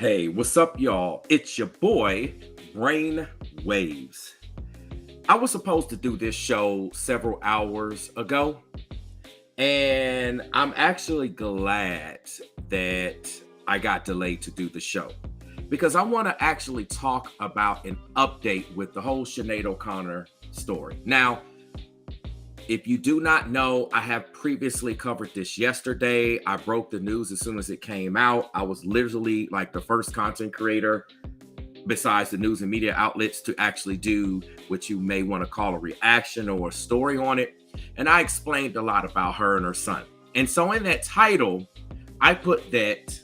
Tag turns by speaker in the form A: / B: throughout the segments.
A: Hey, what's up, y'all? It's your boy, Brain Waves. I was supposed to do this show several hours ago, and I'm actually glad that I got delayed to do the show because I want to actually talk about an update with the whole Sinead O'Connor story. Now, if you do not know, I have previously covered this yesterday. I broke the news as soon as it came out. I was literally like the first content creator besides the news and media outlets to actually do what you may want to call a reaction or a story on it. And I explained a lot about her and her son. And so in that title, I put that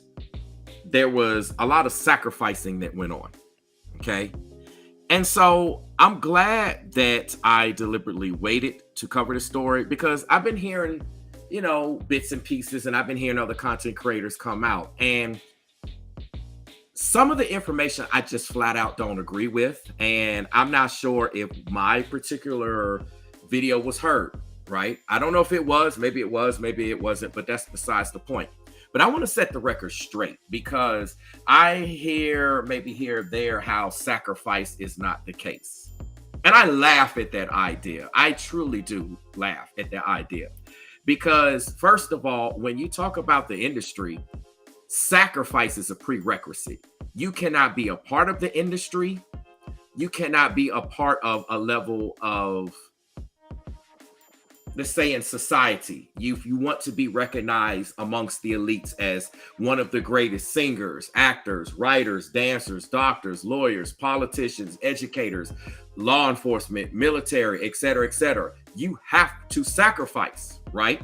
A: there was a lot of sacrificing that went on. Okay. And so I'm glad that I deliberately waited to cover the story because I've been hearing, bits and pieces, and I've been hearing other content creators come out. And some of the information I just flat out don't agree with. And I'm not sure if my particular video was heard, right? I don't know if it was, maybe it wasn't, but that's besides the point. But I want to set the record straight because I hear, maybe here or there, how sacrifice is not the case. And I laugh at that idea. I truly do laugh at that idea. Because, first of all, when you talk about the industry, sacrifice is a prerequisite. You cannot be a part of the industry. You cannot be a part of a level of, let's say, in society, if you want to be recognized amongst the elites as one of the greatest singers, actors, writers, dancers, doctors, lawyers, politicians, educators, law enforcement, military, etc., you have to sacrifice, right?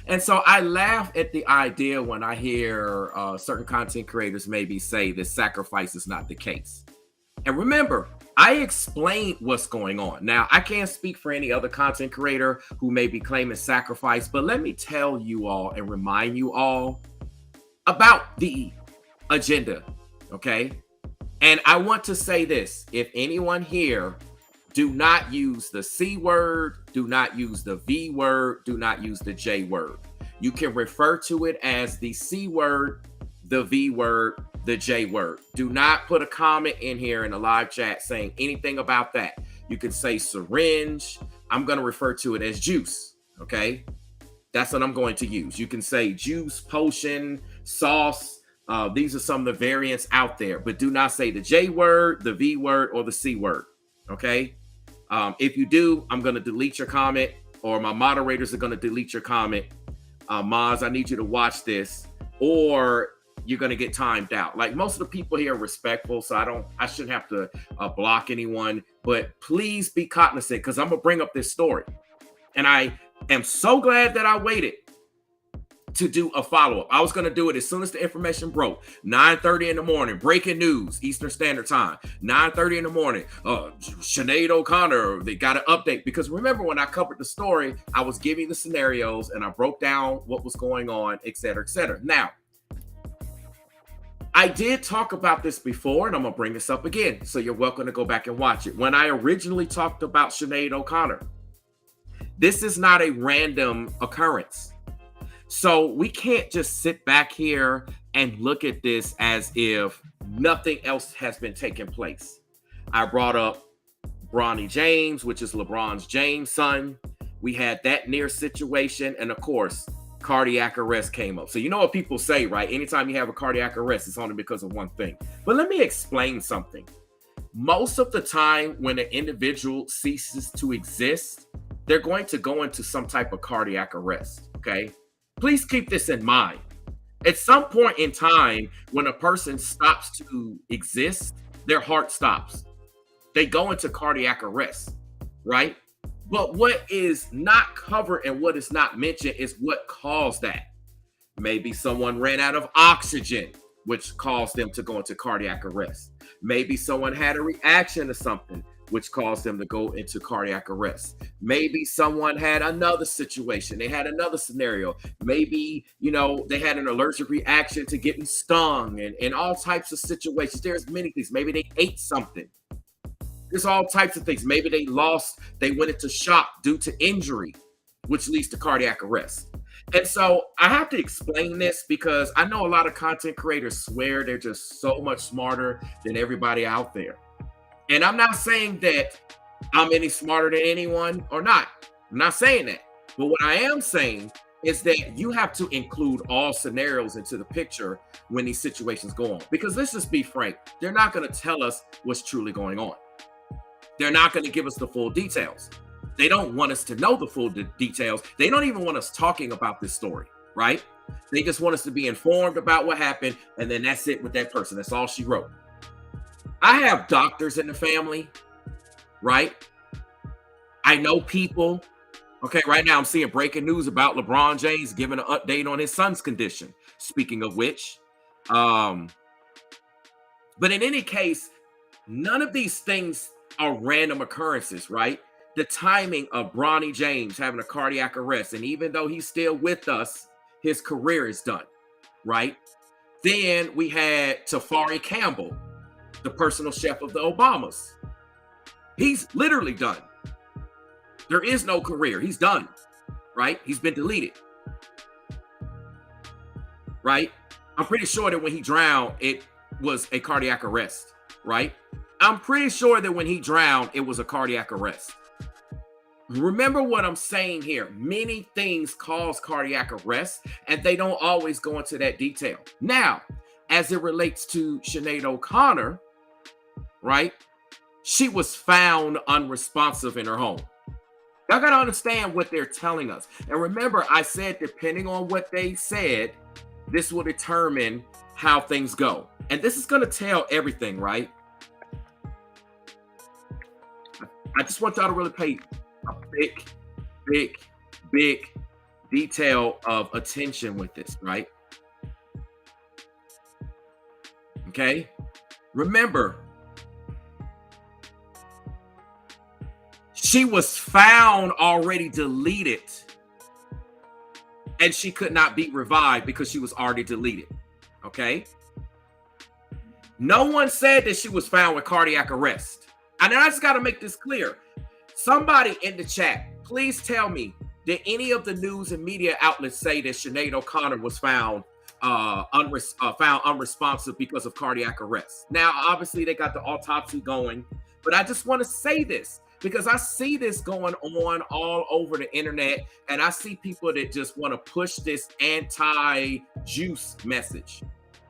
A: And so I laugh at the idea when I hear certain content creators maybe say that sacrifice is not the case. And remember, I explained what's going on. Now, I can't speak for any other content creator who may be claiming sacrifice, but let me tell you all and remind you all about the agenda, okay? And I want to say this. If anyone here, do not use the C word, do not use the V word, do not use the J word. You can refer to it as the C word, the V word, the J word. Do not put a comment in here in the live chat saying anything about that. You can say syringe. I'm going to refer to it as juice. Okay. That's what I'm going to use. You can say juice, potion, sauce. These are some of the variants out there, but do not say the J word, the V word, or the C word. Okay. If you do, I'm going to delete your comment, or my moderators are going to delete your comment. Maz, I need you to watch this, or you're going to get timed out. Like, most of the people here are respectful, so I shouldn't have to block anyone, but please be cognizant because I'm going to bring up this story. And I am so glad that I waited to do a follow-up. I was going to do it as soon as the information broke. 9:30 in the morning, breaking news, Eastern Standard Time. 9:30 in the morning, Sinead O'Connor, they got an update. Because remember, when I covered the story, I was giving the scenarios and I broke down what was going on, etc., etc. Now, I did talk about this before, and I'm going to bring this up again, so you're welcome to go back and watch it. When I originally talked about Sinead O'Connor, this is not a random occurrence. So we can't just sit back here and look at this as if nothing else has been taking place. I brought up Bronny James, which is LeBron's James' son. We had that near situation, and of course, cardiac arrest came up. So you know what people say, right? Anytime you have a cardiac arrest, it's only because of one thing. But let me explain something. Most of the time when an individual ceases to exist, they're going to go into some type of cardiac arrest, okay? Please keep this in mind. At some point in time, when a person stops to exist, their heart stops. They go into cardiac arrest, right? But what is not covered and what is not mentioned is what caused that. Maybe someone ran out of oxygen, which caused them to go into cardiac arrest. Maybe someone had a reaction to something, which caused them to go into cardiac arrest. Maybe someone had another situation. They had another scenario. Maybe, they had an allergic reaction to getting stung and all types of situations. There's many things. Maybe they ate something. There's all types of things. Maybe they went into shock due to injury, which leads to cardiac arrest. And so I have to explain this because I know a lot of content creators swear they're just so much smarter than everybody out there. And I'm not saying that I'm any smarter than anyone or not. I'm not saying that. But what I am saying is that you have to include all scenarios into the picture when these situations go on. Because let's just be frank, they're not going to tell us what's truly going on. They're not going to give us the full details. They don't want us to know the full details. They don't even want us talking about this story, right? They just want us to be informed about what happened, and then that's it with that person. That's all she wrote. I have doctors in the family, right? I know people. Okay, right now I'm seeing breaking news about LeBron James giving an update on his son's condition. Speaking of which, but in any case, none of these things are random occurrences, right? The timing of Bronny James having a cardiac arrest, and even though he's still with us, his career is done, right? Then we had Tafari Campbell, the personal chef of the Obamas. He's literally done. There is no career. He's done, right? He's been deleted, right? I'm pretty sure that when he drowned, it was a cardiac arrest, right? I'm pretty sure that when he drowned, it was a cardiac arrest. Remember what I'm saying here. Many things cause cardiac arrest, and they don't always go into that detail. Now, as it relates to Sinead O'Connor, right? She was found unresponsive in her home. Y'all got to understand what they're telling us. And remember, I said, depending on what they said, this will determine how things go. And this is going to tell everything, right? I just want y'all to really pay a big detail of attention with this, right? Okay? Remember, she was found already deleted, and she could not be revived because she was already deleted. Okay? No one said that she was found with cardiac arrest. And I just got to make this clear. Somebody in the chat, please tell me, did any of the news and media outlets say that Sinead O'Connor was found unresponsive because of cardiac arrest? Now, obviously, they got the autopsy going, but I just want to say this because I see this going on all over the internet, and I see people that just want to push this anti-juice message.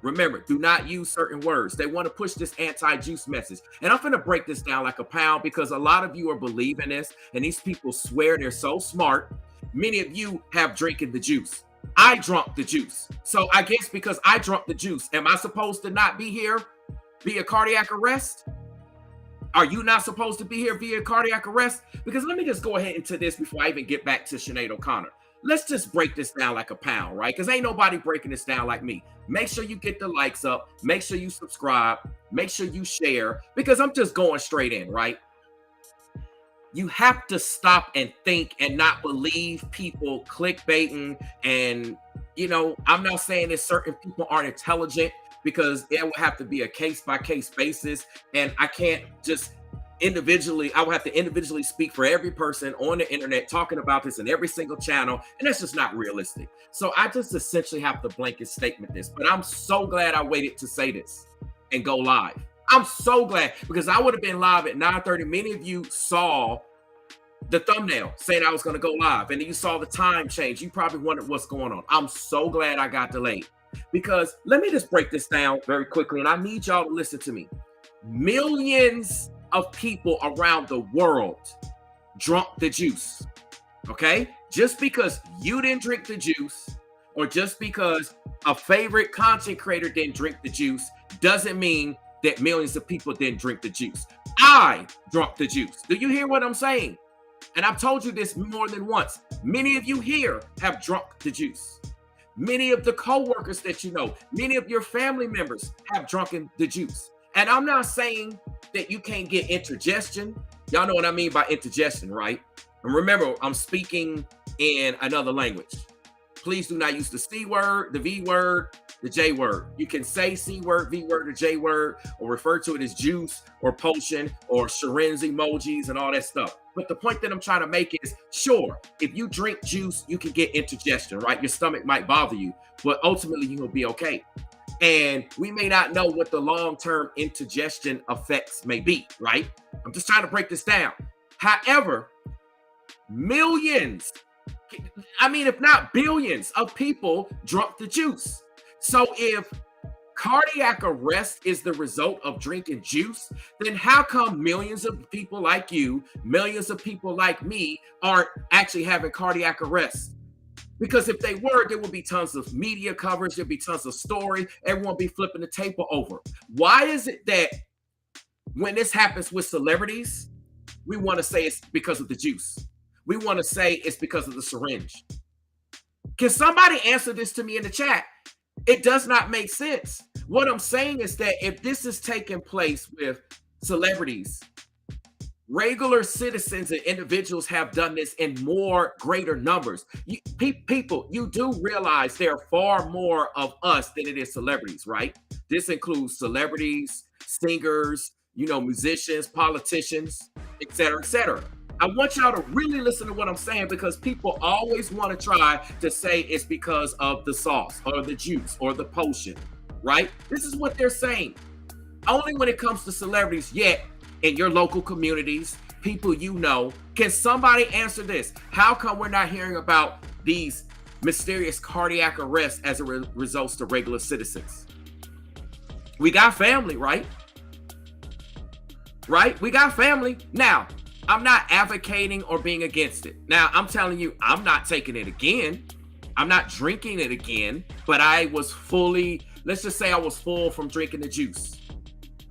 A: Remember, do not use certain words. They want to push this anti-juice message. And I'm going to break this down like a pound because a lot of you are believing this, and these people swear they're so smart. Many of you have drinking the juice. I drunk the juice. So I guess because I drunk the juice, am I supposed to not be here via cardiac arrest? Are you not supposed to be here via cardiac arrest? Because let me just go ahead into this before I even get back to Sinead O'Connor. Let's just break this down like a pound, right? Because ain't nobody breaking this down like me. Make sure you get the likes up. Make sure you subscribe. Make sure you share, because I'm just going straight in, right? You have to stop and think and not believe people clickbaiting. And, you know, I'm not saying that certain people aren't intelligent, because it would have to be a case-by-case basis. And I can't just individually, I would have to individually speak for every person on the internet talking about this in every single channel, and that's just not realistic. So I just essentially have to blanket statement this, but I'm so glad I waited to say this and go live. I'm so glad, because I would have been live at 9:30. Many of you saw the thumbnail saying I was going to go live, and then you saw the time change. You probably wondered what's going on. I'm so glad I got delayed, because let me just break this down very quickly, and I need y'all to listen to me. Millions of people around the world drunk the juice, okay? Just because you didn't drink the juice, or just because a favorite content creator didn't drink the juice, doesn't mean that millions of people didn't drink the juice. I drunk the juice. Do you hear what I'm saying? And I've told you this more than once. Many of you here have drunk the juice. Many of the co-workers that you know, many of your family members have drunken the juice. And I'm not saying that you can't get indigestion. Y'all know what I mean by indigestion, right? And remember, I'm speaking in another language. Please do not use the C word, the V word, the J word. You can say C word, V word, or J word, or refer to it as juice or potion or syringe emojis and all that stuff. But the point that I'm trying to make is, sure, if you drink juice, you can get indigestion, right? Your stomach might bother you, but ultimately you will be okay. And we may not know what the long-term indigestion effects may be, right? I'm just trying to break this down. However, millions, I mean, if not billions of people drunk the juice. So if cardiac arrest is the result of drinking juice, then how come millions of people like you, millions of people like me aren't actually having cardiac arrest? Because if they were, there would be tons of media coverage, there'd be tons of story, everyone would be flipping the table over. Why is it that when this happens with celebrities, we want to say it's because of the juice? We want to say it's because of the syringe. Can somebody answer this to me in the chat? It does not make sense. What I'm saying is that if this is taking place with celebrities, regular citizens and individuals have done this in more greater numbers. People, you do realize there are far more of us than it is celebrities, right? This includes celebrities, singers, musicians, politicians, etc., etc. I want y'all to really listen to what I'm saying, because people always want to try to say it's because of the sauce or the juice or the potion, right? This is what they're saying. Only when it comes to celebrities, yet in your local communities, people can somebody answer this? How come we're not hearing about these mysterious cardiac arrests as it results to regular citizens? We got family, right? Right? We got family. Now, I'm not advocating or being against it. Now, I'm telling you, I'm not taking it again. I'm not drinking it again, but I was let's just say I was full from drinking the juice.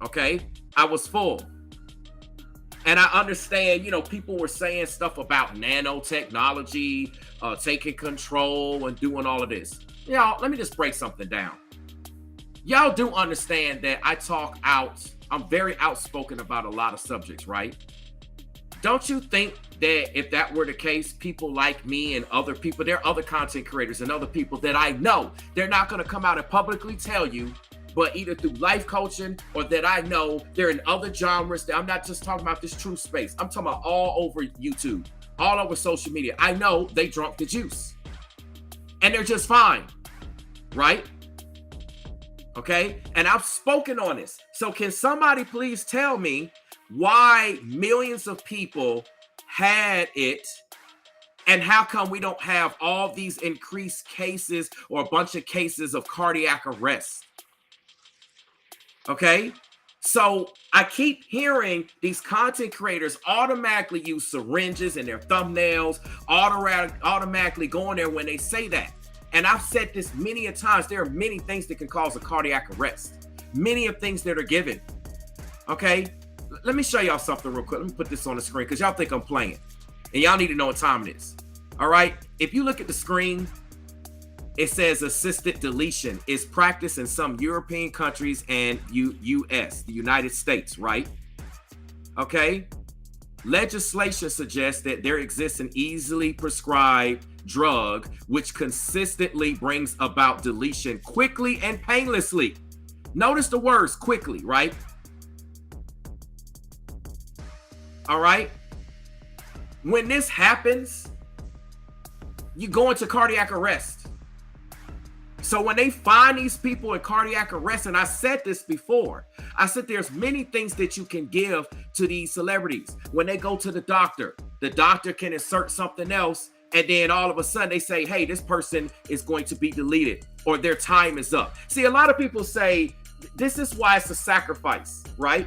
A: Okay? I was full. And I understand, people were saying stuff about nanotechnology, taking control and doing all of this. Y'all, let me just break something down. Y'all do understand that I'm very outspoken about a lot of subjects, right? Don't you think that if that were the case, people like me and other people, there are other content creators and other people that I know, they're not going to come out and publicly tell you, but either through life coaching or that I know they're in other genres. That I'm not just talking about this truth space. I'm talking about all over YouTube, all over social media. I know they drunk the juice and they're just fine, right? Okay. And I've spoken on this. So can somebody please tell me why millions of people had it, and how come we don't have all these increased cases or a bunch of cases of cardiac arrest? Okay, so I keep hearing these content creators automatically use syringes in their thumbnails, automatically going there when they say that. And I've said this many a times, there are many things that can cause a cardiac arrest. Many of things that are given. Okay, let me show y'all something real quick. Let me put this on the screen because y'all think I'm playing. And y'all need to know what time it is. All right, if you look at the screen, it says assisted deletion is practiced in some European countries and US, the United States, right? Okay. Legislation suggests that there exists an easily prescribed drug which consistently brings about deletion quickly and painlessly. Notice the words quickly, right? All right. When this happens, you go into cardiac arrest. So when they find these people in cardiac arrest, and I said this before, I said there's many things that you can give to these celebrities. When they go to the doctor can insert something else, and then all of a sudden they say, hey, this person is going to be deleted or their time is up. See, a lot of people say this is why it's a sacrifice, right?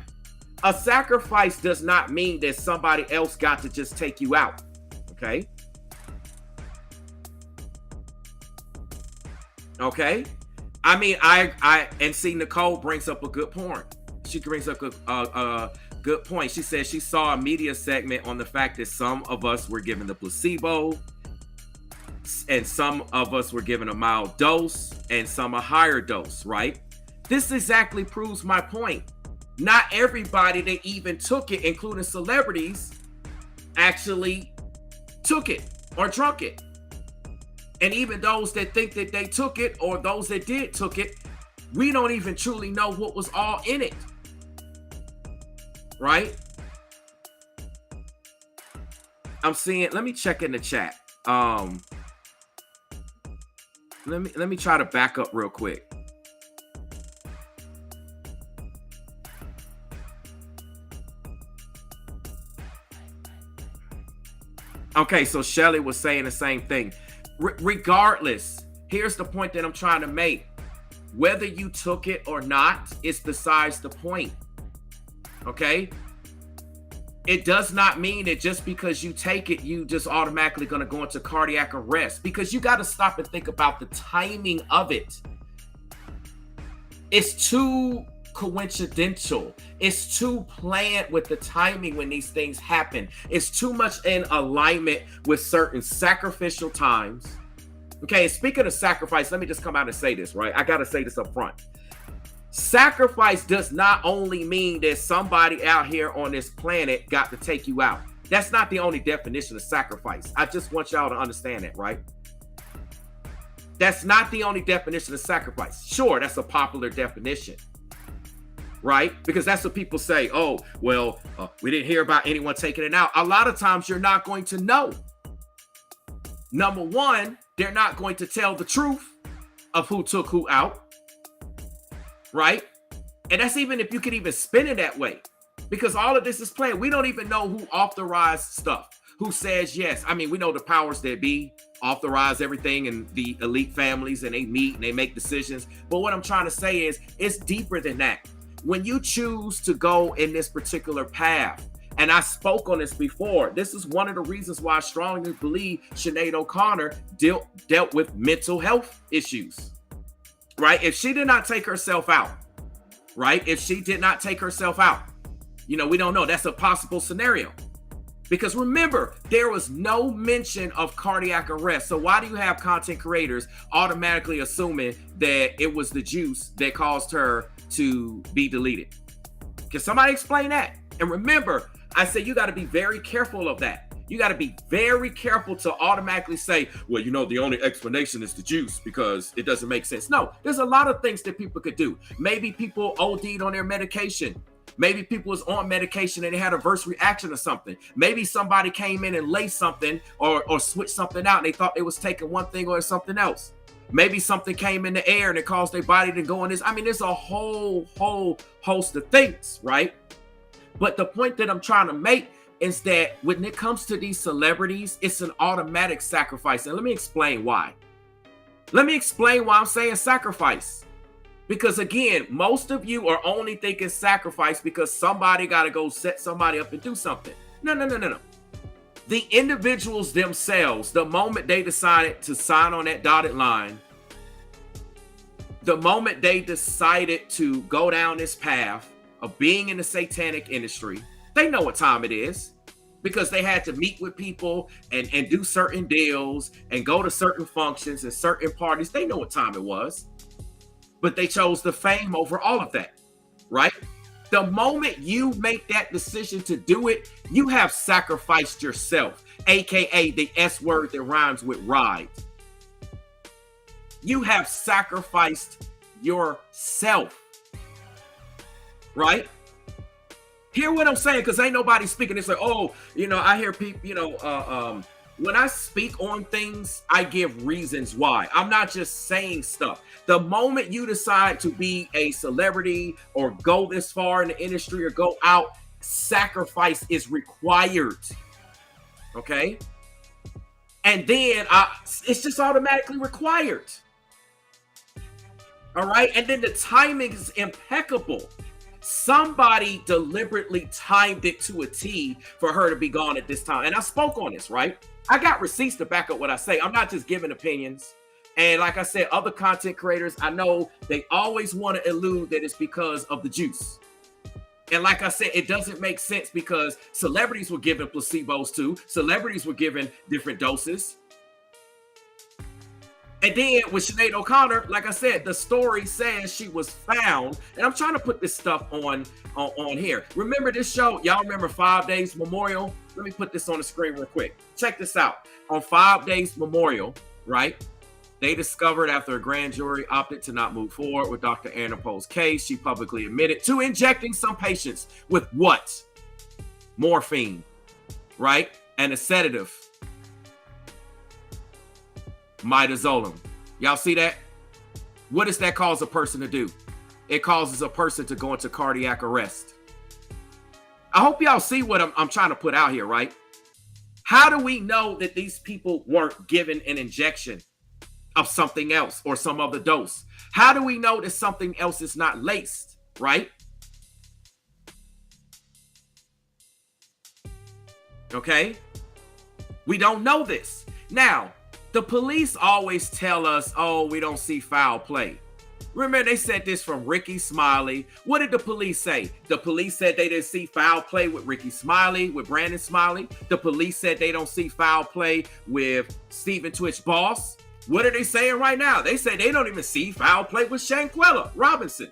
A: A sacrifice does not mean that somebody else got to just take you out, okay? Okay, I mean, and see, Nicole brings up a good point. She brings up a good point. She says she saw a media segment on the fact that some of us were given the placebo, and some of us were given a mild dose, and some a higher dose. Right? This exactly proves my point. Not everybody that even took it, including celebrities, actually took it or drunk it. And even those that think that they took it, or those that did took it, we don't even truly know what was all in it, right? I'm seeing, let me check in the chat. Let me try to back up real quick. Okay, so Shelly was saying the same thing. Regardless, here's the point that I'm trying to make. Whether you took it or not, it's besides the point. Okay? It does not mean that just because you take it, you just automatically going to go into cardiac arrest, because you got to stop and think about the timing of it. It's too coincidental. It's too planned with the timing when these things happen. It's too much in alignment with certain sacrificial times. Okay, speaking of sacrifice, let me just come out and say this, right? I got to say this up front. Sacrifice does not only mean that somebody out here on this planet got to take you out. That's not the only definition of sacrifice. I just want y'all to understand that, right? That's not the only definition of sacrifice. Sure, that's a popular definition, right? Because that's what people say. Oh, well, we didn't hear about anyone taking it out. A lot of times you're not going to know. Number one, they're not going to tell the truth of who took who out, right? And that's even if you could even spin it that way, because all of this is planned. We don't even know who authorized stuff, who says yes. I mean, we know the powers that be authorize everything in the elite families, and they meet and they make decisions. But what I'm trying to say is it's deeper than that. When you choose to go in this particular path, and I spoke on this before, this is one of the reasons why I strongly believe Sinead O'Connor dealt with mental health issues, right? If she did not take herself out, right? If she did not take herself out, you know, we don't know. That's a possible scenario. Because remember, there was no mention of cardiac arrest. So why do you have content creators automatically assuming that it was the juice that caused her to be deleted? Can somebody explain that? And remember, I said you got to be very careful of that. You got to be very careful to automatically say, well, you know, the only explanation is the juice because it doesn't make sense. No, there's a lot of things that people could do. Maybe people OD'd on their medication. Maybe people was on medication and they had a adverse reaction or something. Maybe somebody came in and laced something or switched something out and they thought they was taking one thing or something else. Maybe something came in the air and it caused their body to go in this. I mean, there's a whole host of things, right? But the point that I'm trying to make is that when it comes to these celebrities, it's an automatic sacrifice. And let me explain why. Let me explain why I'm saying sacrifice. Because again, most of you are only thinking sacrifice because somebody got to go set somebody up and do something. No. The individuals themselves, the moment they decided to sign on that dotted line, the moment they decided to go down this path of being in the satanic industry, they know what time it is because they had to meet with people and do certain deals and go to certain functions and certain parties. They know what time it was. But they chose the fame over all of that, right? The moment you make that decision to do it, you have sacrificed yourself, aka the S word that rhymes with ride. You have sacrificed yourself, right? Hear what I'm saying? Because ain't nobody speaking. It's like, oh, you know, I hear people, you know, when I speak on things, I give reasons why. I'm not just saying stuff. The moment you decide to be a celebrity or go this far in the industry or go out, sacrifice is required. Okay? And then it's just automatically required. All right? And then the timing is impeccable. Somebody deliberately timed it to a T for her to be gone at this time. And I spoke on this, right? I got receipts to back up what I say. I'm not just giving opinions. And like I said, other content creators, I know they always want to allude that it's because of the juice. And like I said, it doesn't make sense because celebrities were given placebos too. Celebrities were given different doses. And then with Sinead O'Connor, like I said, the story says she was found. And I'm trying to put this stuff on here. Remember this show? Y'all remember 5 Days Memorial? Let me put this on the screen real quick. Check this out. On 5 Days Memorial, right? They discovered after a grand jury opted to not move forward with Dr. Anna Poe's case, she publicly admitted to injecting some patients with what? Morphine, right? And a sedative, midazolam. Y'all see that? What does that cause a person to do? It causes a person to go into cardiac arrest. I hope y'all see what I'm trying to put out here, right? How do we know that these people weren't given an injection of something else or some other dose? How do we know that something else is not laced, right? Okay? We don't know this. Now, the police always tell us, oh, we don't see foul play. Remember, they said this from Ricky Smiley. What did the police say? The police said they didn't see foul play with Ricky Smiley, with Brandon Smiley. The police said they don't see foul play with Stephen Twitch Boss. What are they saying right now? They say they don't even see foul play with Shanquella Robinson.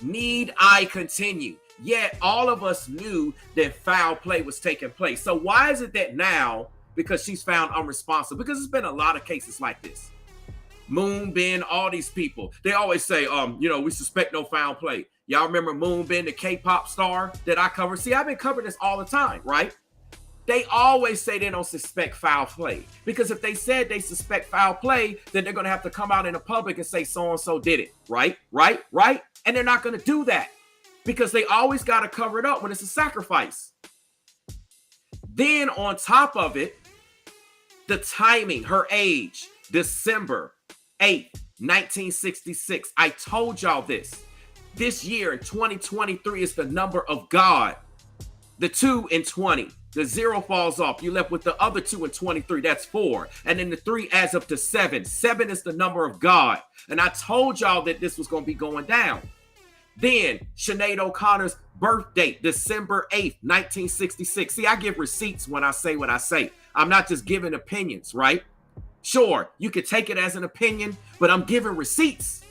A: Need I continue? Yet all of us knew that foul play was taking place. So why is it that now, because she's found unresponsible, because there's been a lot of cases like this, Moonbin, all these people, they always say, we suspect no foul play. Y'all remember Moonbin, the K-pop star that I cover? See, I've been covering this all the time, right? They always say they don't suspect foul play, because if they said they suspect foul play, then they're going to have to come out in the public and say so-and-so did it, right? And they're not going to do that because they always got to cover it up when it's a sacrifice. Then on top of it, the timing, her age, December 8th, 1966. I told y'all this. This year in 2023 is the number of God. The 2 in 20. The 0 falls off. You left with the other 2 in 23. That's 4. And then the 3 adds up to 7. 7 is the number of God. And I told y'all that this was going to be going down. Then Sinead O'Connor's birth date, December 8th, 1966. See, I give receipts when I say what I say. I'm not just giving opinions, right? Sure, you could take it as an opinion, but I'm giving receipts.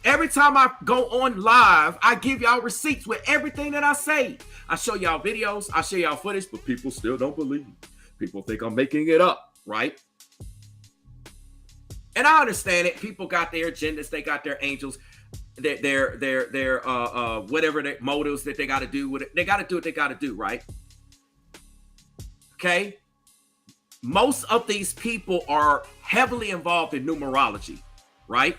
A: Every time I go on live, I give y'all receipts with everything that I say. I show y'all videos, I show y'all footage, but people still don't believe. People think I'm making it up, right? And I understand it. People got their agendas, they got their angels, their whatever their motives that they got to do with it. They got to do what they got to do, right? Okay? Most of these people are heavily involved in numerology, right?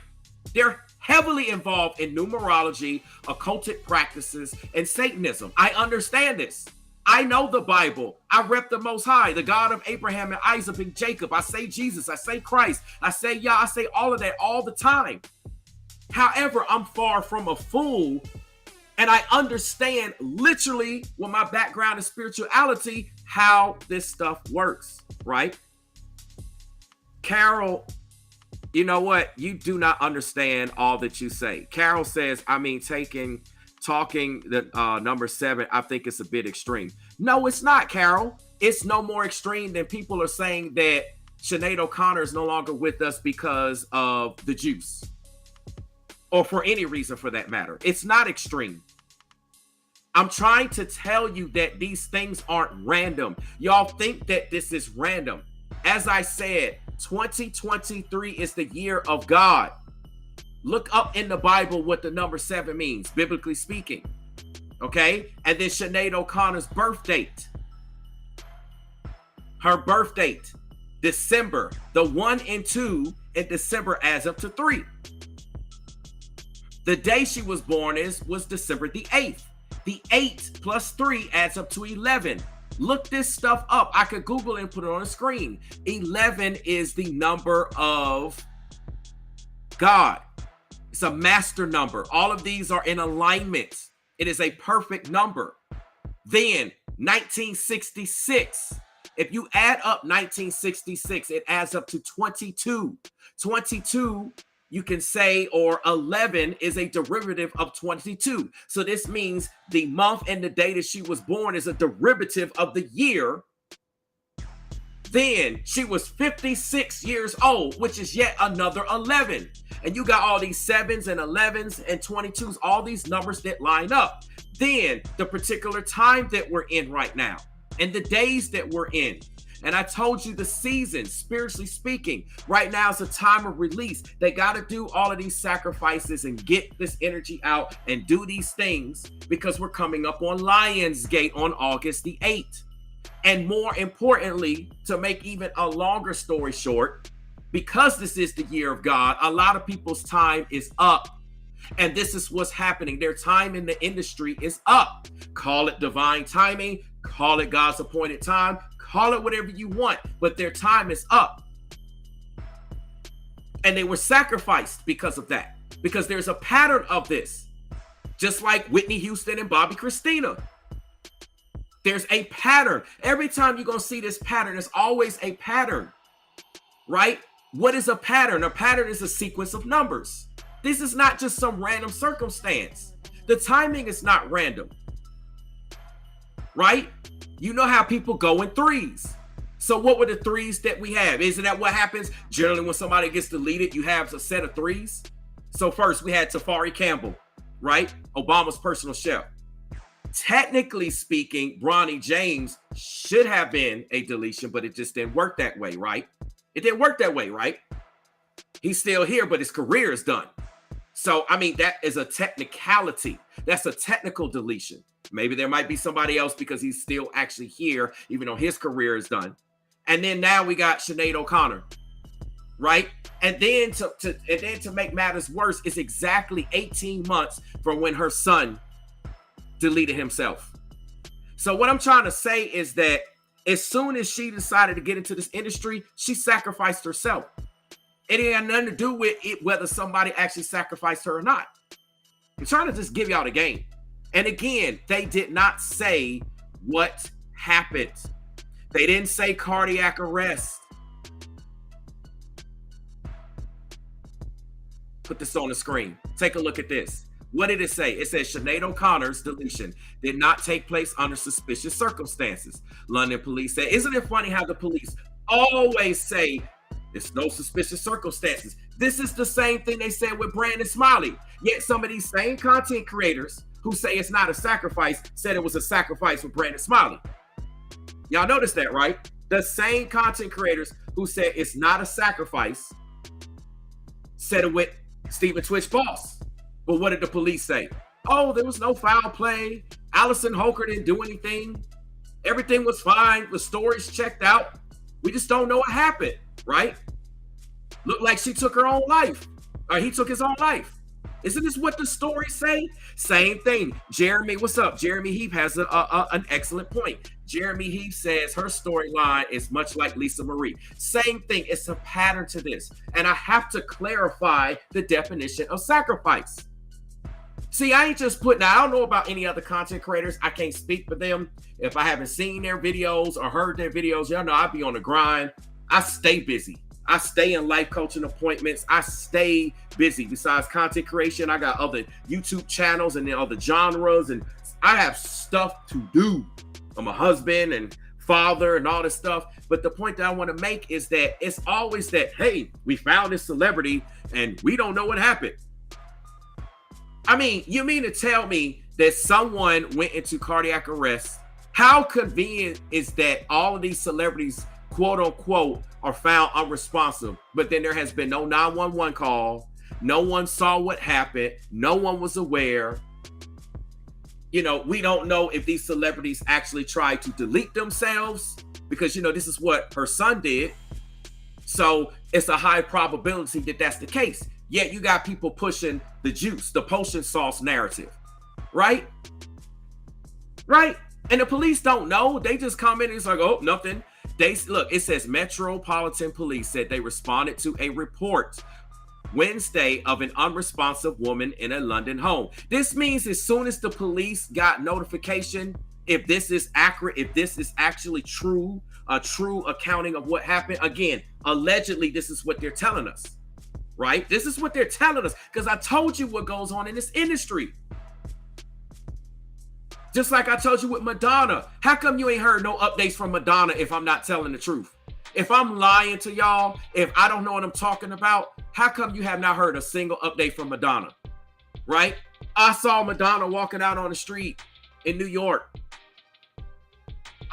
A: They're heavily involved in numerology, occultic practices, and Satanism. I understand this. I know the Bible. I rep the Most High, the God of Abraham and Isaac and Jacob. I say Jesus. I say Christ. I say Yah. I say all of that all the time. However, I'm far from a fool, and I understand literally with my background in spirituality how this stuff works, right? Carol, you know what? You do not understand all that you say. Carol says, talking the number 7, I think it's a bit extreme. No, it's not, Carol. It's no more extreme than people are saying that Sinead O'Connor is no longer with us because of the juice, or for any reason for that matter. It's not extreme. I'm trying to tell you that these things aren't random. Y'all think that this is random. As I said, 2023 is the year of God. Look up in the Bible what the number 7 means, biblically speaking. Okay? And then Sinead O'Connor's birth date. Her birth date, December. The 1 and 2 in December adds up to 3. The day she was born was December the 8th. The 8 plus 3 adds up to 11. Look this stuff up. I could Google it and put it on the screen. 11 is the number of God. It's a master number. All of these are in alignment. It is a perfect number. Then 1966. If you add up 1966, it adds up to 22. 22, you can say, or 11 is a derivative of 22. So this means the month and the day that she was born is a derivative of the year. Then she was 56 years old, which is yet another 11. And you got all these 7s and 11s and 22s, all these numbers that line up. Then the particular time that we're in right now and the days that we're in. And I told you the season, spiritually speaking, right now is a time of release. They got to do all of these sacrifices and get this energy out and do these things because we're coming up on Lionsgate on August the 8th. And more importantly, to make even a longer story short, because this is the year of God, a lot of people's time is up. And this is what's happening. Their time in the industry is up. Call it divine timing, call it God's appointed time, call it whatever you want, but their time is up. And they were sacrificed because of that, because there's a pattern of this. Just like Whitney Houston and Bobby Christina. There's a pattern. Every time you're going to see this pattern, there's always a pattern, right? What is a pattern? A pattern is a sequence of numbers. This is not just some random circumstance. The timing is not random, right? You know how people go in threes. So what were the threes that we have? Isn't that what happens? Generally, when somebody gets deleted, you have a set of threes. So first, we had Tafari Campbell, right? Obama's personal chef. Technically speaking, Bronny James should have been a deletion, but it just didn't work that way, right? It didn't work that way, right? He's still here, but his career is done. So, I mean, that is a technicality. That's a technical deletion. Maybe there might be somebody else because he's still actually here, even though his career is done. And then now we got Sinead O'Connor, right? And then to make matters worse, it's exactly 18 months from when her son deleted himself. So what I'm trying to say is that as soon as she decided to get into this industry, she sacrificed herself. It ain't had nothing to do with it, whether somebody actually sacrificed her or not. I'm trying to just give y'all the game. And again, they did not say what happened. They didn't say cardiac arrest. Put this on the screen. Take a look at this. What did it say? It says Sinead O'Connor's deletion did not take place under suspicious circumstances. London police said, isn't it funny how the police always say it's no suspicious circumstances? This is the same thing they said with Brandon Smiley. Yet some of these same content creators who say it's not a sacrifice said it was a sacrifice with Brandon Smiley. Y'all notice that, right? The same content creators who said it's not a sacrifice said it with Stephen Twitch Boss. But what did the police say? Oh, there was no foul play. Allison Holker didn't do anything. Everything was fine. The stories checked out. We just don't know what happened, right? Looked like she took her own life. Or he took his own life. Isn't this what the stories say? Same thing. Jeremy, what's up? Jeremy Heath has an excellent point. Jeremy Heath says her storyline is much like Lisa Marie. Same thing. It's a pattern to this. And I have to clarify the definition of sacrifice. See, I ain't just putting, I don't know about any other content creators. I can't speak for them. If I haven't seen their videos or heard their videos, y'all know I be on the grind. I stay busy. I stay in life coaching appointments. I stay busy. Besides content creation, I got other YouTube channels and then other genres, and I have stuff to do. I'm a husband and father and all this stuff. But the point that I want to make is that it's always that, hey, we found this celebrity and we don't know what happened. I mean, you mean to tell me that someone went into cardiac arrest? How convenient is that all of these celebrities, quote unquote, are found unresponsive, but then there has been no 911 call. No one saw what happened. No one was aware. You know, we don't know if these celebrities actually tried to delete themselves because, you know, this is what her son did. So it's a high probability that that's the case. Yet you got people pushing the juice, the potion sauce narrative, right? Right? And the police don't know. They just come in and it's like, oh, nothing. They look, it says Metropolitan Police said they responded to a report Wednesday of an unresponsive woman in a London home. This means as soon as the police got notification, if this is accurate, if this is actually true, a true accounting of what happened, again, allegedly, this is what they're telling us. Right? This is what they're telling us because I told you what goes on in this industry. Just like I told you with Madonna. How come you ain't heard no updates from Madonna if I'm not telling the truth? If I'm lying to y'all, if I don't know what I'm talking about, how come you have not heard a single update from Madonna? Right? I saw Madonna walking out on the street in New York.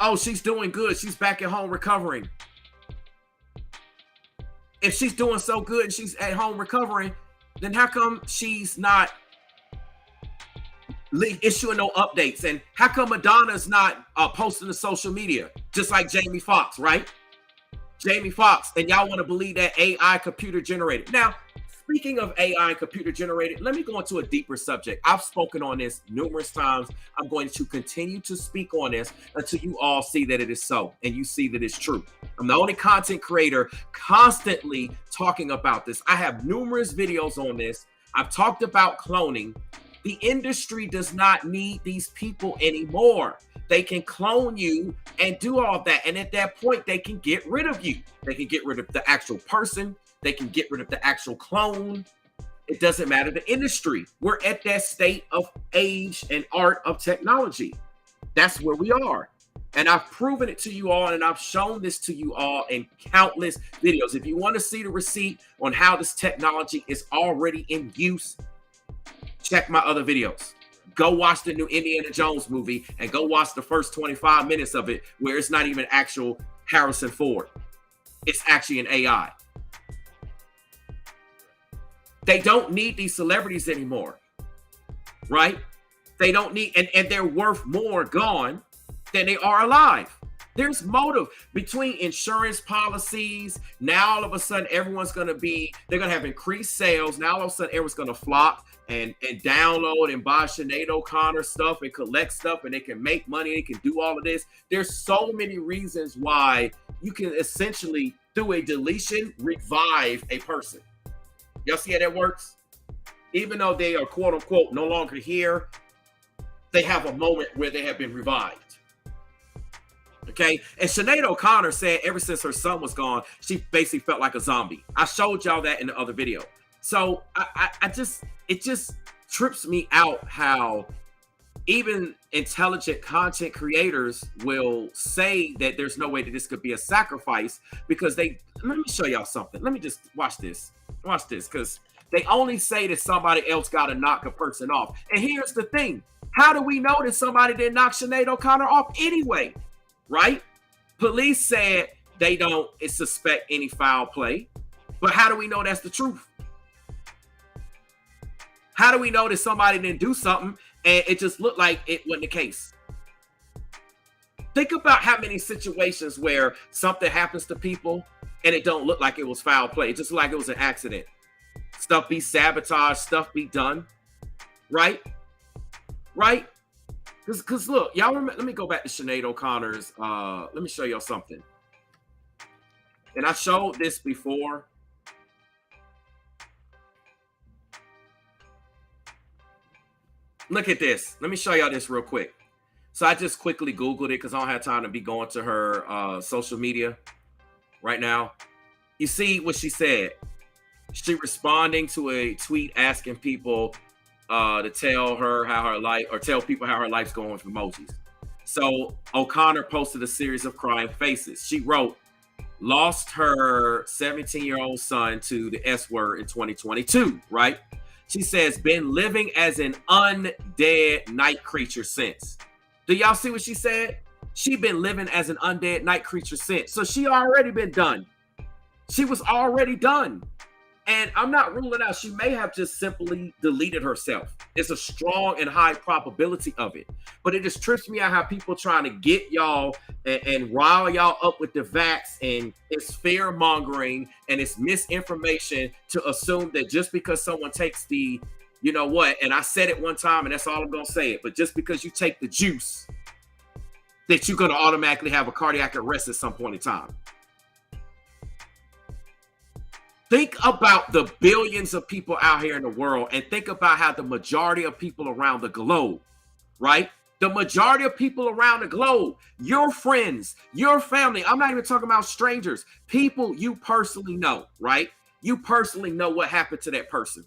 A: Oh, she's doing good. She's back at home recovering. If she's doing so good and she's at home recovering, then how come she's not issuing no updates? And how come Madonna's not posting to social media, just like Jamie Foxx, right? Jamie Foxx, and y'all want to believe that AI computer generated. Now, speaking of AI and computer generated, let me go into a deeper subject. I've spoken on this numerous times. I'm going to continue to speak on this until you all see that it is so, and you see that it's true. I'm the only content creator constantly talking about this. I have numerous videos on this. I've talked about cloning. The industry does not need these people anymore. They can clone you and do all of that. And at that point, they can get rid of you. They can get rid of the actual person. They can get rid of the actual clone. It doesn't matter the industry. We're at that state of age and art of technology. That's where we are. And I've proven it to you all, and I've shown this to you all in countless videos. If you want to see the receipt on how this technology is already in use, check my other videos. Go watch the new Indiana Jones movie and go watch the first 25 minutes of it where it's not even actual Harrison Ford. It's actually an AI. They don't need these celebrities anymore, right? They don't need, and they're worth more gone than they are alive. There's motive between insurance policies. Now all of a sudden everyone's going to be, they're going to have increased sales. Now all of a sudden everyone's going to flock and download and buy Sinead O'Connor stuff and collect stuff, and they can make money. They can do all of this. There's so many reasons why you can essentially, through a deletion, revive a person. Y'all see how that works? Even though they are quote unquote no longer here, they have a moment where they have been revived. Okay, and Sinead O'Connor said ever since her son was gone, she basically felt like a zombie. I showed y'all that in the other video. So it just trips me out how even intelligent content creators will say that there's no way that this could be a sacrifice because let me show y'all something. Let me just watch this, because they only say that somebody else got to knock a person off. And here's the thing. How do we know that somebody didn't knock Sinead O'Connor off anyway? Right? Police said they don't suspect any foul play. But how do we know that's the truth? How do we know that somebody didn't do something and it just looked like it wasn't the case? Think about how many situations where something happens to people and it don't look like it was foul play. It just looked like it was an accident. Stuff be sabotaged, stuff be done. Right? Right? Because look, y'all remember, let me go back to Sinead O'Connor's, let me show y'all something. And I showed this before. Look at this. Let me show y'all this real quick. So I just quickly Googled it because I don't have time to be going to her social media right now. You see what she said. She responding to a tweet asking people to tell her how her life, or tell people how her life's going with emojis. So O'Connor posted a series of crying faces. She wrote, lost her 17-year-old son to the S word in 2022, right? She says, been living as an undead night creature since. Do y'all see what she said? She been living as an undead night creature since. So she already been done. She was already done. And I'm not ruling out, she may have just simply deleted herself. It's a strong and high probability of it. But it just trips me out how people trying to get y'all and rile y'all up with the vax, and it's fear mongering and it's misinformation to assume that just because someone takes the, you know what, and I said it one time and that's all I'm going to say it, but just because you take the juice, that you're going to automatically have a cardiac arrest at some point in time. Think about the billions of people out here in the world, and think about how the majority of people around the globe, right? The majority of people around the globe, your friends, your family, I'm not even talking about strangers, people you personally know, right? You personally know what happened to that person.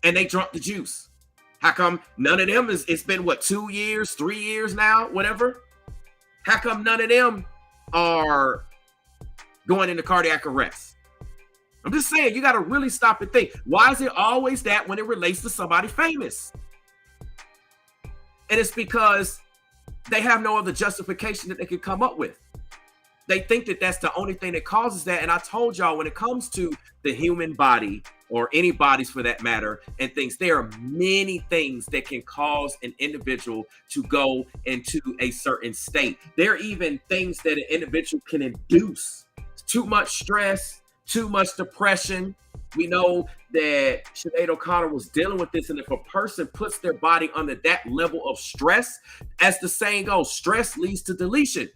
A: And they drunk the juice. How come none of them it's been what, 2 years, 3 years now, whatever? How come none of them are going into cardiac arrest? I'm just saying, you got to really stop and think. Why is it always that when it relates to somebody famous? And it's because They have no other justification that they can come up with. They think that that's the only thing that causes that. And I told y'all, when it comes to the human body, or any bodies for that matter, and things, there are many things that can cause an individual to go into a certain state. There are even things that an individual can induce. Too much stress, too much depression. We know that Sinead O'Connor was dealing with this, and if a person puts their body under that level of stress, as the saying goes, stress leads to deletion.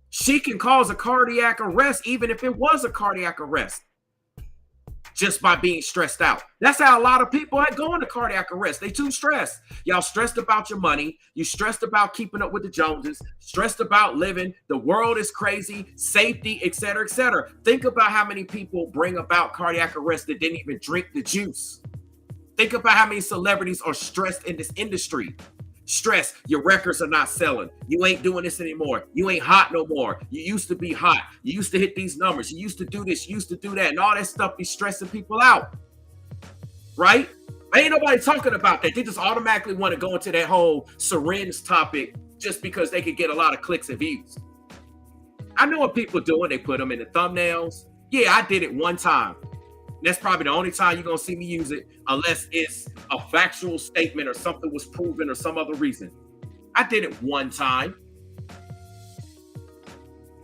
A: She can cause a cardiac arrest, even if it was a cardiac arrest, just by being stressed out. That's how a lot of people are going to cardiac arrest. They too stressed. Y'all stressed about your money. You stressed about keeping up with the Joneses, stressed about living. The world is crazy, safety, et cetera, et cetera. Think about how many people bring about cardiac arrest that didn't even drink the juice. Think about how many celebrities are stressed in this industry. Stress, your records are not selling. You ain't doing this anymore. You ain't hot no more. You used to be hot. You used to hit these numbers. You used to do this. You used to do that. And all that stuff be stressing people out. Right? Ain't nobody talking about that. They just automatically want to go into that whole syringe topic just because they could get a lot of clicks and views. I know what people doing. They put them in the thumbnails. Yeah, I did it one time. That's probably the only time you're going to see me use it, unless it's a factual statement or something was proven or some other reason. I did it one time.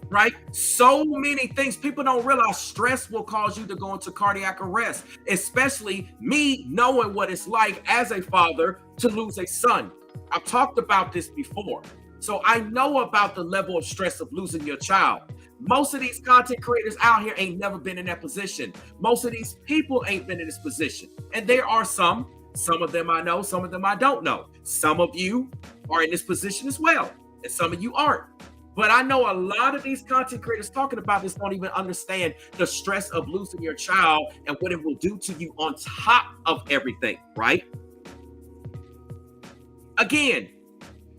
A: Right? So many things. People don't realize stress will cause you to go into cardiac arrest, especially me knowing what it's like as a father to lose a son. I've talked about this before. So I know about the level of stress of losing your child. Most of these content creators out here ain't never been in that position. Most of these people ain't been in this position. And there are some of them I know, some of them I don't know. Some of you are in this position as well, and some of you aren't. But I know a lot of these content creators talking about this don't even understand the stress of losing your child and what it will do to you on top of everything, right? Again,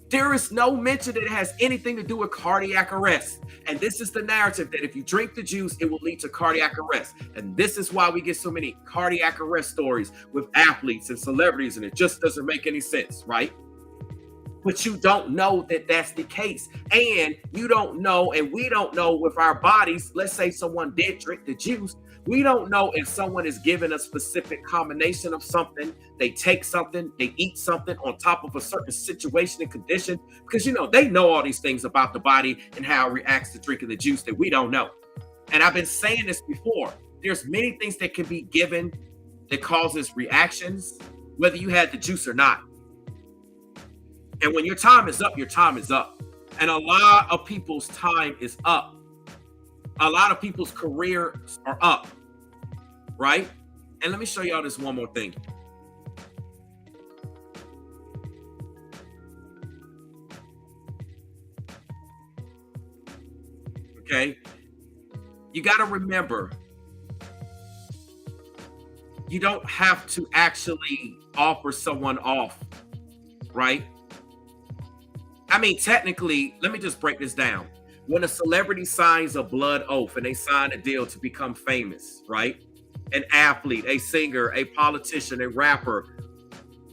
A: there is no mention that it has anything to do with cardiac arrest. And this is the narrative that if you drink the juice, it will lead to cardiac arrest. And this is why we get so many cardiac arrest stories with athletes and celebrities, and it just doesn't make any sense, right? But you don't know that that's the case. And you don't know, and we don't know with our bodies. Let's say someone did drink the juice. We don't know if someone is given a specific combination of something, they take something, they eat something on top of a certain situation and condition, because, you know, they know all these things about the body and how it reacts to drinking the juice that we don't know. And I've been saying this before. There's many things that can be given that causes reactions, whether you had the juice or not. And when your time is up, your time is up. And a lot of people's time is up. A lot of people's careers are up, right? And let me show y'all this one more thing. Okay? You got to remember, you don't have to actually offer someone off, right? I mean, technically, let me just break this down. When a celebrity signs a blood oath and they sign a deal to become famous, right? An athlete, a singer, a politician, a rapper,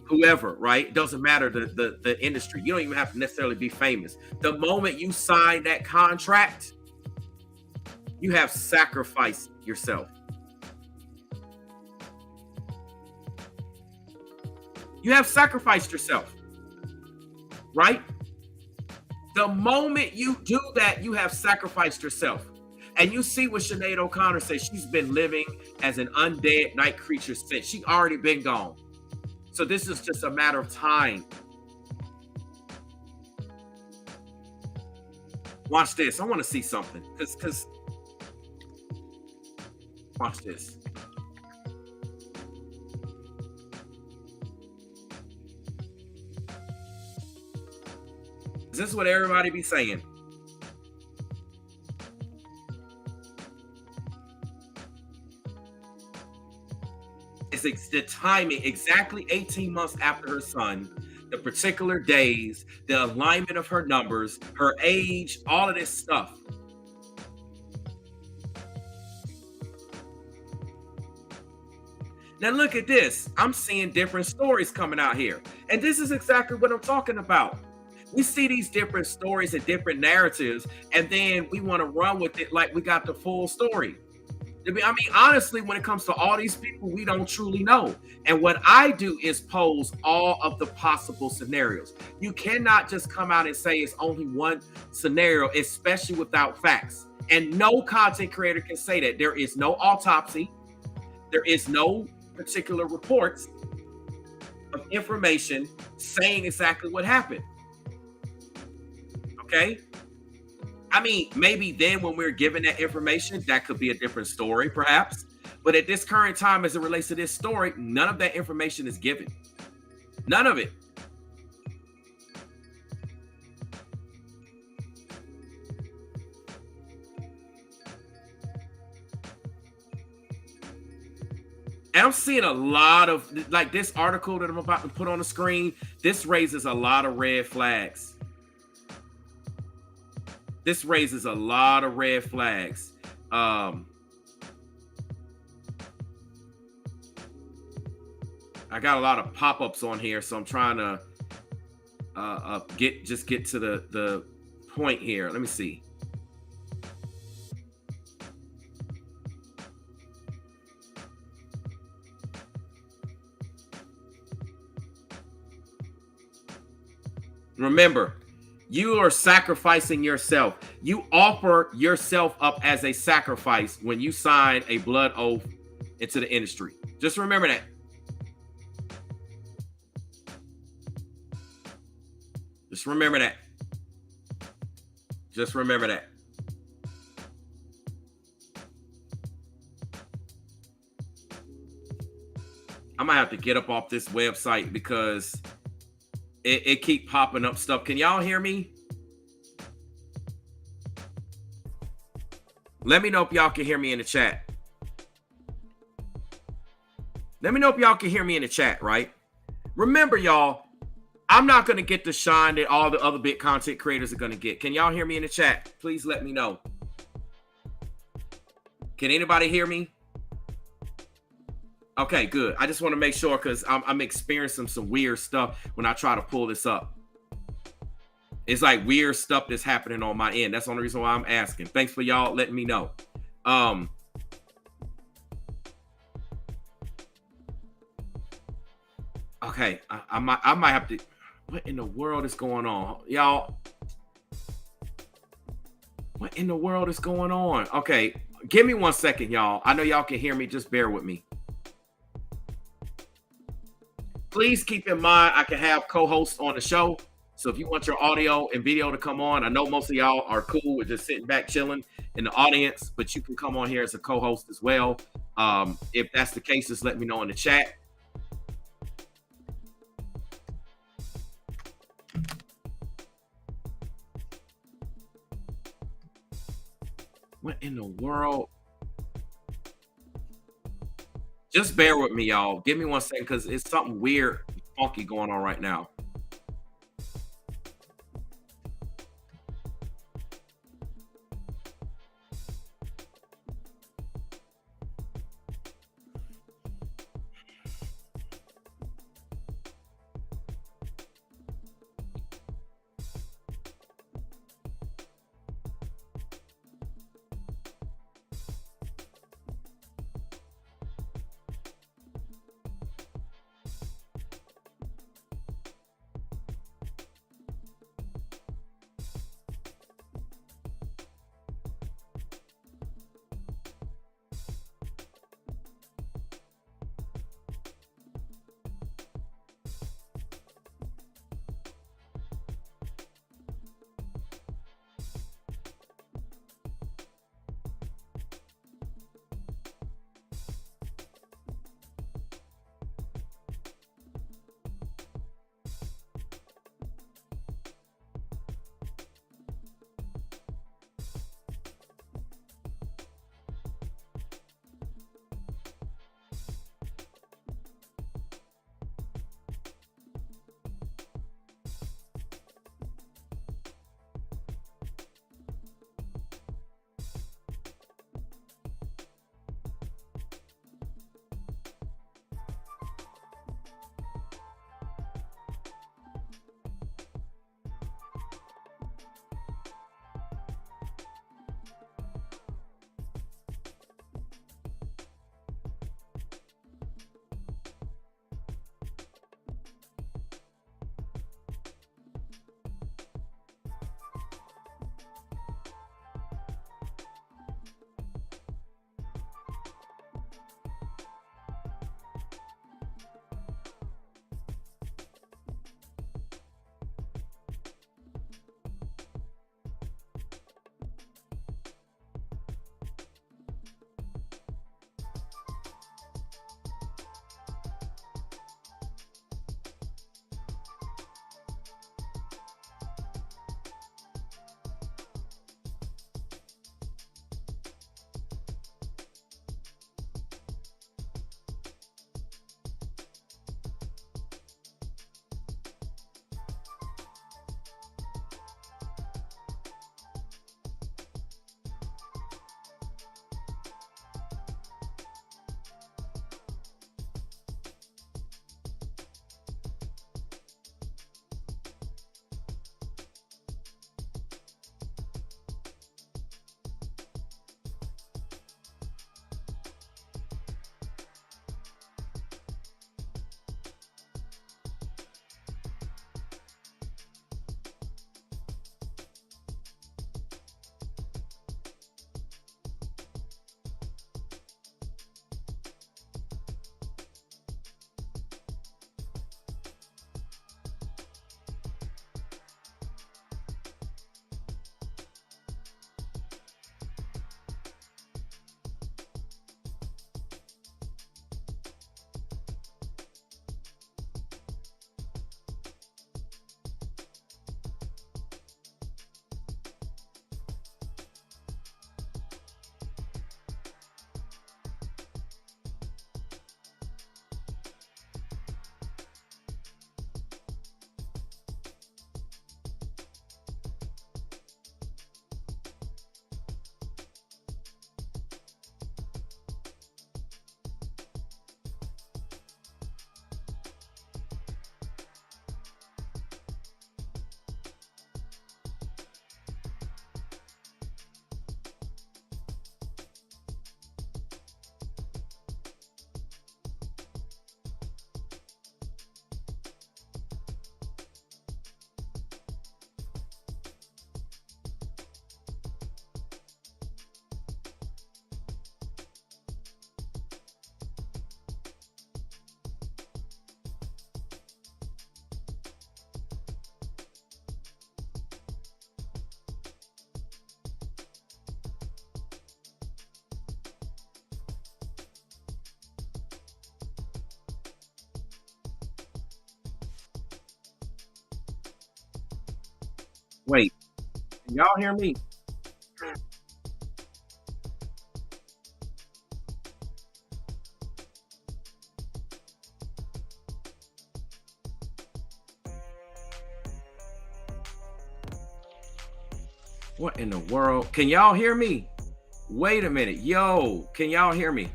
A: whoever, right? It doesn't matter the industry. You don't even have to necessarily be famous. The moment you sign that contract, you have sacrificed yourself. You have sacrificed yourself, right? The moment you do that, you have sacrificed yourself. And you see what Sinead O'Connor says. She's been living as an undead night creature since. She's already been gone. So this is just a matter of time. Watch this. I want to see something. Because watch this. This is what everybody be saying. It's the timing, exactly 18 months after her son, the particular days, the alignment of her numbers, her age, all of this stuff. Now look at this. I'm seeing different stories coming out here. And this is exactly what I'm talking about. We see these different stories and different narratives, and then we want to run with it like we got the full story. I mean, honestly, when it comes to all these people, we don't truly know. And what I do is pose all of the possible scenarios. You cannot just come out and say it's only one scenario, especially without facts. And no content creator can say that. There is no autopsy, there is no particular reports of information saying exactly what happened. Okay. I mean, maybe then when we're given that information, that could be a different story, perhaps. But at this current time, as it relates to this story, none of that information is given. None of it. And I'm seeing a lot of, like, this article that I'm about to put on the screen. This raises a lot of red flags. This raises a lot of red flags. I got a lot of pop-ups on here, so I'm trying to get to the point here. Let me see. Remember, you are sacrificing yourself. You offer yourself up as a sacrifice when you sign a blood oath into the industry. Just remember that. Just remember that. Just remember that. I might have to get up off this website because it keep popping up stuff. Can y'all hear me? Let me know if y'all can hear me in the chat. Let me know if y'all can hear me in the chat, right? Remember, y'all, I'm not going to get the shine that all the other big content creators are going to get. Can y'all hear me in the chat? Please let me know. Can anybody hear me? Okay, good. I just want to make sure because I'm experiencing some weird stuff when I try to pull this up. It's like weird stuff that's happening on my end. That's the only reason why I'm asking. Thanks for y'all letting me know. Okay, I might have to. What in the world is going on, y'all? What in the world is going on? Okay, give me 1 second, y'all. I know y'all can hear me. Just bear with me. Please keep in mind I can have co-hosts on the show. So if you want your audio and video to come on, I know most of y'all are cool with just sitting back chilling in the audience, but you can come on here as a co-host as well. If that's the case, just let me know in the chat. What in the world? Just bear with me, y'all. Give me 1 second because it's something weird, funky going on right now. Wait, can y'all hear me? What in the world? Can y'all hear me? Wait a minute. Yo, can y'all hear me?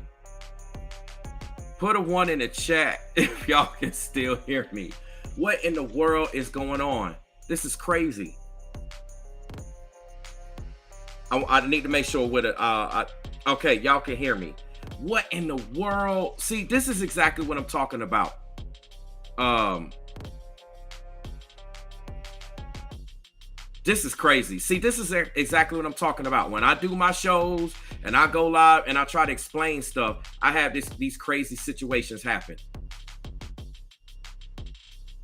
A: Put a one in the chat if y'all can still hear me. What in the world is going on? This is crazy. I need to make sure with it. Okay, y'all can hear me. What in the world? See, this is exactly what I'm talking about. This is crazy. See, this is exactly what I'm talking about. When I do my shows and I go live and I try to explain stuff, I have these crazy situations happen.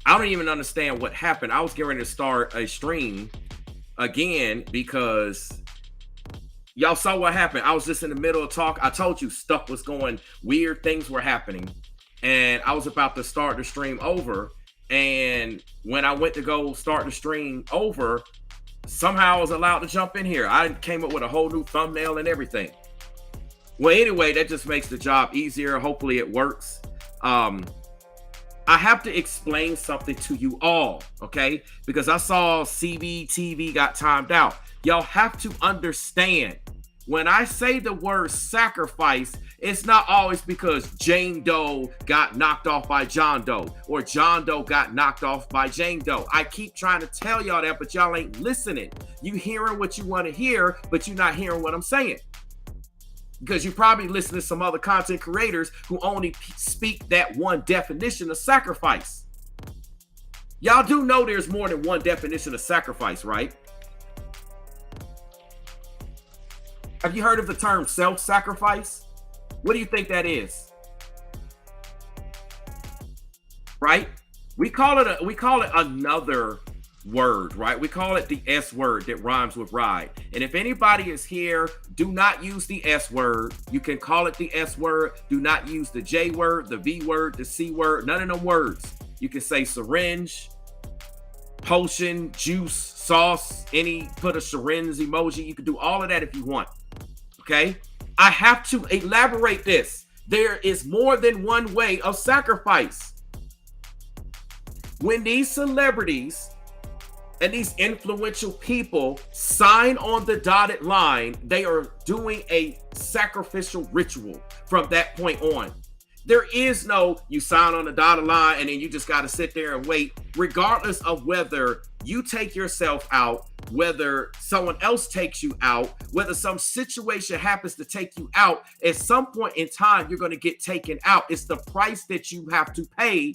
A: I don't even understand what happened. I was getting ready to start a stream again because y'all saw what happened. I was just in the middle of talk. I told you stuff was going weird. Things were happening. And I was about to start the stream over. And when I went to go start the stream over, somehow I was allowed to jump in here. I came up with a whole new thumbnail and everything. Well, anyway, that just makes the job easier. Hopefully it works. I have to explain something to you all, okay? Because I saw CBTV got timed out. Y'all have to understand, when I say the word sacrifice, it's not always because Jane Doe got knocked off by John Doe or John Doe got knocked off by Jane Doe. I keep trying to tell y'all that, but y'all ain't listening. You hearing what you want to hear, but you're not hearing what I'm saying. Because you probably listen to some other content creators who only speak that one definition of sacrifice. Y'all do know there's more than one definition of sacrifice, right? Have you heard of the term self-sacrifice? What do you think that is? Right? We call it another word, right? We call it the S word that rhymes with ride. And if anybody is here, do not use the S word. You can call it the S word. Do not use the J word, the V word, the C word, none of them words. You can say syringe, potion, juice, sauce, put a syringe emoji. You can do all of that if you want. Okay? I have to elaborate this. There is more than one way of sacrifice. When these celebrities and these influential people sign on the dotted line, they are doing a sacrificial ritual from that point on. There is no, you sign on the dotted line and then you just got to sit there and wait, regardless of whether you take yourself out, whether someone else takes you out, whether some situation happens to take you out. At some point in time, you're going to get taken out. It's the price that you have to pay.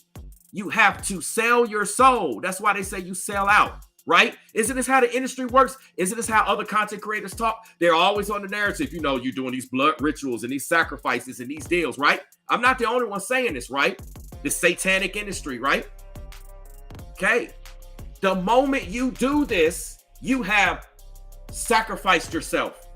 A: You have to sell your soul. That's why they say you sell out. Right? Isn't this how the industry works? Isn't this how other content creators talk? They're always on the narrative. You know, you're doing these blood rituals and these sacrifices and these deals, right? I'm not the only one saying this, right? The satanic industry, right? Okay. The moment you do this, you have sacrificed yourself.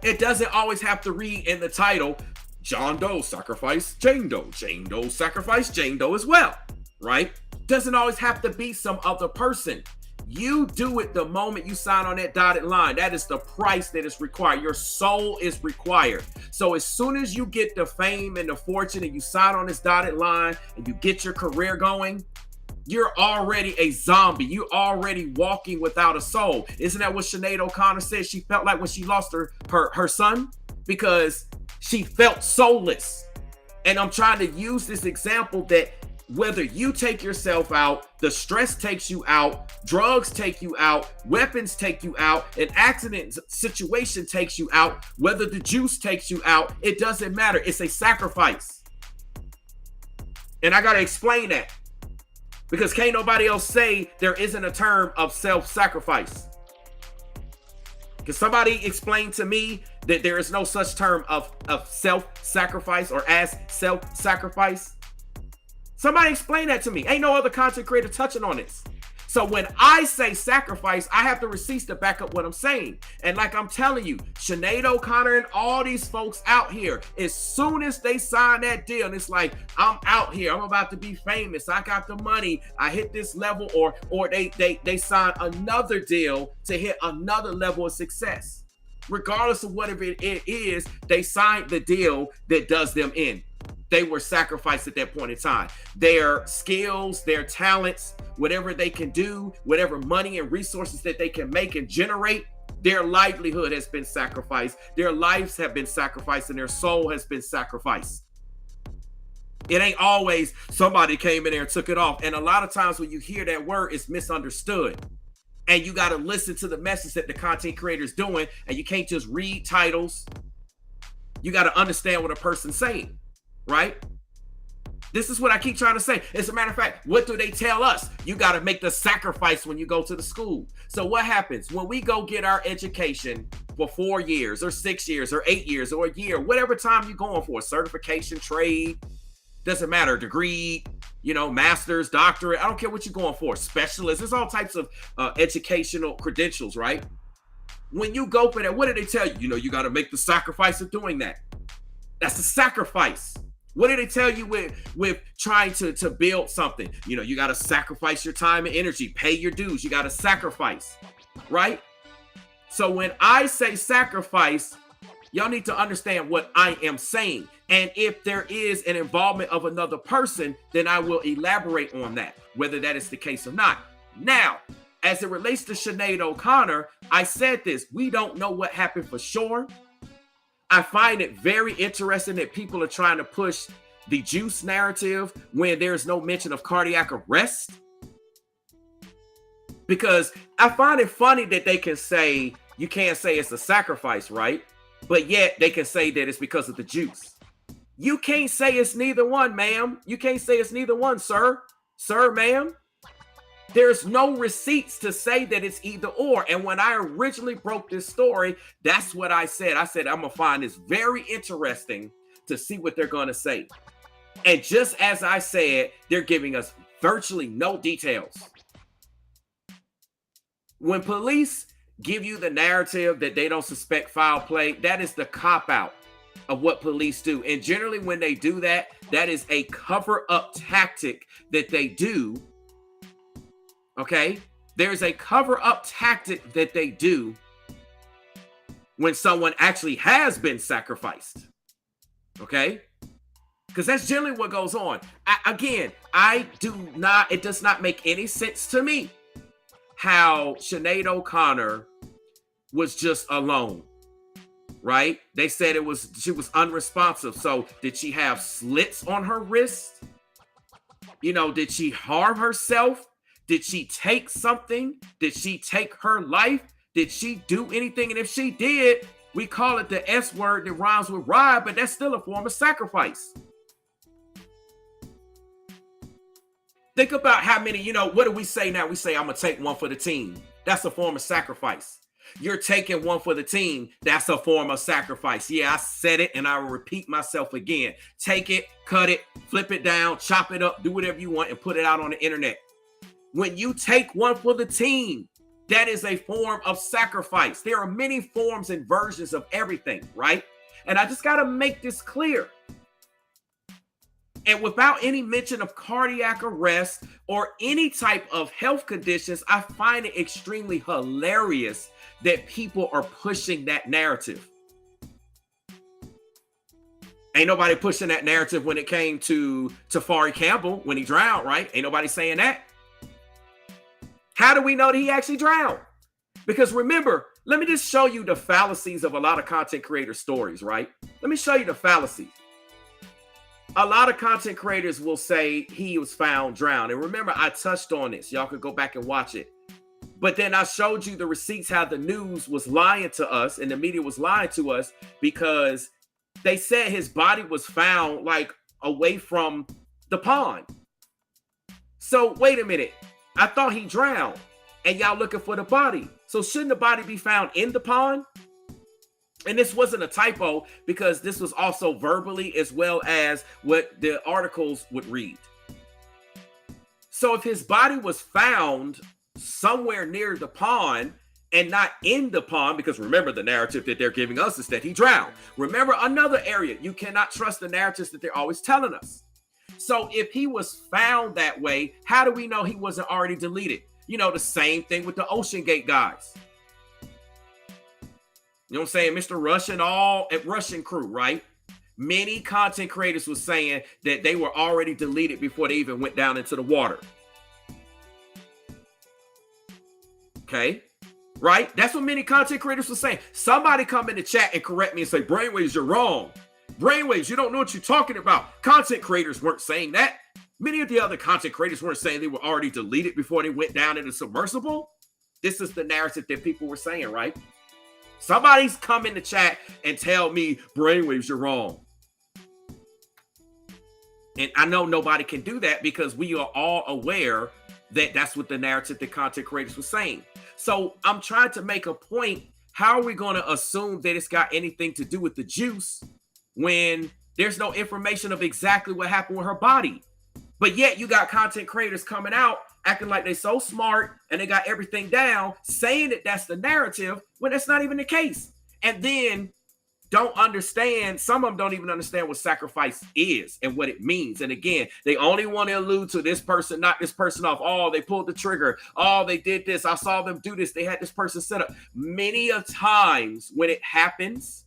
A: It doesn't always have to read in the title, John Doe sacrificed Jane Doe. Jane Doe sacrificed Jane Doe as well, right? Doesn't always have to be some other person. You do it the moment you sign on that dotted line. That is the price that is required. Your soul is required. So as soon as you get the fame and the fortune and you sign on this dotted line and you get your career going, you're already a zombie. You're already walking without a soul. Isn't that what Sinead O'Connor said she felt like when she lost her son? Because she felt soulless. And I'm trying to use this example that whether you take yourself out, the stress takes you out, drugs take you out, weapons take you out, an accident situation takes you out, whether the juice takes you out, it doesn't matter. It's a sacrifice. And I got to explain that because can't nobody else say there isn't a term of self-sacrifice. Can somebody explain to me that there is no such term of self-sacrifice or as self-sacrifice? Somebody explain that to me. Ain't no other content creator touching on this. So when I say sacrifice, I have the receipts to back up what I'm saying. And like I'm telling you, Sinead O'Connor and all these folks out here, as soon as they sign that deal, and it's like, I'm out here, I'm about to be famous, I got the money, I hit this level, or they sign another deal to hit another level of success. Regardless of whatever it is, they signed the deal that does them in. They were sacrificed at that point in time. Their skills, their talents, whatever they can do, whatever money and resources that they can make and generate, their livelihood has been sacrificed. Their lives have been sacrificed, and their soul has been sacrificed. It ain't always somebody came in there and took it off. And a lot of times when you hear that word, it's misunderstood. And you got to listen to the message that the content creator is doing, and you can't just read titles. You got to understand what a person's saying, right? This is what I keep trying to say. As a matter of fact, what do they tell us? You got to make the sacrifice when you go to the school. So what happens when we go get our education for 4 years or 6 years or 8 years or a year, whatever time you're going for, certification, trade, doesn't matter, degree, master's, doctorate, I don't care what you're going for, specialist, there's all types of educational credentials, right? When you go for that, what do they tell you? You got to make the sacrifice of doing that. That's a sacrifice. What do they tell you with trying to build something? You got to sacrifice your time and energy, pay your dues, you got to sacrifice, right? So when I say sacrifice, y'all need to understand what I am saying. And if there is an involvement of another person, then I will elaborate on that, whether that is the case or not. Now, as it relates to Sinead O'Connor, I said this, we don't know what happened for sure. I find it very interesting that people are trying to push the juice narrative when there's no mention of cardiac arrest. Because I find it funny that they can say, you can't say it's a sacrifice, right? But yet they can say that it's because of the juice. You can't say it's neither one, ma'am. You can't say it's neither one, sir. Sir, ma'am. There's no receipts to say that it's either or. And when I originally broke this story, that's what I said. I said, I'm going to find this very interesting to see what they're going to say. And just as I said, they're giving us virtually no details. When police give you the narrative that they don't suspect foul play, that is the cop-out of what police do. And generally when they do that, that is a cover-up tactic that they do. Okay? There's a cover-up tactic that they do when someone actually has been sacrificed. Okay? Because that's generally what goes on. It does not make any sense to me how Sinead O'Connor was just alone, right? They said she was unresponsive. So did she have slits on her wrist? Did she harm herself? Did she take something? Did she take her life? Did she do anything? And if she did, we call it the S word that rhymes with ride, but that's still a form of sacrifice. Think about how many, what do we say now? We say, I'm going to take one for the team. That's a form of sacrifice. You're taking one for the team. That's a form of sacrifice. Yeah, I said it and I will repeat myself again. Take it, cut it, flip it down, chop it up, do whatever you want and put it out on the internet. When you take one for the team, that is a form of sacrifice. There are many forms and versions of everything, right? And I just got to make this clear. And without any mention of cardiac arrest or any type of health conditions, I find it extremely hilarious that people are pushing that narrative. Ain't nobody pushing that narrative when it came to Tafari Campbell when he drowned, right? Ain't nobody saying that. How do we know that he actually drowned? Because remember, let me just show you the fallacies of a lot of content creator stories, right? Let me show you the fallacies. A lot of content creators will say he was found drowned. And remember, I touched on this. Y'all could go back and watch it. But then I showed you the receipts, how the news was lying to us and the media was lying to us because they said his body was found like away from the pond. So wait a minute. I thought he drowned and y'all looking for the body. So shouldn't the body be found in the pond? And this wasn't a typo because this was also verbally as well as what the articles would read. So if his body was found somewhere near the pond and not in the pond, because remember, the narrative that they're giving us is that he drowned. Remember, another area, you cannot trust the narratives that they're always telling us. So if he was found that way, how do we know he wasn't already deleted? You know, the same thing with the Ocean Gate guys. You know what I'm saying? Mr. Rush and all at Russian crew, right? Many content creators were saying that they were already deleted before they even went down into the water. Okay, right? That's what many content creators were saying. Somebody come in the chat and correct me and say, Brainwaves, you're wrong. Brainwaves, you don't know what you're talking about. Content creators weren't saying that. Many of the other content creators weren't saying they were already deleted before they went down in the submersible. This is the narrative that people were saying, right? Somebody's come in the chat and tell me, Brainwaves, you're wrong. And I know nobody can do that because we are all aware that that's what the narrative that content creators were saying. So I'm trying to make a point. How are we going to assume that it's got anything to do with the juice when there's no information of exactly what happened with her body? But yet you got content creators coming out acting like they're so smart and they got everything down, saying that that's the narrative when that's not even the case. And then don't understand, some of them don't even understand what sacrifice is and what it means. And again, they only want to allude to this person, knock this person off. Oh, they pulled the trigger. Oh, they did this. I saw them do this. They had this person set up. Many of times when it happens,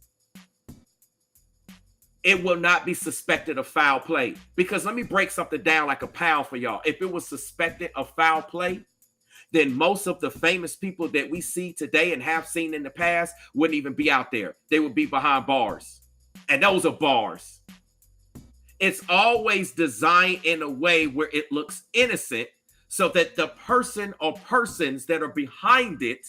A: it will not be suspected of foul play. Because let me break something down like a pound for y'all. If it was suspected of foul play, then most of the famous people that we see today and have seen in the past wouldn't even be out there. They would be behind bars. And those are bars. It's always designed in a way where it looks innocent so that the person or persons that are behind it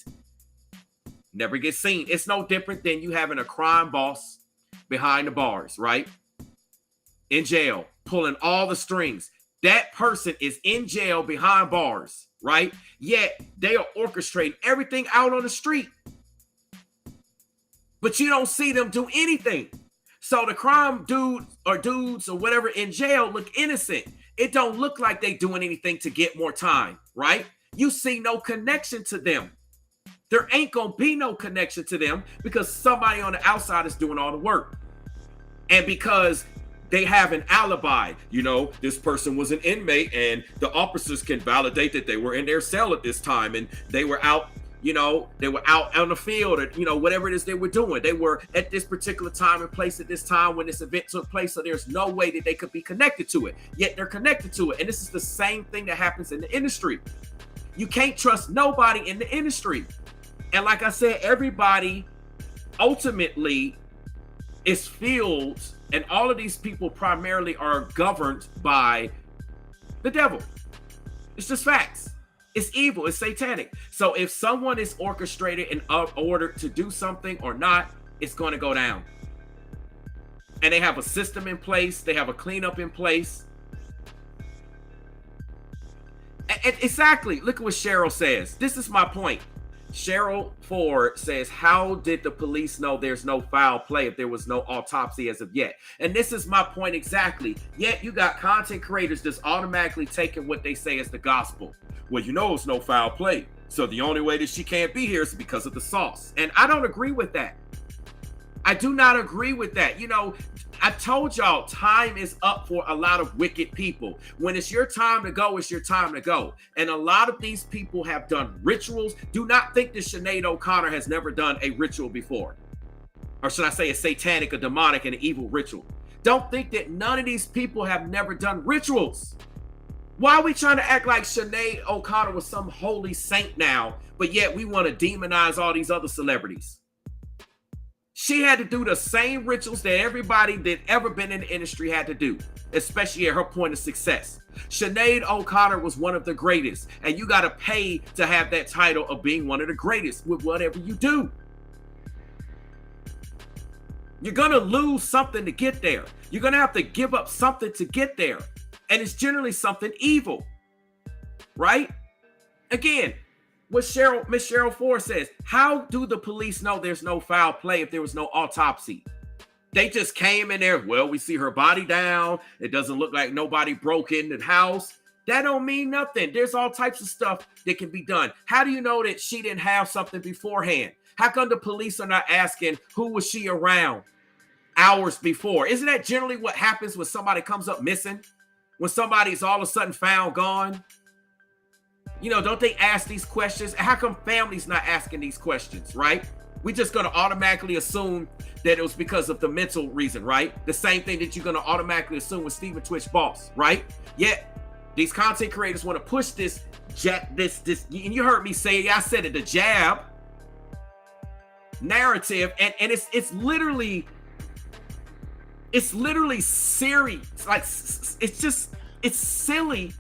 A: never get seen. It's no different than you having a crime boss behind the bars, right? In jail, pulling all the strings. That person is in jail behind bars, right? Yet they are orchestrating everything out on the street. But you don't see them do anything. So the crime dude or dudes or whatever in jail look innocent. It don't look like they doing anything to get more time, right? You see no connection to them. There ain't gonna be no connection to them because somebody on the outside is doing all the work. And because they have an alibi, you know, this person was an inmate and the officers can validate that they were in their cell at this time and they were out, you know, they were out on the field or, you know, whatever it is they were doing. They were at this particular time and place at this time when this event took place. So there's no way that they could be connected to it, yet they're connected to it. And this is the same thing that happens in the industry. You can't trust nobody in the industry. And like I said, everybody ultimately is fueled, and all of these people primarily are governed by the devil. It's just facts. It's evil. It's satanic. So if someone is orchestrated and ordered to do something or not, it's going to go down. And they have a system in place. They have a cleanup in place. And exactly. Look at what Cheryl says. This is my point. Cheryl Ford says, how did the police know there's no foul play if there was no autopsy as of yet? And this is my point exactly. Yet you got content creators just automatically taking what they say as the gospel. Well, you know it's no foul play. So the only way that she can't be here is because of the sauce. And I don't agree with that. I do not agree with that. You know, I told y'all time is up for a lot of wicked people. When it's your time to go, it's your time to go. And a lot of these people have done rituals. Do not think that Sinead O'Connor has never done a ritual before. Or should I say a satanic, a demonic, and an evil ritual. Don't think that none of these people have never done rituals. Why are we trying to act like Sinead O'Connor was some holy saint now, but yet we want to demonize all these other celebrities? She had to do the same rituals that everybody that ever been in the industry had to do, especially at her point of success. Sinead O'Connor was one of the greatest, and you got to pay to have that title of being one of the greatest with whatever you do. You're going to lose something to get there. You're going to have to give up something to get there, and it's generally something evil, right? Again, what Miss Cheryl Ford says, how do the police know there's no foul play if there was no autopsy? They just came in there. Well, we see her body down. It doesn't look like nobody broke in the house. That don't mean nothing. There's all types of stuff that can be done. How do you know that she didn't have something beforehand? How come the police are not asking who was she around hours before? Isn't that generally what happens when somebody comes up missing? When somebody's all of a sudden found gone? You know, don't they ask these questions? How come families not asking these questions, right? We're just going to automatically assume that it was because of the mental reason, right? The same thing that you're going to automatically assume with Stephen Twitch Boss, right? Yet, these content creators want to push this, and you heard me say it, I said it, the jab narrative, and it's literally serious. Like, it's silly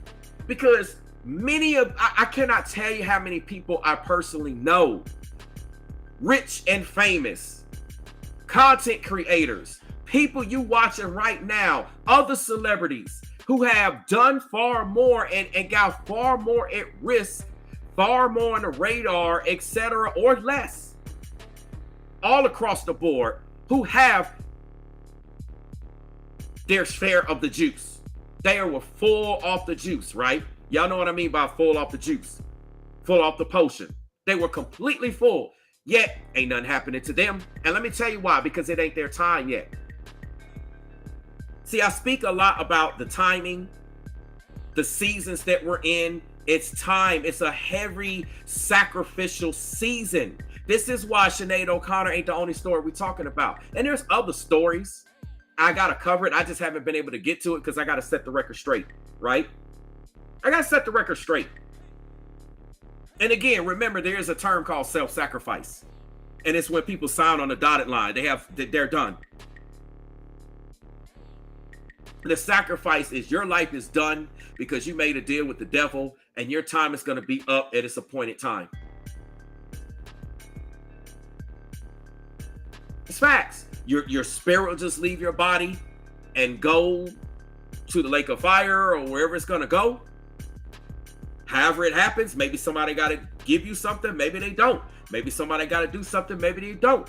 A: because I cannot tell you how many people I personally know, rich and famous, content creators, people you watching right now, other celebrities who have done far more and got far more at risk, far more on the radar, etc., or less, all across the board, who have their share of the juice. They were full off the juice, right? Y'all know what I mean by full off the juice, full off the potion. They were completely full, yet ain't nothing happening to them. And let me tell you why, because it ain't their time yet. See, I speak a lot about the timing, the seasons that we're in. It's time. It's a heavy sacrificial season. This is why Sinead O'Connor ain't the only story we're talking about. And there's other stories. I got to cover it. I just haven't been able to get to it because I got to set the record straight, right? I got to set the record straight. And again, remember, there is a term called self-sacrifice. And it's when people sign on the dotted line. They're done. The sacrifice is your life is done because you made a deal with the devil and your time is going to be up at its appointed time. It's facts. Your spirit will just leave your body and go to the lake of fire or wherever it's going to go. However it happens, maybe somebody got to give you something. Maybe they don't. Maybe somebody got to do something. Maybe they don't.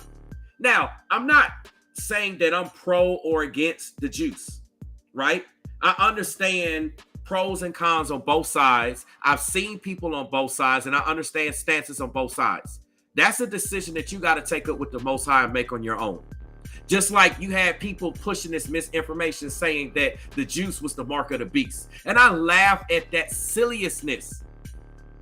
A: Now, I'm not saying that I'm pro or against the juice, right? I understand pros and cons on both sides. I've seen people on both sides, and I understand stances on both sides. That's a decision that you got to take up with the Most High and make on your own. Just like you had people pushing this misinformation saying that the juice was the mark of the beast. And I laugh at that silliness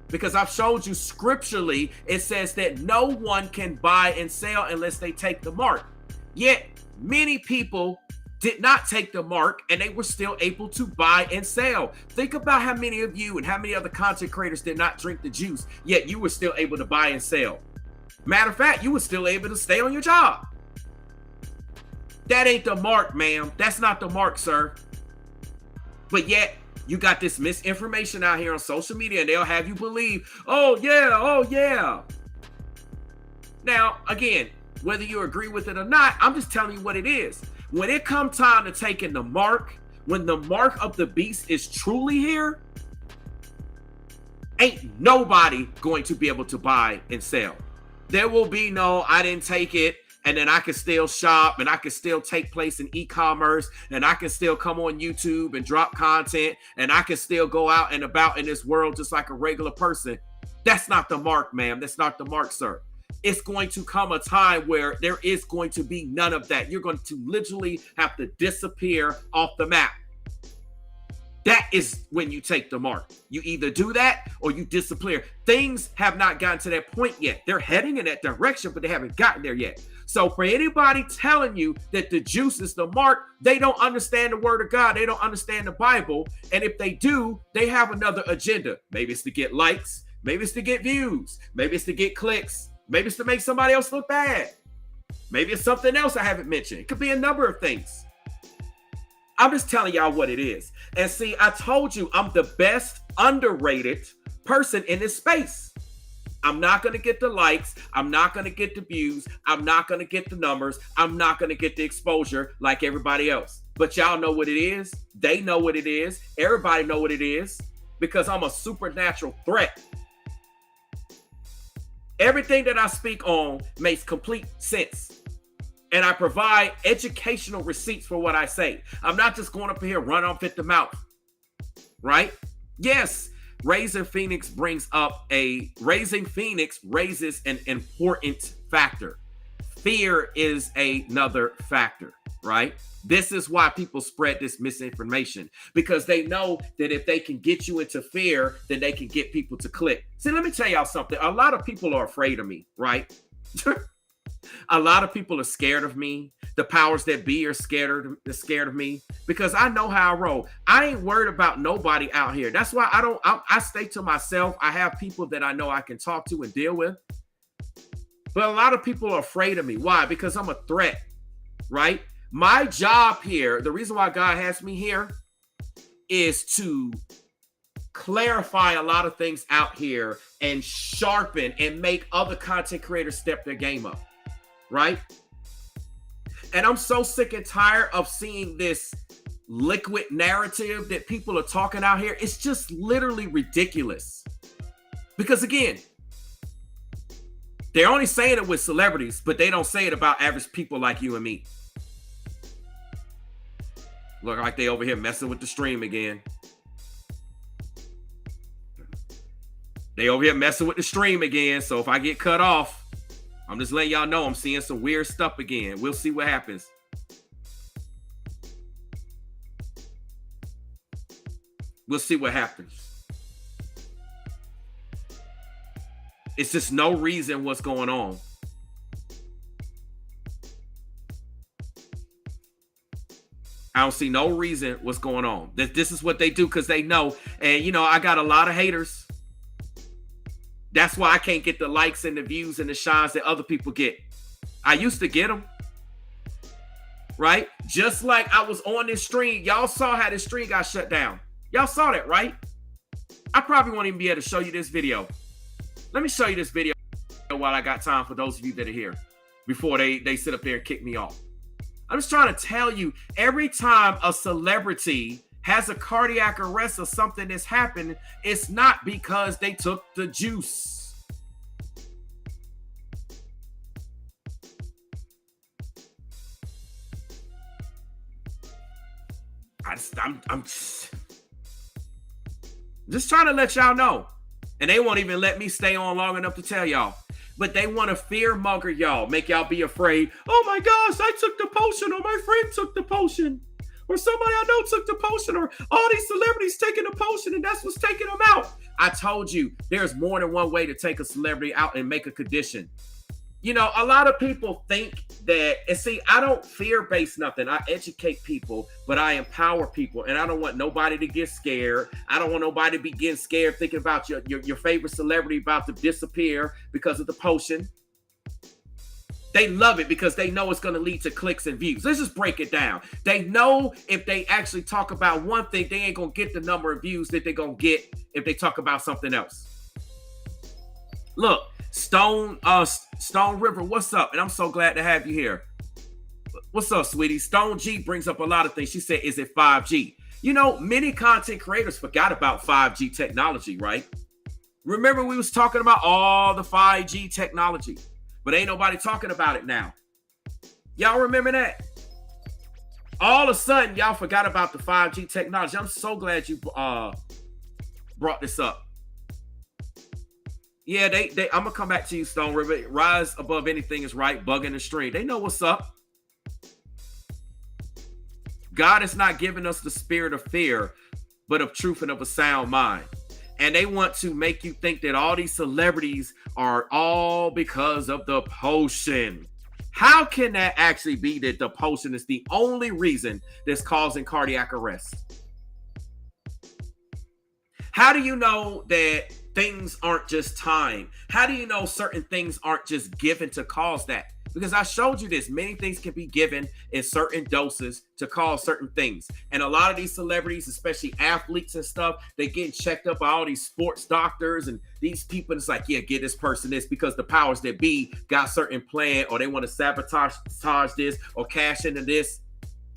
A: because I've showed you scripturally, it says that no one can buy and sell unless they take the mark. Yet many people did not take the mark and they were still able to buy and sell. Think about how many of you and how many other content creators did not drink the juice, yet you were still able to buy and sell. Matter of fact, you were still able to stay on your job. That ain't the mark, ma'am. That's not the mark, sir. But yet, you got this misinformation out here on social media and they'll have you believe, oh yeah. Now, again, whether you agree with it or not, I'm just telling you what it is. When it comes time to taking the mark, when the mark of the beast is truly here, ain't nobody going to be able to buy and sell. There will be no, I didn't take it, and then I can still shop, and I can still take place in e-commerce, and I can still come on YouTube and drop content, and I can still go out and about in this world just like a regular person. That's not the mark, ma'am. That's not the mark, sir. It's going to come a time where there is going to be none of that. You're going to literally have to disappear off the map. That is when you take the mark. You either do that or you disappear. Things have not gotten to that point yet. They're heading in that direction, but they haven't gotten there yet. So for anybody telling you that the juice is the mark, they don't understand the word of God. They don't understand the Bible. And if they do, they have another agenda. Maybe it's to get likes. Maybe it's to get views. Maybe it's to get clicks. Maybe it's to make somebody else look bad. Maybe it's something else I haven't mentioned. It could be a number of things. I'm just telling y'all what it is. And see, I told you I'm the best underrated person in this space. I'm not going to get the likes. I'm not going to get the views. I'm not going to get the numbers. I'm not going to get the exposure like everybody else. But y'all know what it is. They know what it is. Everybody know what it is because I'm a supernatural threat. Everything that I speak on makes complete sense. And I provide educational receipts for what I say. I'm not just going up here run off at the mouth. Right? Yes, Raising Phoenix raises an important factor. Fear is another factor, right? This is why people spread this misinformation, because they know that if they can get you into fear, then they can get people to click. See, let me tell y'all something. A lot of people are afraid of me, right? A lot of people are scared of me. The powers that be are scared of me because I know how I roll. I ain't worried about nobody out here. That's why I stay to myself. I have people that I know I can talk to and deal with. But a lot of people are afraid of me. Why? Because I'm a threat, right? My job here, the reason why God has me here is to clarify a lot of things out here and sharpen and make other content creators step their game up, right? And I'm so sick and tired of seeing this liquid narrative that people are talking out here. It's just literally ridiculous. Because again, they're only saying it with celebrities, but they don't say it about average people like you and me. Look like they over here messing with the stream again. They over here messing with the stream again. So if I get cut off, I'm just letting y'all know I'm seeing some weird stuff again. We'll see what happens. We'll see what happens. It's just no reason what's going on. I don't see no reason what's going on. This is what they do because they know. And, you know, I got a lot of haters. That's why I can't get the likes and the views and the shines that other people get. I used to get them. Right? Just like I was on this stream. Y'all saw how this stream got shut down. Y'all saw that, right? I probably won't even be able to show you this video. Let me show you this video while I got time for those of you that are here before they sit up there and kick me off. I'm just trying to tell you, every time a celebrity has a cardiac arrest or something that's happened, it's not because they took the juice. I'm just trying to let y'all know. And they won't even let me stay on long enough to tell y'all. But they want to fear monger y'all, make y'all be afraid. Oh my gosh, I took the potion, or my friend took the potion, or somebody I know took the potion, or all these celebrities taking the potion and that's what's taking them out. I told you, there's more than one way to take a celebrity out and make a condition. You know, a lot of people think that, and see, I don't fear-based nothing. I educate people, but I empower people, and I don't want nobody to get scared. I don't want nobody to be getting scared thinking about your favorite celebrity about to disappear because of the potion. They love it because they know it's going to lead to clicks and views. Let's just break it down. They know if they actually talk about one thing, they ain't going to get the number of views that they're going to get if they talk about something else. Look, Stone River, what's up? And I'm so glad to have you here. What's up, sweetie? Stone G brings up a lot of things. She said, is it 5G? You know, many content creators forgot about 5G technology, right? Remember we was talking about all the 5G technology, but ain't nobody talking about it now. Y'all remember that? All of a sudden, y'all forgot about the 5G technology. I'm so glad you brought this up. Yeah, I'm gonna come back to you, Stone River. Rise above anything is right, bugging the stream. They know what's up. God is not giving us the spirit of fear, but of truth and of a sound mind. And they want to make you think that all these celebrities are all because of the potion. How can that actually be that the potion is the only reason that's causing cardiac arrest? How do you know that things aren't just time? How do you know certain things aren't just given to cause that? Because I showed you this. Many things can be given in certain doses to cause certain things. And a lot of these celebrities, especially athletes and stuff, they getting checked up by all these sports doctors and these people. It's like, yeah, get this person this because the powers that be got certain plan, or they want to sabotage this or cash into this.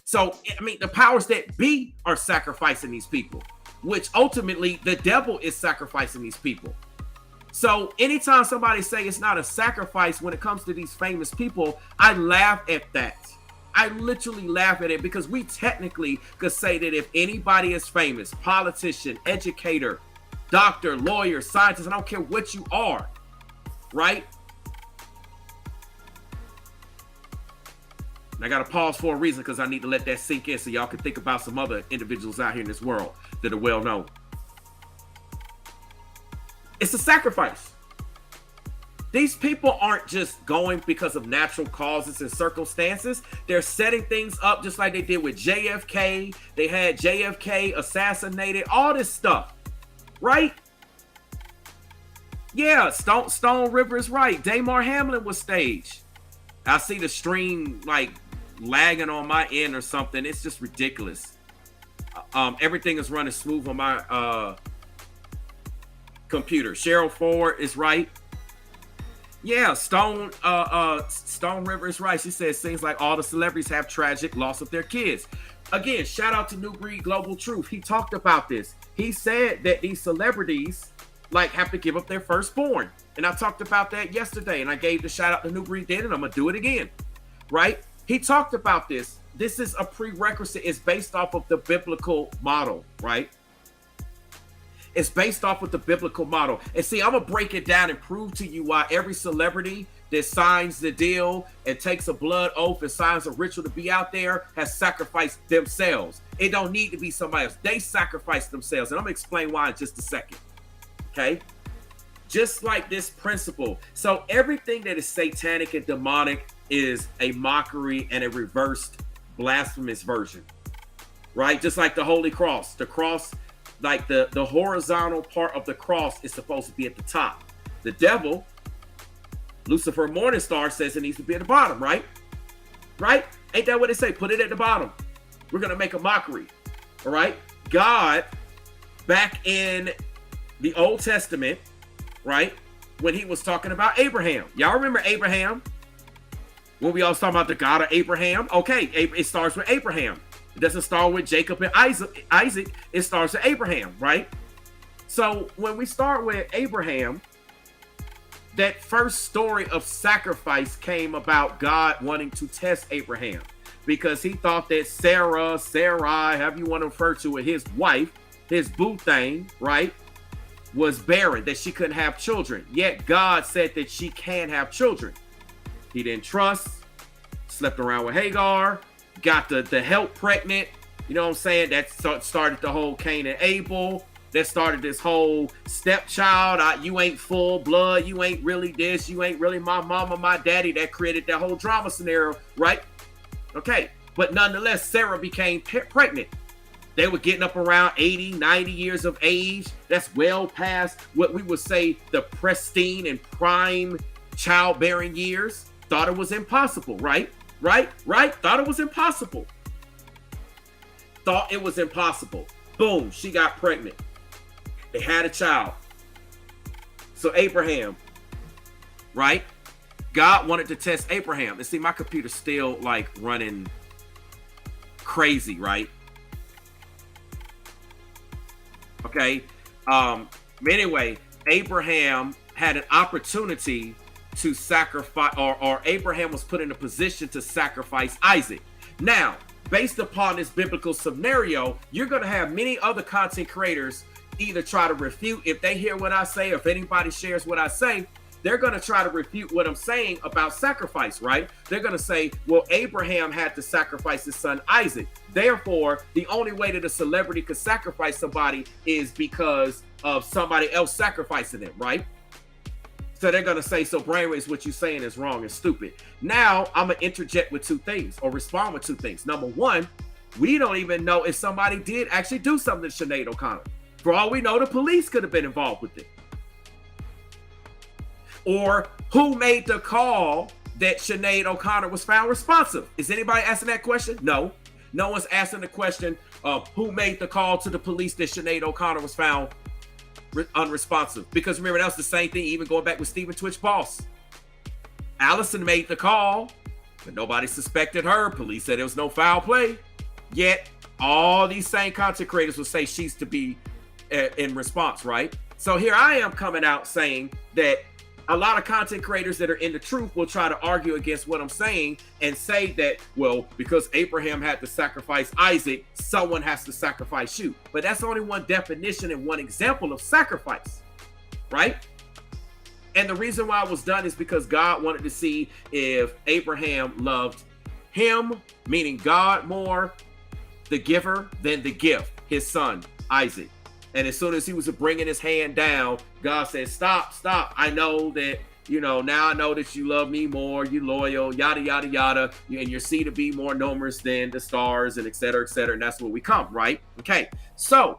A: So, I mean, the powers that be are sacrificing these people, which ultimately the devil is sacrificing these people. So anytime somebody say it's not a sacrifice when it comes to these famous people, I laugh at that. I literally laugh at it because we technically could say that if anybody is famous, politician, educator, doctor, lawyer, scientist, I don't care what you are, right? And I got to pause for a reason because I need to let that sink in so y'all can think about some other individuals out here in this world that are well known. It's a sacrifice. These people aren't just going because of natural causes and circumstances. They're setting things up just like they did with JFK. They had JFK assassinated, all this stuff, right? Yeah, Stone River is right. Damar Hamlin was staged. I see the stream like lagging on my end or something. It's just ridiculous. Everything is running smooth on my computer. Cheryl Ford is right. Yeah, Stone River is right. She says things like all the celebrities have tragic loss of their kids. Again, shout out to New Breed Global Truth. He talked about this. He said that these celebrities like have to give up their firstborn. And I talked about that yesterday, and I gave the shout out to New Breed then, and I'm gonna do it again. Right? He talked about this. This is a prerequisite. It's based off of the biblical model, right? It's based off of the biblical model. And see, I'm going to break it down and prove to you why every celebrity that signs the deal and takes a blood oath and signs a ritual to be out there has sacrificed themselves. It don't need to be somebody else. They sacrifice themselves. And I'm going to explain why in just a second. Okay? Just like this principle. So everything that is satanic and demonic is a mockery and a reversed blasphemous version. Right? Just like the Holy Cross. The cross, like the horizontal part of the cross is supposed to be at the top. The devil, Lucifer Morningstar, says it needs to be at the bottom, right? Right? Ain't that what they say? Put it at the bottom. We're going to make a mockery. All right? God, back in the Old Testament, right? When he was talking about Abraham. Y'all remember Abraham? When we all talking about the God of Abraham? Okay, it starts with Abraham. It doesn't start with Jacob and Isaac. It starts with Abraham, right? So when we start with Abraham, that first story of sacrifice came about God wanting to test Abraham because he thought that Sarai, however you want to refer to it, his wife, his boo thing, right, was barren, that she couldn't have children. Yet God said that she can have children. He didn't trust, slept around with Hagar, got the help pregnant. You know what I'm saying? That started the whole Cain and Abel. That started this whole stepchild. You ain't full blood. You ain't really this. You ain't really my mama, my daddy. That created that whole drama scenario, right? Okay. But nonetheless, Sarah became pregnant. They were getting up around 80, 90 years of age. That's well past what we would say the pristine and prime childbearing years. Thought it was impossible, right? Right? Thought it was impossible. Thought it was impossible. Boom, she got pregnant. They had a child. So Abraham, right? God wanted to test Abraham. And see, my computer's still like running crazy, right? Okay. Anyway, Abraham had an opportunity to sacrifice, or Abraham was put in a position to sacrifice Isaac. Now, based upon this biblical scenario, you're going to have many other content creators either try to refute if they hear what I say, or if anybody shares what I say, they're going to try to refute what I'm saying about sacrifice, right? They're going to say, well, Abraham had to sacrifice his son Isaac. Therefore, the only way that a celebrity could sacrifice somebody is because of somebody else sacrificing them, right? So they're going to say, so Brainwaves, what you're saying is wrong and stupid. Now, I'm going to interject with two things, or respond with two things. Number one, we don't even know if somebody did actually do something to Sinead O'Connor. For all we know, the police could have been involved with it. Or who made the call that Sinead O'Connor was found responsive? Is anybody asking that question? No. No one's asking the question of who made the call to the police that Sinead O'Connor was found unresponsive. Because remember, that was the same thing even going back with Stephen Twitch Boss. Allison made the call, but nobody suspected her. Police said there was no foul play. Yet, all these same content creators will say she's to be in response, right? So here I am coming out saying that A lot of content creators that are in the truth will try to argue against what I'm saying and say that, well, because Abraham had to sacrifice Isaac, someone has to sacrifice you. But that's only one definition and one example of sacrifice, right? And the reason why it was done is because God wanted to see if Abraham loved him, meaning God, more, the giver, than the gift, his son, Isaac. And as soon as he was bringing his hand down, God said, stop. I know that, now I know that you love me more, you loyal, yada, yada, yada. And your seed to be more numerous than the stars, and et cetera, et cetera. And that's where we come, right? Okay. So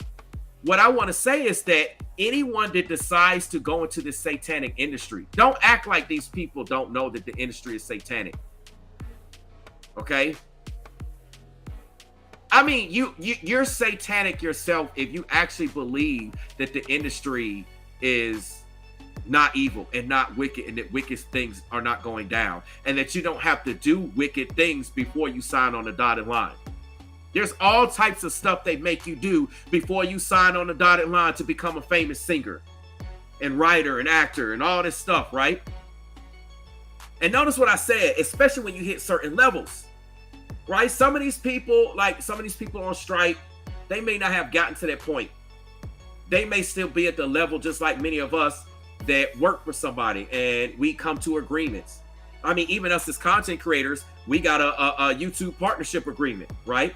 A: what I want to say is that anyone that decides to go into this satanic industry, don't act like these people don't know that the industry is satanic. Okay? I mean, you're satanic yourself if you actually believe that the industry is not evil and not wicked, and that wicked things are not going down, and that you don't have to do wicked things before you sign on the dotted line. There's all types of stuff they make you do before you sign on the dotted line to become a famous singer and writer and actor and all this stuff, right? And notice what I said, especially when you hit certain levels. Right? Some of these people on strike, they may not have gotten to that point. They may still be at the level just like many of us that work for somebody and we come to agreements. I mean, even us as content creators, we got a YouTube partnership agreement, right?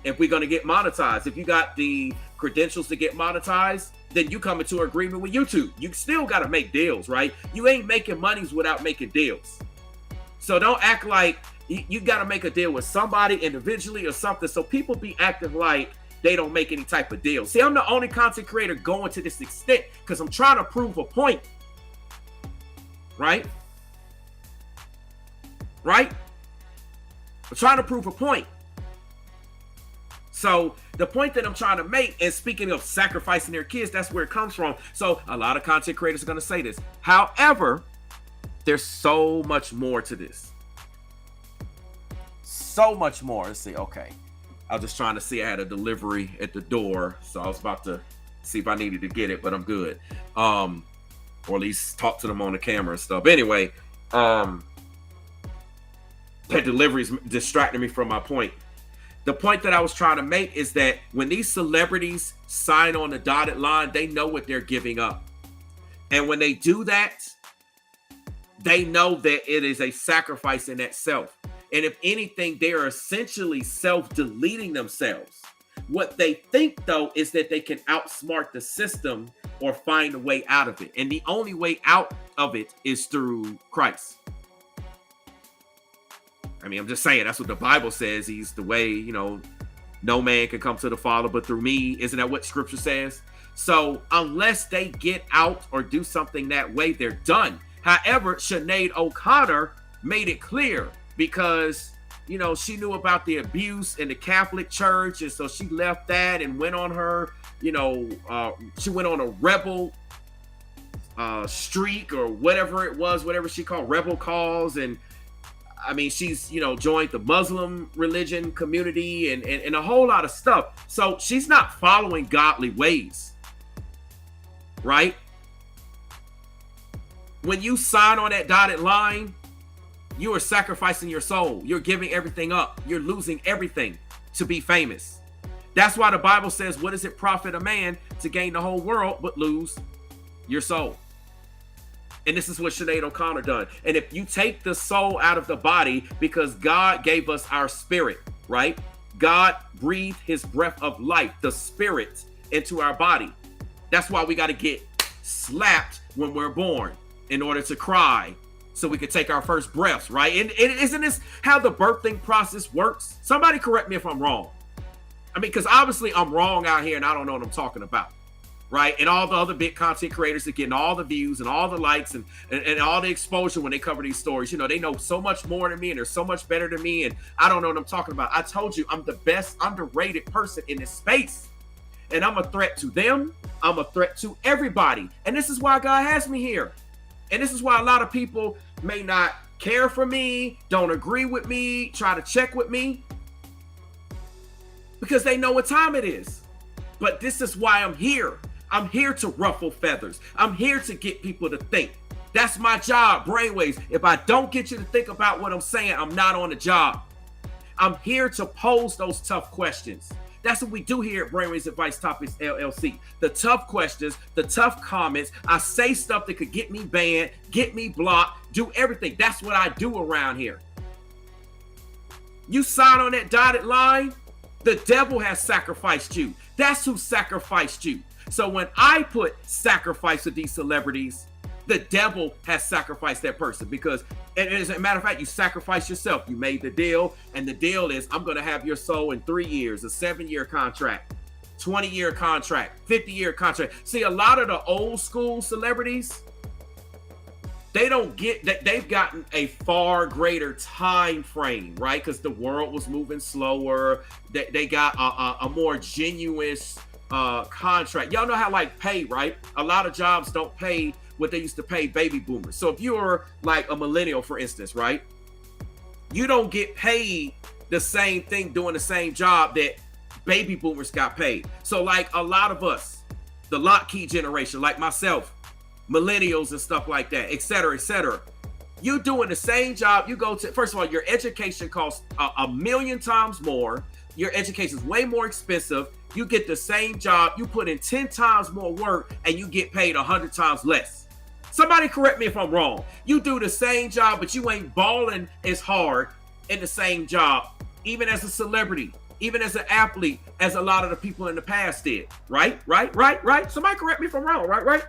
A: If we're going to get monetized, if you got the credentials to get monetized, then you come into agreement with YouTube. You still got to make deals, right? You ain't making monies without making deals. So don't act like you got to make a deal with somebody individually or something. So people be acting like they don't make any type of deal. See, I'm the only content creator going to this extent because I'm trying to prove a point. Right? I'm trying to prove a point. So the point that I'm trying to make, and speaking of sacrificing their kids, that's where it comes from. So a lot of content creators are going to say this. However, there's so much more to this. So much more. Let's see. Okay. I was just trying to see. I had a delivery at the door, so I was about to see if I needed to get it, but I'm good. Or at least talk to them on the camera and stuff. Anyway, that delivery's distracting me from my point. The point that I was trying to make is that when these celebrities sign on the dotted line, they know what they're giving up. And when they do that, they know that it is a sacrifice in itself. And if anything, they are essentially self-deleting themselves. What they think, though, is that they can outsmart the system or find a way out of it. And the only way out of it is through Christ. I mean, I'm just saying, that's what the Bible says. He's the way, no man can come to the Father but through me. Isn't that what Scripture says? So unless they get out or do something that way, they're done. However, Sinead O'Connor made it clear, because, she knew about the abuse in the Catholic Church. And so she left that and went on her, she went on a rebel streak or whatever it was, whatever she called rebel cause. And I mean, she's, joined the Muslim religion community and a whole lot of stuff. So she's not following godly ways, right? When you sign on that dotted line, you are sacrificing your soul. You're giving everything up. You're losing everything to be famous. That's why the Bible says, what does it profit a man to gain the whole world but lose your soul? And this is what Sinead O'Connor done. And if you take the soul out of the body, because God gave us our spirit, right? God breathed his breath of life, the spirit, into our body. That's why we got to get slapped when we're born in order to cry, so we could take our first breaths, right? And isn't this how the birthing process works? Somebody correct me if I'm wrong. I mean, because obviously I'm wrong out here and I don't know what I'm talking about, right? And all the other big content creators that getting all the views and all the likes and all the exposure when they cover these stories, they know so much more than me and they're so much better than me and I don't know what I'm talking about. I told you I'm the best underrated person in this space. And I'm a threat to them. I'm a threat to everybody. And this is why God has me here. And this is why a lot of people may not care for me, don't agree with me, try to check with me, because they know what time it is. But this is why I'm here. I'm here to ruffle feathers. I'm here to get people to think. That's my job, brainwaves. If I don't get you to think about what I'm saying, I'm not on the job. I'm here to pose those tough questions. That's what we do here at Brainwaves Advice Topics LLC. The tough questions, the tough comments. I say stuff that could get me banned, get me blocked, do everything. That's what I do around here. You sign on that dotted line, the devil has sacrificed you. That's who sacrificed you. So when I put sacrifice with these celebrities, the devil has sacrificed that person, because, and as a matter of fact, you sacrifice yourself. You made the deal, and the deal is, I'm going to have your soul in 3 years, a 7-year contract, 20-year contract, 50-year contract. See, a lot of the old school celebrities, they don't get that. They've gotten a far greater time frame, right? Because the world was moving slower. They got a more genuine contract. Y'all know how like pay, right? A lot of jobs don't pay what they used to pay baby boomers. So if you're like a millennial, for instance, right? You don't get paid the same thing doing the same job that baby boomers got paid. So like a lot of us, the lock key generation, like myself, millennials and stuff like that, et cetera, et cetera. You're doing the same job. You go to, first of all, your education costs a million times more. Your education is way more expensive. You get the same job. You put in 10 times more work and you get paid 100 times less. Somebody correct me if I'm wrong. You do the same job, but you ain't balling as hard in the same job, even as a celebrity, even as an athlete, as a lot of the people in the past did. Right? Somebody correct me if I'm wrong. Right?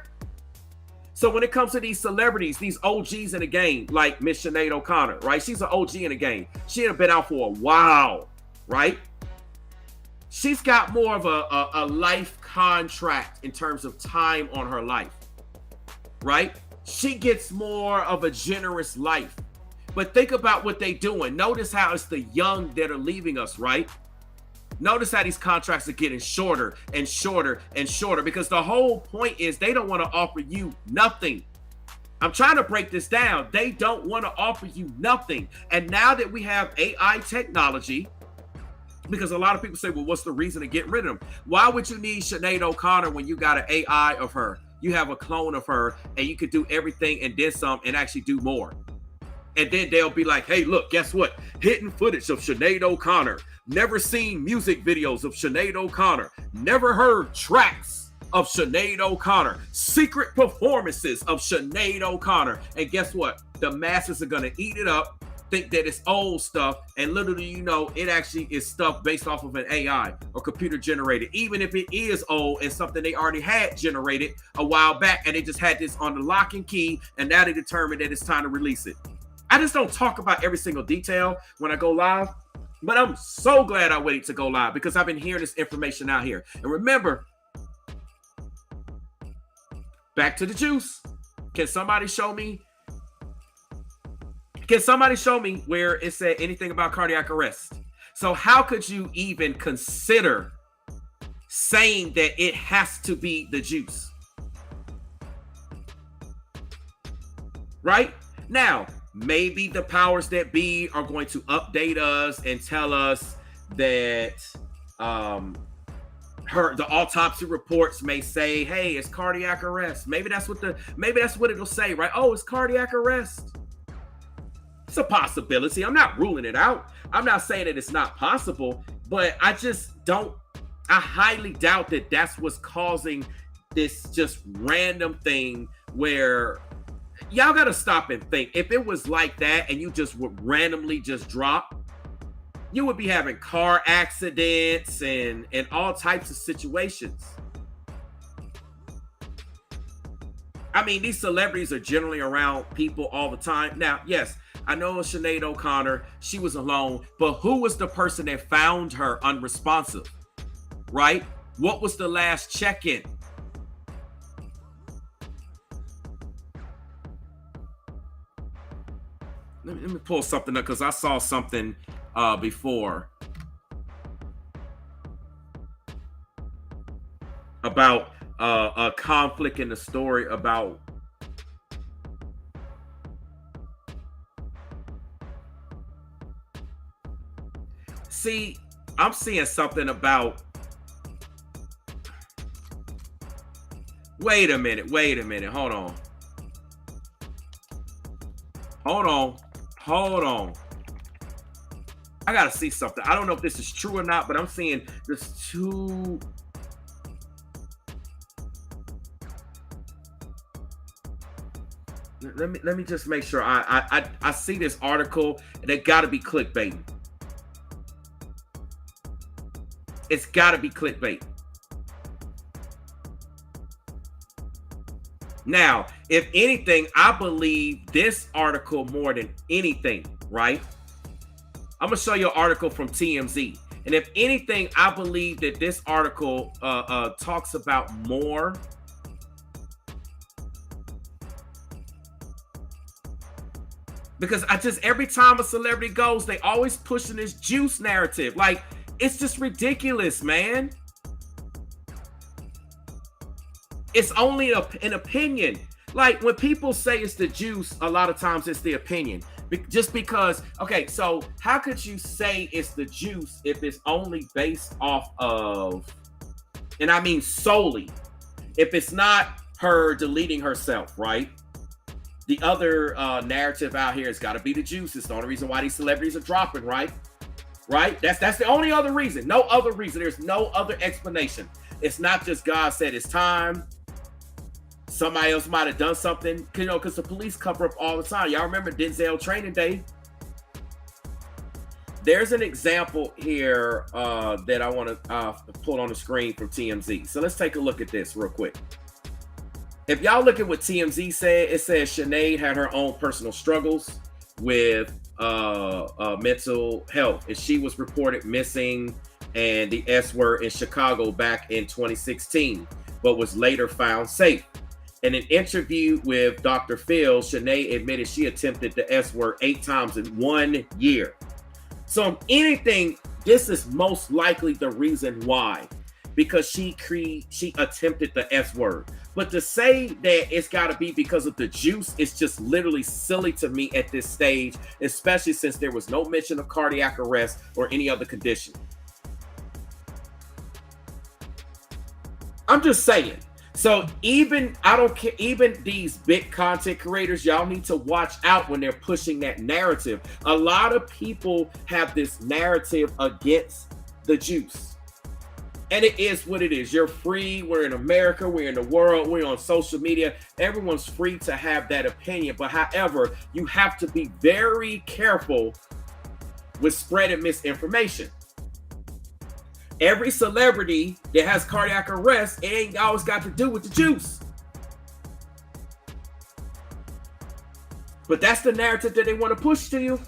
A: So when it comes to these celebrities, these OGs in the game, like Miss Sinead O'Connor, right? She's an OG in the game. She had been out for a while, right? She's got more of a life contract in terms of time on her life, right? She gets more of a generous life. But think about what they're doing. Notice how it's the young that are leaving us, right? Notice how these contracts are getting shorter and shorter and shorter, because the whole point is they don't want to offer you nothing. I'm trying to break this down. They don't want to offer you nothing. And now that we have AI technology, because a lot of people say, well, what's the reason to get rid of them? Why would you need Sinead O'Connor when you got an AI of her? You have a clone of her, and you could do everything and then some and actually do more. And then they'll be like, hey, look, guess what? Hidden footage of Sinead O'Connor. Never seen music videos of Sinead O'Connor. Never heard tracks of Sinead O'Connor. Secret performances of Sinead O'Connor. And guess what? The masses are going to eat it up, think that it's old stuff, and little do you know, it actually is stuff based off of an AI or computer generated, even if it is old and something they already had generated a while back, and they just had this on the lock and key, and now they determined that it's time to release it. I just don't talk about every single detail when I go live, but I'm so glad I waited to go live, because I've been hearing this information out here. And remember, back to the juice. Can somebody show me where it said anything about cardiac arrest? So how could you even consider saying that it has to be the juice? Right? Now, maybe the powers that be are going to update us and tell us that the autopsy reports may say, hey, it's cardiac arrest. Maybe that's what it'll say, right? Oh, it's cardiac arrest. It's a possibility. I'm not ruling it out. I'm not saying that it's not possible, but I highly doubt that that's what's causing this just random thing where y'all got to stop and think. If it was like that and you just would randomly just drop, you would be having car accidents and all types of situations. I mean, these celebrities are generally around people all the time. Now, yes, I know Sinead O'Connor, she was alone, but who was the person that found her unresponsive, right? What was the last check-in? Let me pull something up, because I saw something before about a conflict in the story about see, I'm seeing something about wait a minute, hold on. Hold on. Hold on. I gotta see something. I don't know if this is true or not, but I'm seeing there's two. Let me just make sure I see this article and it got to be clickbait. It's got to be clickbait. Now, if anything, I believe this article more than anything, right? I'm gonna show you an article from TMZ, and if anything, I believe that this article talks about more. Because I just, every time a celebrity goes, they always pushing this juice narrative. Like, it's just ridiculous, man. It's only an opinion. Like, when people say it's the juice, a lot of times it's the opinion. Just because, okay, so how could you say it's the juice if it's only based off of, and I mean solely, if it's not her deleting herself, right? The other narrative out here has got to be the juice. It's the only reason why these celebrities are dropping, right? Right? That's the only other reason. No other reason. There's no other explanation. It's not just God said it's time. Somebody else might have done something, you know, because the police cover up all the time. Y'all remember Denzel Training Day? There's an example here that I want to pull on the screen from TMZ. So let's take a look at this real quick. If y'all look at what TMZ said, it says Sinead had her own personal struggles with mental health, and she was reported missing and the S word in Chicago back in 2016, but was later found safe. In an interview with Dr. Phil, Sinead admitted she attempted the S word 8 times in 1 year. So if anything, this is most likely the reason why, because she attempted the S word. But to say that it's got to be because of the juice, it's just literally silly to me at this stage, especially since there was no mention of cardiac arrest or any other condition. I'm just saying. So even, I don't care, even these big content creators, y'all need to watch out when they're pushing that narrative. A lot of people have this narrative against the juice. And it is what it is. You're free. We're in America. We're in the world. We're on social media. Everyone's free to have that opinion. But however, you have to be very careful with spreading misinformation. Every celebrity that has cardiac arrest, it ain't always got to do with the juice. But that's the narrative that they want to push to you.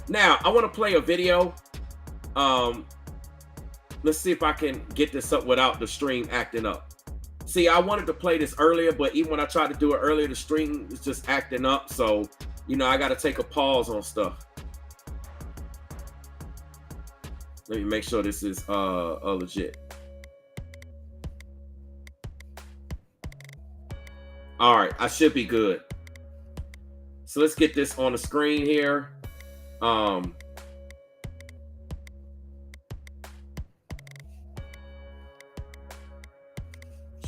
A: Now, I want to play a video. Let's see if I can get this up without the stream acting up. See, I wanted to play this earlier, but even when I tried to do it earlier, the stream was just acting up. So, you know, I got to take a pause on stuff. Let me make sure this is legit. All right, I should be good. So let's get this on the screen here. Let's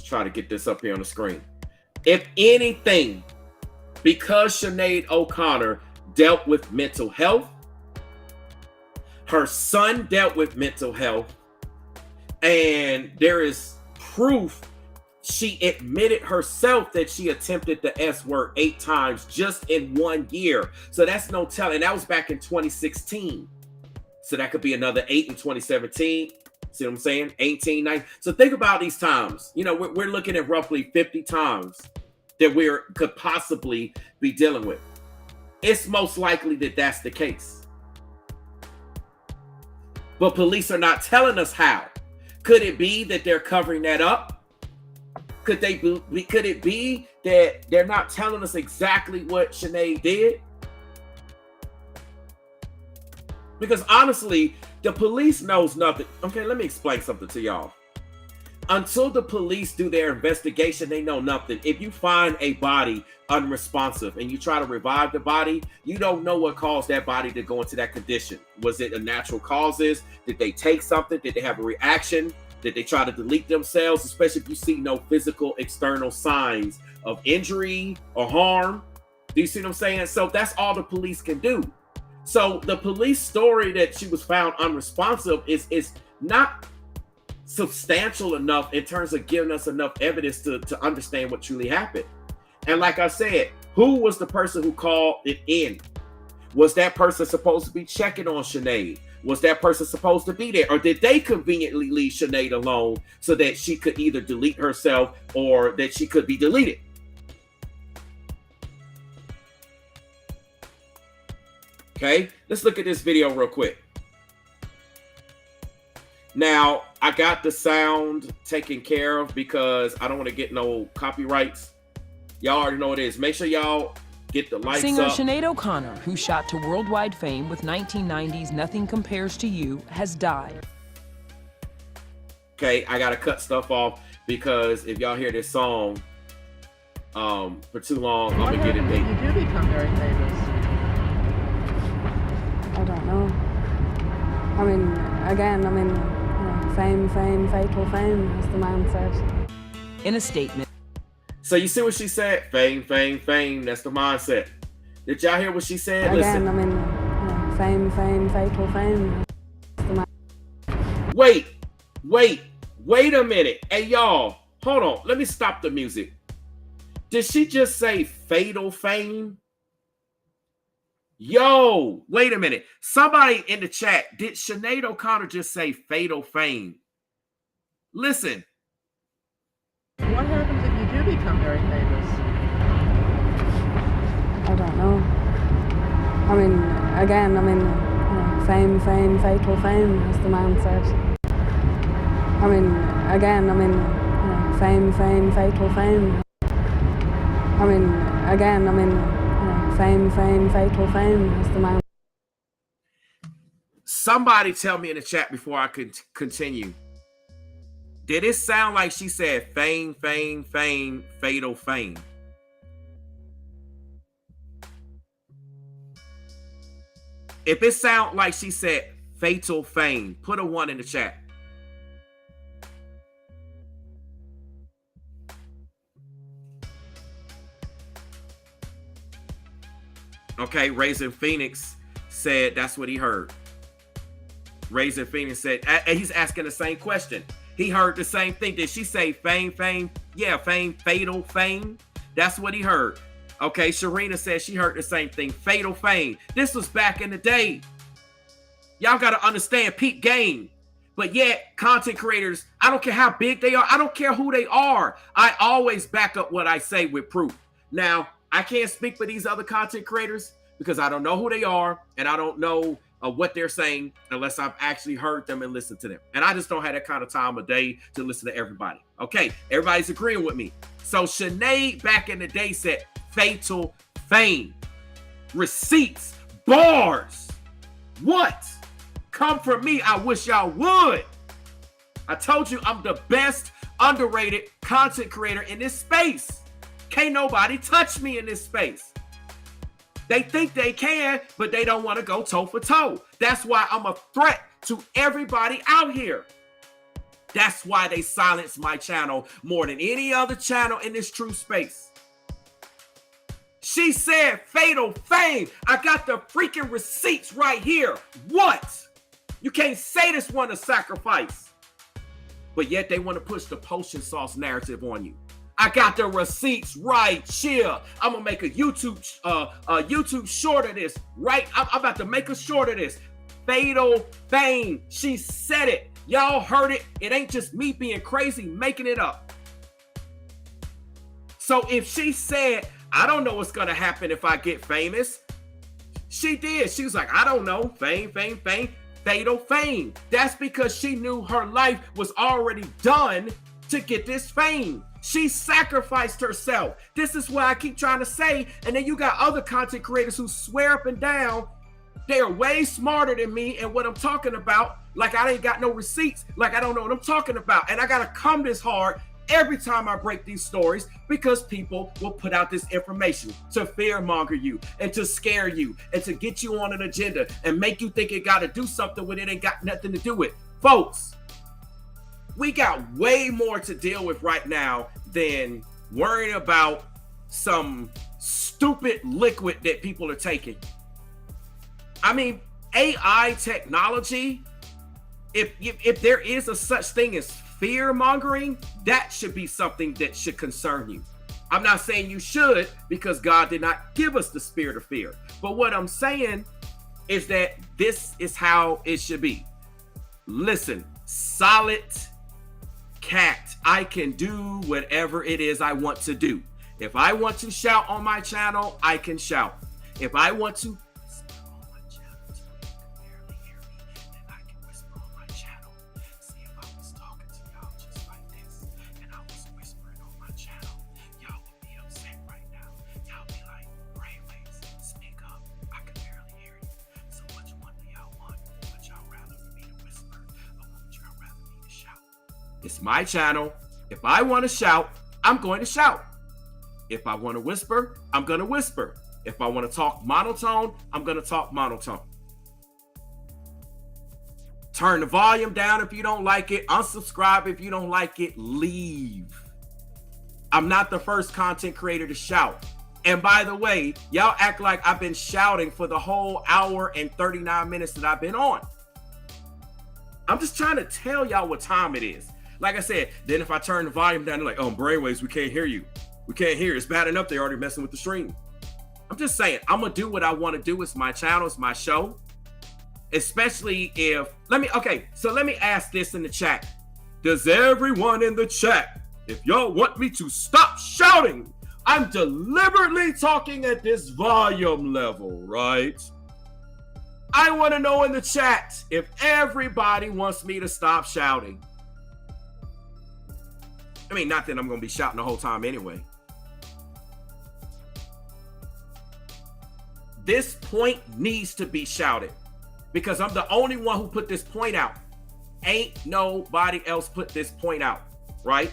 A: try to get this up here on the screen. If anything, because Sinead O'Connor dealt with mental health, her son dealt with mental health, and there is proof she admitted herself that she attempted the S word 8 times just in 1 year. So that's no telling. That was back in 2016. So that could be another 8 in 2017. See what I'm saying? 18, 19. So think about these times. You know, we're looking at roughly 50 times that we could possibly be dealing with. It's most likely that that's the case. But police are not telling us how. Could it be that they're covering that up? Could it be that they're not telling us exactly what Sinead did? Because honestly, the police knows nothing. Okay, let me explain something to y'all. Until the police do their investigation, they know nothing. If you find a body unresponsive and you try to revive the body, you don't know what caused that body to go into that condition. Was it a natural causes? Did they take something? Did they have a reaction? that they try to delete themselves, especially if you see no physical external signs of injury or harm. Do you see what I'm saying? So that's all the police can do. So the police story that she was found unresponsive is not substantial enough in terms of giving us enough evidence to understand what truly happened. And like I said, who was the person who called it in? Was that person supposed to be checking on Sinead? Was that person supposed to be there? Or did they conveniently leave Sinead alone so that she could either delete herself or that she could be deleted? Okay, let's look at this video real quick. Now, I got the sound taken care of because I don't want to get no copyrights. Y'all already know what it is. Make sure y'all get the lights
B: Singer
A: up.
B: Sinead O'Connor, who shot to worldwide fame with 1990's Nothing Compares to You, has died.
A: Okay, I gotta cut stuff off because if y'all hear this song for too long, I'm gonna get it late.
C: You do become very famous.
D: I don't know. I mean, again, fame, fatal fame, as the man said.
B: In a statement,
A: So you see what she said? Fame, fame, fame. That's the mindset. Did y'all hear what she said?
D: Again,
A: Listen.
D: fame, fatal fame. As the man.
A: Wait a minute. Hey, y'all, hold on. Let me stop the music. Did she just say fatal fame? Yo, wait a minute. Somebody in the chat, did Sinead O'Connor just say fatal fame? Listen.
C: What happens if you do become very famous?
D: I don't know. I mean, again, fame, fatal fame, as the man said. I mean, again, fame, fatal fame. I mean, again, fame, fatal fame, as the man.
A: Somebody tell me in the chat before I could continue. Did it sound like she said fame, fame, fame, fatal fame? If it sound like she said fatal fame, put a 1 in the chat. Okay, Raisin Phoenix said that's what he heard. Raisin Phoenix said, and he's asking the same question. He heard the same thing. Did she say fame, fame? Yeah, fame, fatal fame. That's what he heard. Okay, Sharina said she heard the same thing. Fatal fame. This was back in the day. Y'all got to understand peak game. But yet, content creators, I don't care how big they are. I don't care who they are. I always back up what I say with proof. Now, I can't speak for these other content creators because I don't know who they are and I don't know what they're saying unless I've actually heard them and listened to them. And I just don't have that kind of time of day to listen to everybody. Okay, everybody's agreeing with me. So Sinead back in the day said fatal fame. Receipts, bars. What? Come from me, I wish y'all would. I told you I'm the best underrated content creator in this space. Can't nobody touch me in this space. They think they can, but they don't want to go toe for toe. That's why I'm a threat to everybody out here. That's why they silence my channel more than any other channel in this true space. She said fatal fame. I got the freaking receipts right here. What? You can't say this one a sacrifice. But yet they want to push the potion sauce narrative on you. I got the receipts right here. I'm gonna make a YouTube short of this. Right, I'm about to make a short of this. Fatal fame. She said it. Y'all heard it. It ain't just me being crazy making it up. So if she said, I don't know what's gonna happen if I get famous, she did. She was like, I don't know. Fame, fame, fame. Fatal fame. That's because she knew her life was already done to get this fame. She sacrificed herself. This is what I keep trying to say. And then you got other content creators who swear up and down they are way smarter than me and what I'm talking about. Like I ain't got no receipts. Like I don't know what I'm talking about. And I got to come this hard every time I break these stories because people will put out this information to fearmonger you and to scare you and to get you on an agenda and make you think it got to do something when it ain't got nothing to do with. Folks, We got way more to deal with right now than worrying about some stupid liquid that people are taking. I mean, AI technology, if there is a such thing as fear mongering, that should be something that should concern you. I'm not saying you should, because God did not give us the spirit of fear. But what I'm saying is that this is how it should be. Listen, solid cat, I can do whatever it is I want to do. If I want to shout on my channel, I can shout. If I want to whisper on my channel so you can barely hear me, then I can whisper on my channel. See, if I was talking to y'all just like this, and I was whispering on my channel, y'all would be upset right now. Y'all be like, brainwaves, speak up. I can barely hear you. So which one do y'all want? Would y'all rather for me to whisper, or would y'all rather me to shout? It's my channel. If I want to shout, I'm going to shout. If I want to whisper, I'm going to whisper. If I want to talk monotone, I'm going to talk monotone. Turn the volume down if you don't like it. Unsubscribe if you don't like it. Leave. I'm not the first content creator to shout. And by the way, y'all act like I've been shouting for the whole hour and 39 minutes that I've been on. I'm just trying to tell y'all what time it is. Like I said, then if I turn the volume down, they're like, oh, brainwaves, we can't hear you. We can't hear. It's bad enough they're already messing with the stream. I'm just saying, I'm going to do what I want to do. It's my channel. It's my show. Especially if, let me ask this in the chat. Does everyone in the chat, if y'all want me to stop shouting, I'm deliberately talking at this volume level, right? I want to know in the chat if everybody wants me to stop shouting. I mean, not that I'm going to be shouting the whole time anyway. This point needs to be shouted because I'm the only one who put this point out. Ain't nobody else put this point out, right?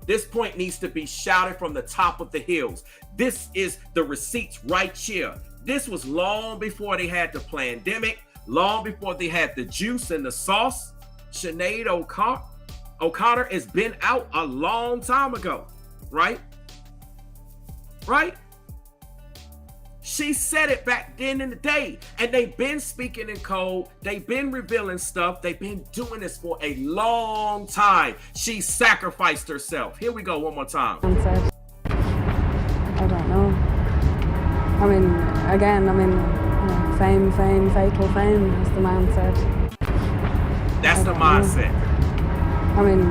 A: This point needs to be shouted from the top of the hills. This is the receipts right here. This was long before they had the pandemic, long before they had the juice and the sauce. Sinead O'Connor has been out a long time ago, right? Right? She said it back then in the day, and they've been speaking in code. They've been revealing stuff. They've been doing this for a long time. She sacrificed herself. Here we go one more time.
D: I don't know. I mean, again, fame, fatal fame, as the man said.
A: That's the mindset.
D: Fame,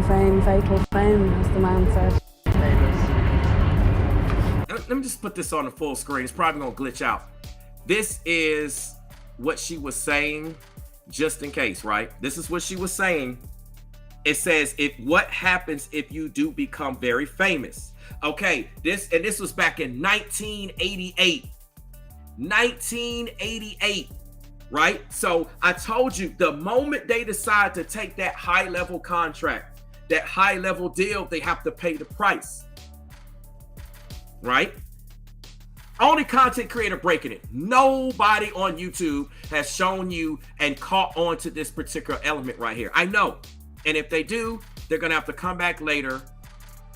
D: fatal fame, as the man said.
A: Let me just put this on the full screen. It's probably going to glitch out. This is what she was saying, just in case, right? This is what she was saying. It says, what happens if you do become very famous? Okay, this was back in 1988. 1988. Right? So I told you, the moment they decide to take that high level contract, that high level deal, they have to pay the price. Right? Only content creator breaking it. Nobody on YouTube has shown you and caught on to this particular element right here. I know. And if they do, they're going to have to come back later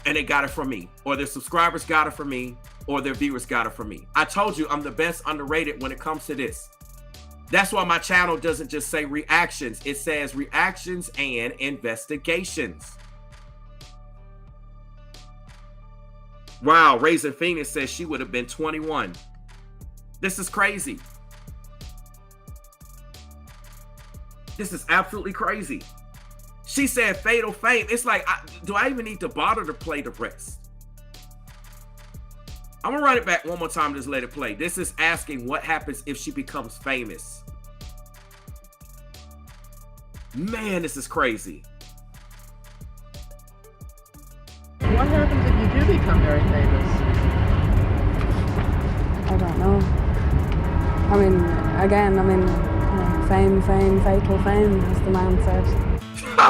A: and they got it from me, or their subscribers got it from me, or their viewers got it from me. I told you I'm the best underrated when it comes to this. That's why my channel doesn't just say reactions. It says reactions and investigations. Wow, Raisin Phoenix says she would have been 21. This is crazy. This is absolutely crazy. She said fatal fame. It's like, do I even need to bother to play the rest? I'm gonna run it back one more time, just let it play. This is asking what happens if she becomes famous. Man, this is crazy.
C: What happens if you do become very famous?
D: I don't know. fame, fatal fame, as the man said.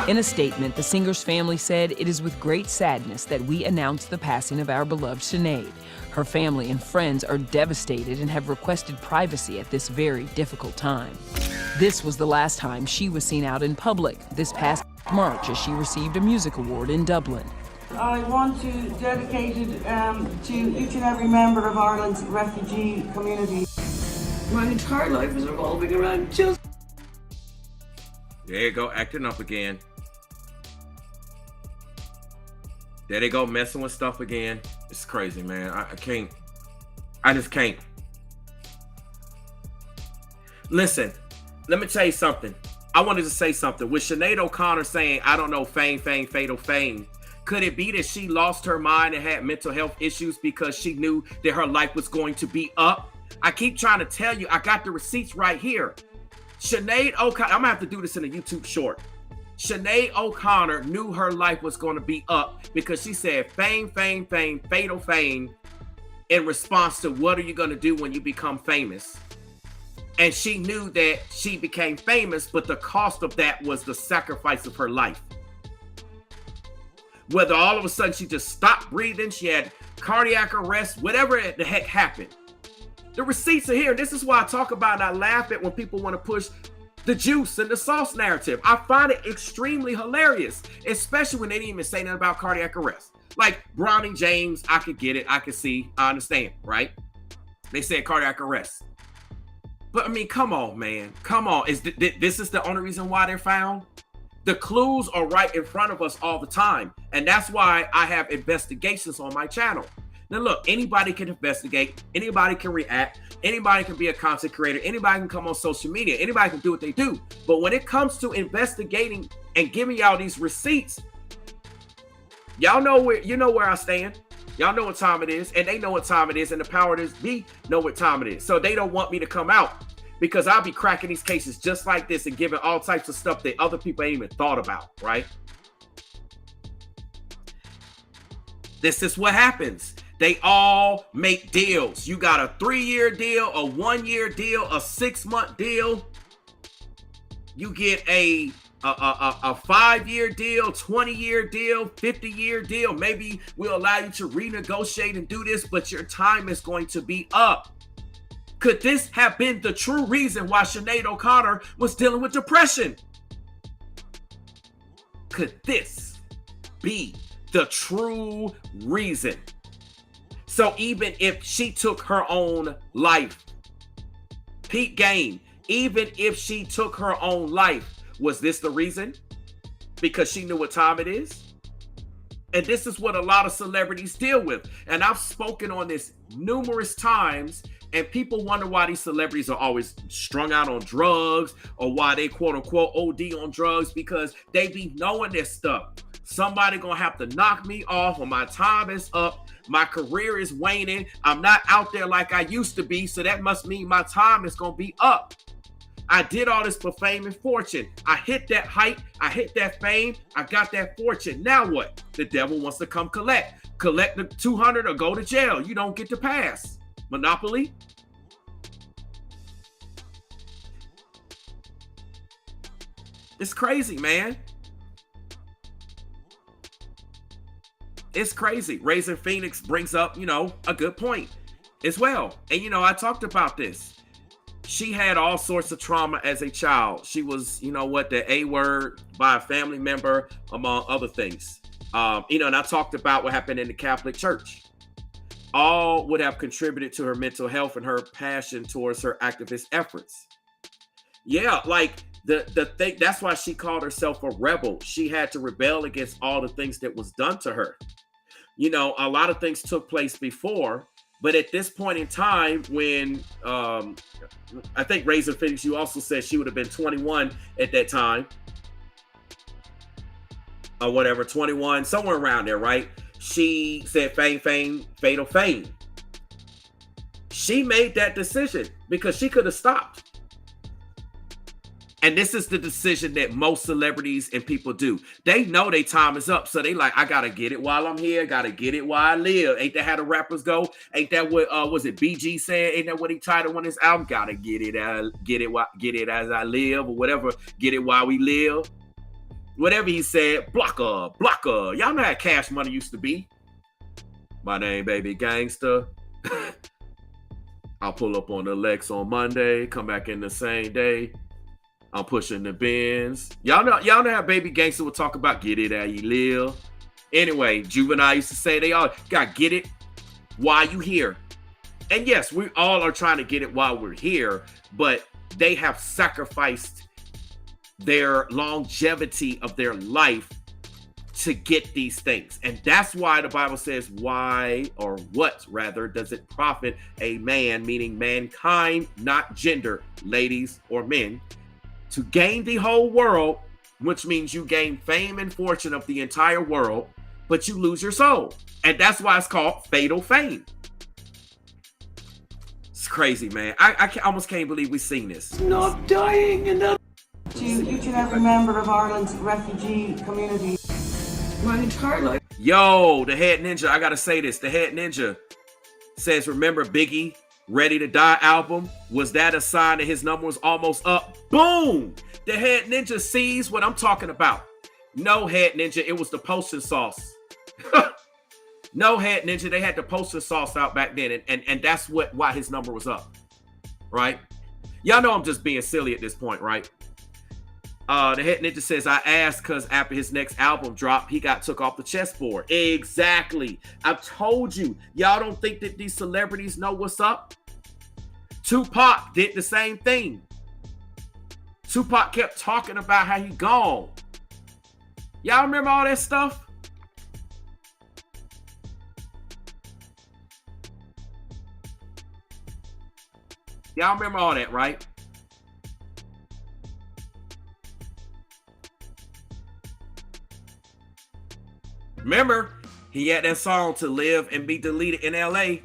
B: In a statement, the singer's family said, "It is with great sadness that we announce the passing of our beloved Sinead. Her family and friends are devastated and have requested privacy at this very difficult time." This was the last time she was seen out in public, this past March as she received a music award in Dublin.
E: I want to dedicate it to each and every member of Ireland's refugee community. My entire life is revolving around just...
A: There you go, acting up again. There they go, messing with stuff again. It's crazy, man. I can't. I just can't. Listen, let me tell you something. I wanted to say something. With Sinead O'Connor saying, I don't know, fame, fatal fame, could it be that she lost her mind and had mental health issues because she knew that her life was going to be up? I keep trying to tell you, I got the receipts right here. Sinead O'Connor, I'm gonna have to do this in a YouTube short. Sinead O'Connor knew her life was going to be up because she said fame, fatal fame in response to what are you going to do when you become famous? And she knew that she became famous, but the cost of that was the sacrifice of her life. Whether all of a sudden she just stopped breathing, she had cardiac arrest, whatever the heck happened. The receipts are here. This is why I talk about and I laugh at when people want to push the juice and the sauce narrative. I find it extremely hilarious, especially when they didn't even say nothing about cardiac arrest. Like Brownie James, I could get it. I could see. I understand, right? They said cardiac arrest. But I mean, come on, man. Come on. This is the only reason why they're found? The clues are right in front of us all the time. And that's why I have investigations on my channel. Now look, anybody can investigate, anybody can react, anybody can be a content creator, anybody can come on social media, anybody can do what they do. But when it comes to investigating and giving y'all these receipts, y'all know where I stand. Y'all know what time it is, and they know what time it is, and the power that be know what time it is. So they don't want me to come out because I'll be cracking these cases just like this and giving all types of stuff that other people ain't even thought about, right? This is what happens. They all make deals. You got a 3-year deal, a 1-year deal, a 6-month deal. You get a 5-year deal, 20-year deal, 50-year deal. Maybe we'll allow you to renegotiate and do this, but your time is going to be up. Could this have been the true reason why Sinead O'Connor was dealing with depression? Could this be the true reason? So even if she took her own life, peak game, even if she took her own life, was this the reason? Because she knew what time it is? And this is what a lot of celebrities deal with. And I've spoken on this numerous times, and people wonder why these celebrities are always strung out on drugs or why they quote unquote OD on drugs, because they be knowing this stuff. Somebody gonna have to knock me off when my time is up. My career is waning. I'm not out there like I used to be. So that must mean my time is going to be up. I did all this for fame and fortune. I hit that height. I hit that fame. I got that fortune. Now what? The devil wants to come collect the 200 or go to jail. You don't get to pass. Monopoly. It's crazy, man. It's crazy. Raising Phoenix brings up, a good point as well. And, I talked about this. She had all sorts of trauma as a child. She was, the A word by a family member, among other things. And I talked about what happened in the Catholic Church. All would have contributed to her mental health and her passion towards her activist efforts. Yeah, like the thing, that's why she called herself a rebel. She had to rebel against all the things that was done to her. A lot of things took place before, but at this point in time, when I think Raising Phoenix, you also said she would have been 21 at that time, or whatever, 21, somewhere around there, right? She said fame, fatal fame. She made that decision because she could have stopped. And this is the decision that most celebrities and people do. They know their time is up. So they like, I got to get it while I'm here. Got to get it while I live. Ain't that how the rappers go? Ain't that what, was it BG said? Ain't that what he titled on his album? Got to get it as I live or whatever. Get it while we live. Whatever he said, blocker. Y'all know how Cash Money used to be. My name, baby gangster. I'll pull up on the Lex on Monday, come back in the same day. I'm pushing the Benz. Y'all know how Baby Gangster would talk about get it how you live. Anyway, Juvenile used to say they all gotta get it while you here. And yes, we all are trying to get it while we're here, but they have sacrificed their longevity of their life to get these things. And that's why the Bible says why, or what rather, does it profit a man, meaning mankind, not gender, ladies or men, to gain the whole world, which means you gain fame and fortune of the entire world, but you lose your soul. And that's why it's called fatal fame. It's crazy, man. I almost can't believe we've seen this.
E: Not dying enough. To each and every member of Ireland's refugee community. My entire life.
A: Yo, the Head Ninja, I gotta say this. The Head Ninja says, remember Biggie Ready to Die album? Was that a sign that his number was almost up? Boom! The Head Ninja sees what I'm talking about. No, Head Ninja, it was the potion sauce. No, Head Ninja, they had the potion sauce out back then, and that's why his number was up, right? Y'all know I'm just being silly at this point, right? The Head Ninja says, I asked because after his next album dropped, he got took off the chessboard. Exactly. I've told you. Y'all don't think that these celebrities know what's up? Tupac did the same thing. Tupac kept talking about how he gone. Y'all remember all that stuff? Y'all remember all that, right? Remember, he had that song To Live and Be Deleted in LA.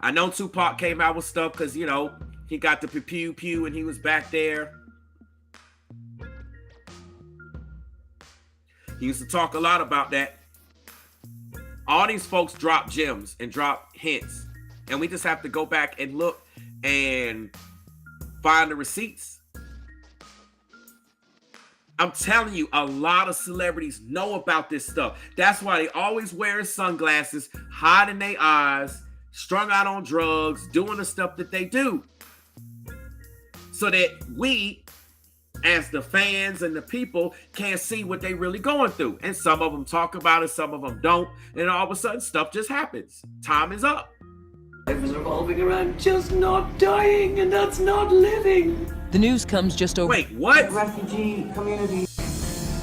A: I know Tupac came out with stuff because, you know, he got the pew pew and he was back there. He used to talk a lot about that. All these folks drop gems and drop hints. And we just have to go back and look and find the receipts. I'm telling you, a lot of celebrities know about this stuff. That's why they always wearing sunglasses, hiding their eyes, strung out on drugs, doing the stuff that they do. So that we, as the fans and the people, can't see what they really going through. And some of them talk about it, some of them don't. And all of a sudden, stuff just happens. Time is up.
E: Life is revolving around just not dying, and that's not living.
B: The news comes just over.
A: Wait, what?
E: Refugee community.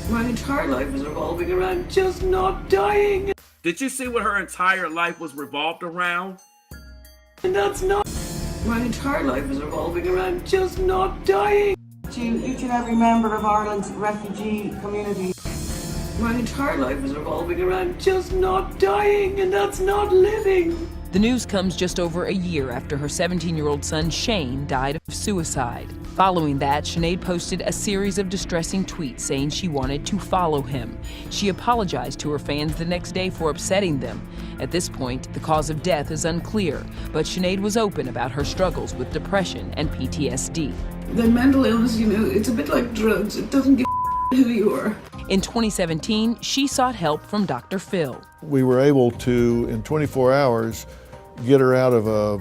E: My entire life is revolving around just not dying.
A: Did you see what her entire life was revolved around?
E: And that's not. My entire life is revolving around just not dying. To each and every member of Ireland's refugee community. My entire life is revolving around just not dying, and that's not living.
B: The news comes just over a year after her 17-year-old son Shane died of suicide. Following that, Sinead posted a series of distressing tweets saying she wanted to follow him. She apologized to her fans the next day for upsetting them. At this point, the cause of death is unclear, but Sinead was open about her struggles with depression and PTSD.
E: The mental illness, you know, it's a bit like drugs. It doesn't give who you are.
B: In 2017, she sought help from Dr. Phil.
F: We were able to, in 24 hours, get her out of a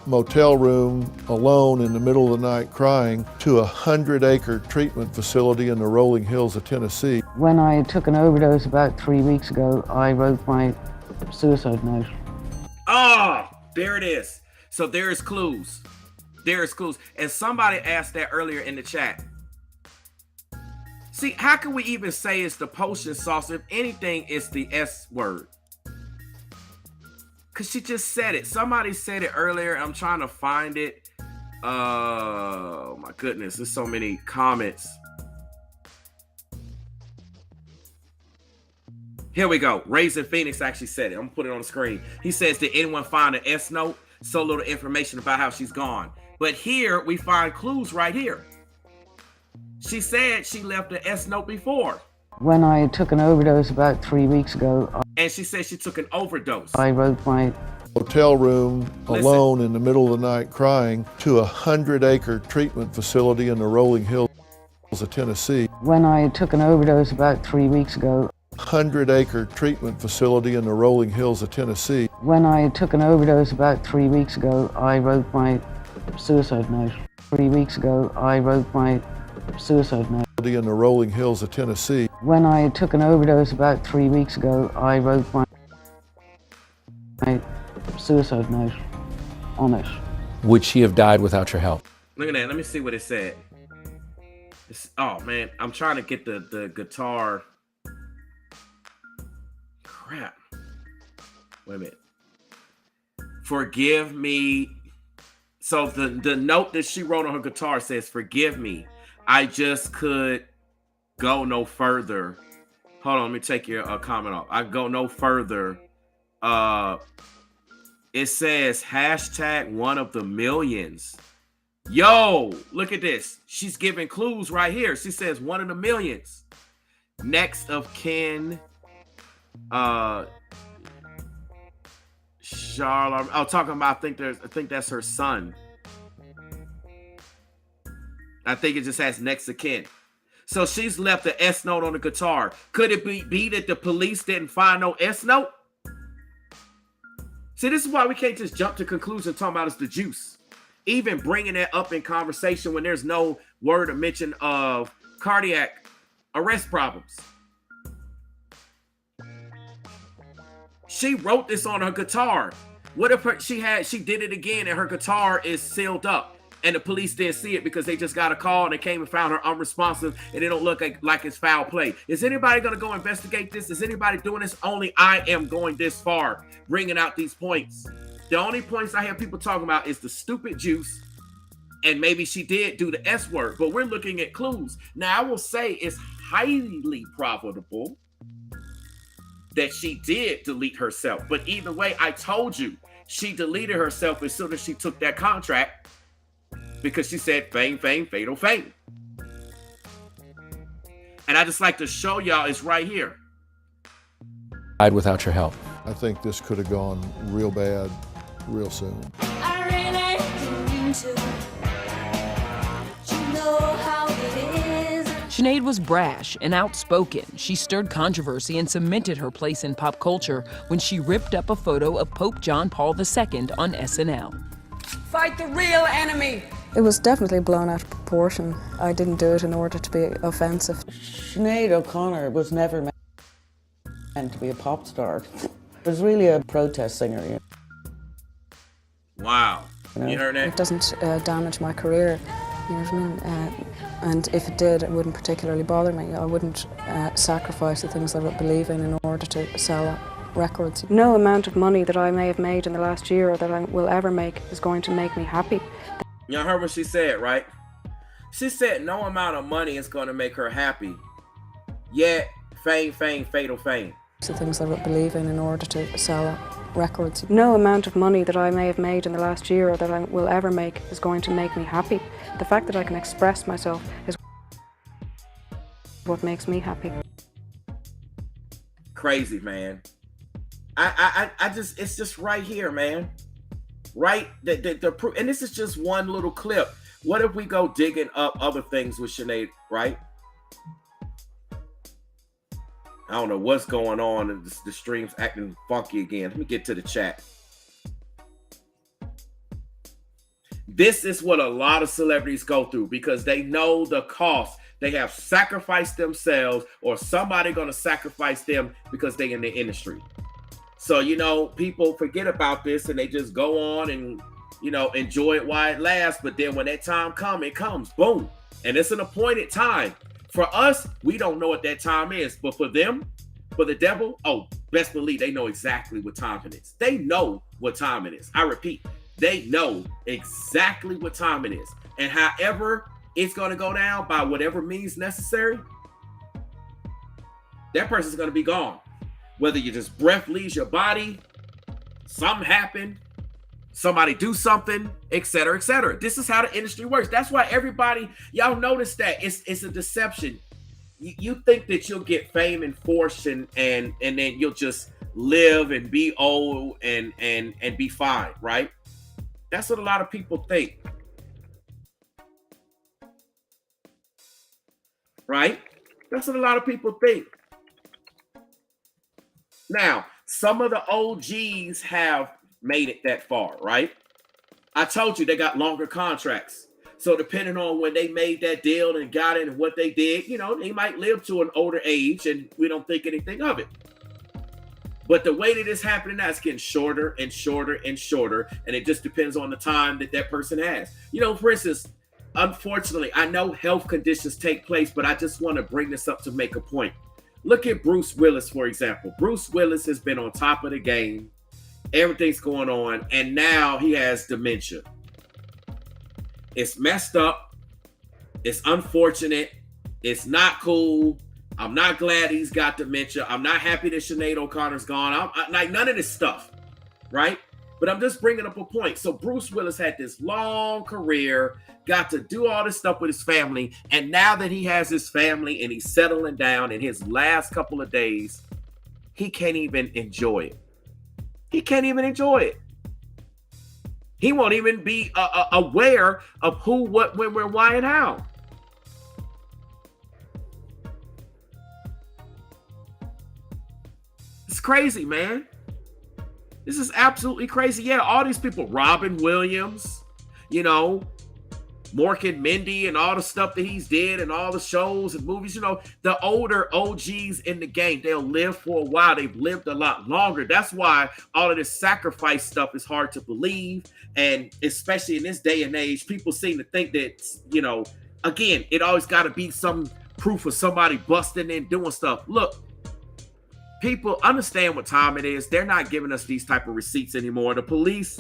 F: motel room alone in the middle of the night crying to a 100-acre treatment facility in the rolling hills of Tennessee.
G: When I took an overdose about 3 weeks ago, I wrote my suicide note.
A: Oh, there it is. So there is clues. There is clues. And somebody asked that earlier in the chat. See, how can we even say it's the potion sauce? If anything, it's the S word. Because she just said it. Somebody said it earlier. I'm trying to find it. Oh, my goodness. There's so many comments. Here we go. Raisin Phoenix actually said it. I'm going to put it on the screen. He says, did anyone find an S note? So little information about how she's gone. But here, we find clues right here. She said she left an S note before.
G: When I took an overdose about 3 weeks ago,
A: And she said she took an overdose.
G: I wrote my
F: Hotel room
A: Listen.
F: alone in the middle of the night crying to a 100-acre treatment facility in the rolling hills of Tennessee.
G: when I took an overdose about 3 weeks ago.
F: 100-acre treatment facility in the rolling hills of Tennessee.
G: When I took an overdose about 3 weeks ago, I wrote my suicide note. 3 weeks ago, I wrote my suicide note.
F: In the rolling hills of Tennessee.
G: When I took an overdose about 3 weeks ago, I wrote my suicide note on it.
H: Would she have died without your help?
A: Look at that. Let me see what it said. Oh, man. I'm trying to get the guitar. Crap. Wait a minute. Forgive me. So the note that she wrote on her guitar says, "Forgive me. I just could go no further." Hold on, let me take your comment off. I go no further. It says #1 of the millions. Yo, look at this. She's giving clues right here. She says 1 of the millions. Next of kin. Charlotte. Oh, talking about. I think that's her son. I think it just has next of kin. So she's left the S note on the guitar. Could it be that the police didn't find no S note? See, this is why we can't just jump to conclusion talking about it's the juice. Even bringing that up in conversation when there's no word or mention of cardiac arrest problems. She wrote this on her guitar. What if she did it again and her guitar is sealed up and the police didn't see it because they just got a call and they came and found her unresponsive and it don't look like it's foul play? Is anybody going to go investigate this? Is anybody doing this? Only I am going this far, bringing out these points. The only points I hear people talking about is the stupid juice and maybe she did do the S word, but we're looking at clues. Now, I will say it's highly probable that she did delete herself. But either way, I told you, she deleted herself as soon as she took that contract because she said fame, fame, fatal fame. And I just like to show y'all it's right here.
H: Died without your help.
F: I think this could have gone real bad real soon.
I: I really didn't mean to, but you know how it is.
B: Sinead was brash and outspoken. She stirred controversy and cemented her place in pop culture when she ripped up a photo of Pope John Paul II on SNL.
E: Fight the real enemy.
D: It was definitely blown out of proportion. I didn't do it in order to be offensive.
G: Sinead O'Connor was never meant to be a pop star. It was really a protest singer. You
A: Wow.
G: know?
A: You heard
D: It
A: that?
D: doesn't damage my career, you know what I mean? And if it did, it wouldn't particularly bother me. I wouldn't sacrifice the things that I believe in order to sell records. No amount of money that I may have made in the last year or that I will ever make is going to make me happy.
A: You heard what she said, right? She said no amount of money is going to make her happy. Yet, fame, fame, fatal fame.
D: The things that I believe in order to sell records. No amount of money that I may have made in the last year or that I will ever make is going to make me happy. The fact that I can express myself is what makes me happy.
A: Crazy, man. I just, it's just right here, man. Right? The proof, and this is just one little clip. What if we go digging up other things with Sinead, right? I don't know what's going on. And the stream's acting funky again. Let me get to the chat. This is what a lot of celebrities go through because they know the cost. They have sacrificed themselves or somebody going to sacrifice them because they're in the industry. So, you know, people forget about this and they just go on and, you know, enjoy it while it lasts. But then when that time comes, it comes. Boom. And it's an appointed time. For us, we don't know what that time is. But for them, for the devil, oh, best believe they know exactly what time it is. They know what time it is. I repeat, they know exactly what time it is. And however it's going to go down by whatever means necessary, that person's going to be gone. Whether you just breath leaves your body, something happened, somebody do something, etc., etc. This is how the industry works. That's why everybody, y'all notice that it's a deception. You think that you'll get fame and fortune and then you'll just live and be old and be fine, right? That's what a lot of people think, right? That's what a lot of people think. Now, some of the OGs have made it that far, right? I told you they got longer contracts. So depending on when they made that deal and got it and what they did, you know, they might live to an older age and we don't think anything of it. But the way that it's happening now, it's getting shorter and shorter and shorter. And it just depends on the time that that person has. You know, for instance, unfortunately, I know health conditions take place, but I just want to bring this up to make a point. Look at Bruce Willis, for example. Bruce Willis has been on top of the game. Everything's going on. And now he has dementia. It's messed up. It's unfortunate. It's not cool. I'm not glad he's got dementia. I'm not happy that Sinead O'Connor's gone. I'm like none of this stuff, right? But I'm just bringing up a point. So Bruce Willis had this long career, got to do all this stuff with his family. And now that he has his family and he's settling down in his last couple of days, he can't even enjoy it. He can't even enjoy it. He won't even be aware of who, what, when, where, why, and how. It's crazy, man. This is absolutely crazy. Yeah, all these people, Robin Williams, you know, Mork and Mindy and all the stuff that he's did and all the shows and movies, you know, the older OGs in the game, they'll live for a while. They've lived a lot longer. That's why all of this sacrifice stuff is hard to believe. And especially in this day and age, people seem to think that, you know, again, it always got to be some proof of somebody busting in doing stuff. Look, people understand what time it is. They're not giving us these type of receipts anymore. The police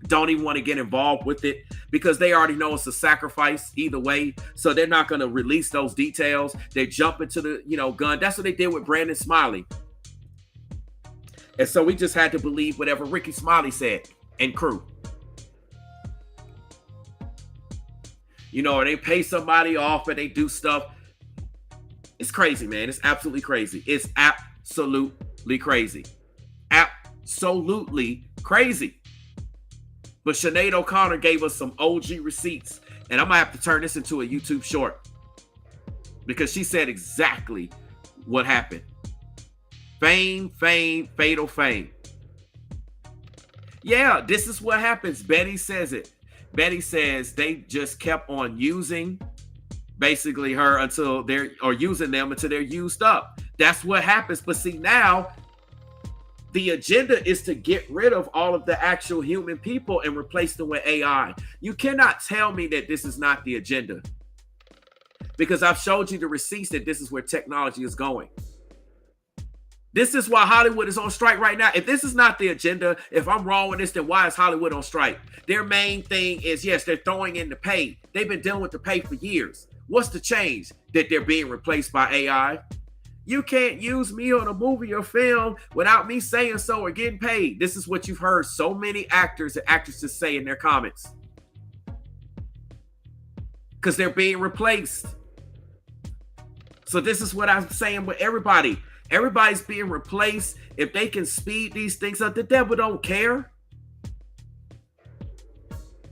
A: don't even want to get involved with it because they already know it's a sacrifice either way. So they're not going to release those details. They jump into the, you know, gun. That's what they did with Brandon Smiley. And so we just had to believe whatever Ricky Smiley said and crew. You know, or they pay somebody off and they do stuff. It's crazy, man. It's absolutely crazy. It's absolutely crazy. Absolutely crazy. But Sinead O'Connor gave us some OG receipts. And I'm going to have to turn this into a YouTube short. Because she said exactly what happened. Fame, fatal fame. Yeah, this is what happens. Betty says it. Betty says they just kept on using basically her until they're, or using them until they're used up. That's what happens. But see, now the agenda is to get rid of all of the actual human people and replace them with AI. You cannot tell me that this is not the agenda, because I've showed you the receipts that this is where technology is going. This is why Hollywood is on strike right now. If this is not the agenda, if I'm wrong with this, then why is Hollywood on strike? Their main thing is, yes, they're throwing in the pay. They've been dealing with the pay for years. What's the change? That they're being replaced by AI. You can't use me on a movie or film without me saying so or getting paid. This is what you've heard so many actors and actresses say in their comments. Because they're being replaced. So this is what I'm saying with everybody. Everybody's being replaced. If they can speed these things up, the devil don't care.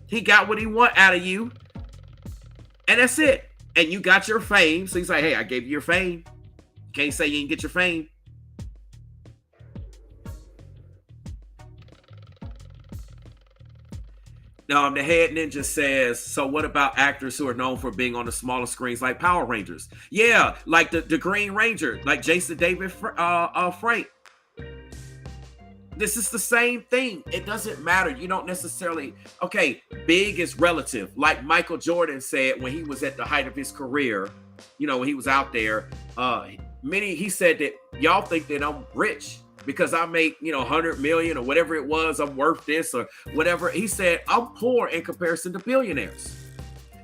A: He got what he want out of you. And that's it. And you got your fame. So he's like, hey, I gave you your fame. Can't say you didn't get your fame. The head ninja says, so what about actors who are known for being on the smaller screens like Power Rangers? Yeah, like the Green Ranger, like Jason David Frank. This is the same thing. It doesn't matter. You don't necessarily, okay, big is relative. Like Michael Jordan said when he was at the height of his career, you know, when he was out there, he said that y'all think that I'm rich because I make, 100 million or whatever it was, I'm worth this or whatever. He said, I'm poor in comparison to billionaires.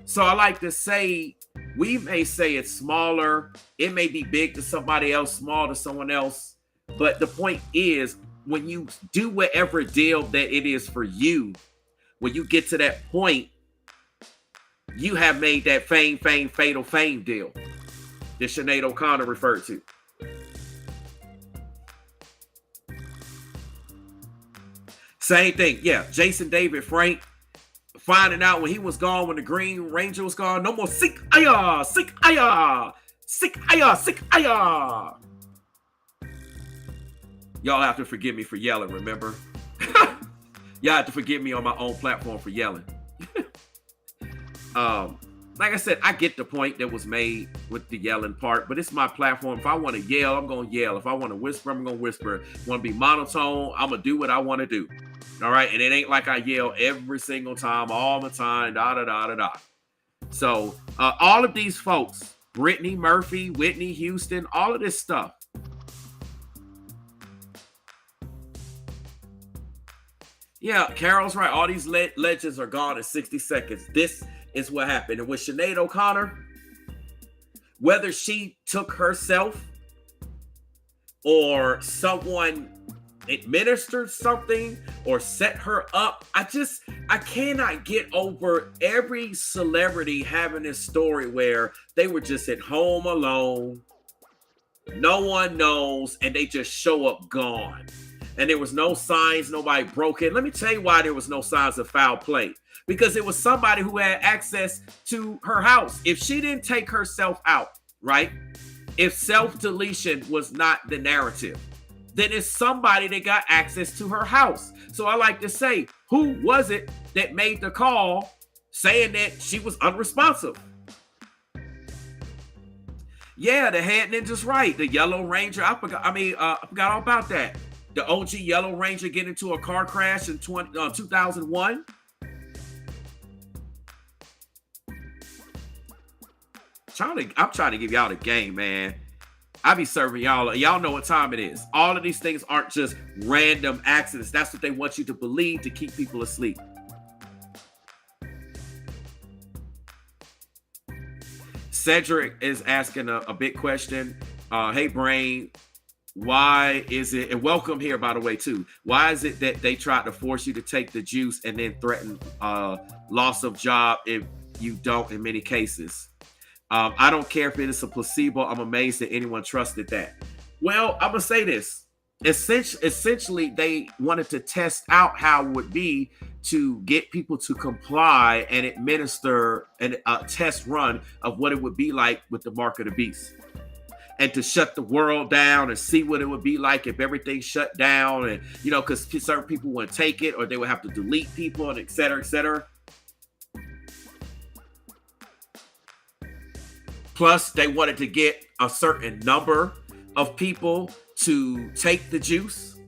A: So I like to say, we may say it's smaller. It may be big to somebody else, small to someone else. But the point is, when you do whatever deal that it is for you, when you get to that point, you have made that fame, fatal fame deal that Sinead O'Connor referred to. Same thing. Yeah. Jason David Frank finding out when he was gone, when the Green Ranger was gone, no more sick aya, sick aya, sick aya, sick aya. Y'all have to forgive me for yelling, remember? Y'all have to forgive me on my own platform for yelling. Like I said, I get the point that was made with the yelling part, but it's my platform. If I want to yell, I'm going to yell. If I want to whisper, I'm going to whisper. If I want to be monotone, I'm going to do what I want to do. All right. And it ain't like I yell every single time, all the time, da, da, da, da, da. So all of these folks, Brittany Murphy, Whitney Houston, all of this stuff. Yeah, Carol's right. All these legends are gone in 60 seconds. This is what happened. And with Sinead O'Connor, whether she took herself or someone administered something or set her up, I cannot get over every celebrity having this story where they were just at home alone, no one knows, and they just show up gone. And there was no signs, nobody broke it. Let me tell you why there was no signs of foul play. Because it was somebody who had access to her house. If she didn't take herself out, right? If self-deletion was not the narrative, then it's somebody that got access to her house. So I like to say, who was it that made the call saying that she was unresponsive? Yeah, the head ninja's right. The Yellow Ranger, I forgot all about that. The OG Yellow Ranger getting into a car crash in 2001. I'm trying to give y'all the game, man. I be serving y'all. Y'all know what time it is. All of these things aren't just random accidents. That's what they want you to believe to keep people asleep. Cedric is asking a big question. Hey, Brain, why is it, and welcome here, by the way, too. Why is it that they tried to force you to take the juice and then threaten loss of job if you don't in many cases? I don't care if it is a placebo. I'm amazed that anyone trusted that. Well, I'm going to say this. Essentially, they wanted to test out how it would be to get people to comply and administer a test run of what it would be like with the mark of the beast. And to shut the world down and see what it would be like if everything shut down. And, because certain people wouldn't take it or they would have to delete people and et cetera, et cetera. Plus, they wanted to get a certain number of people to take the juice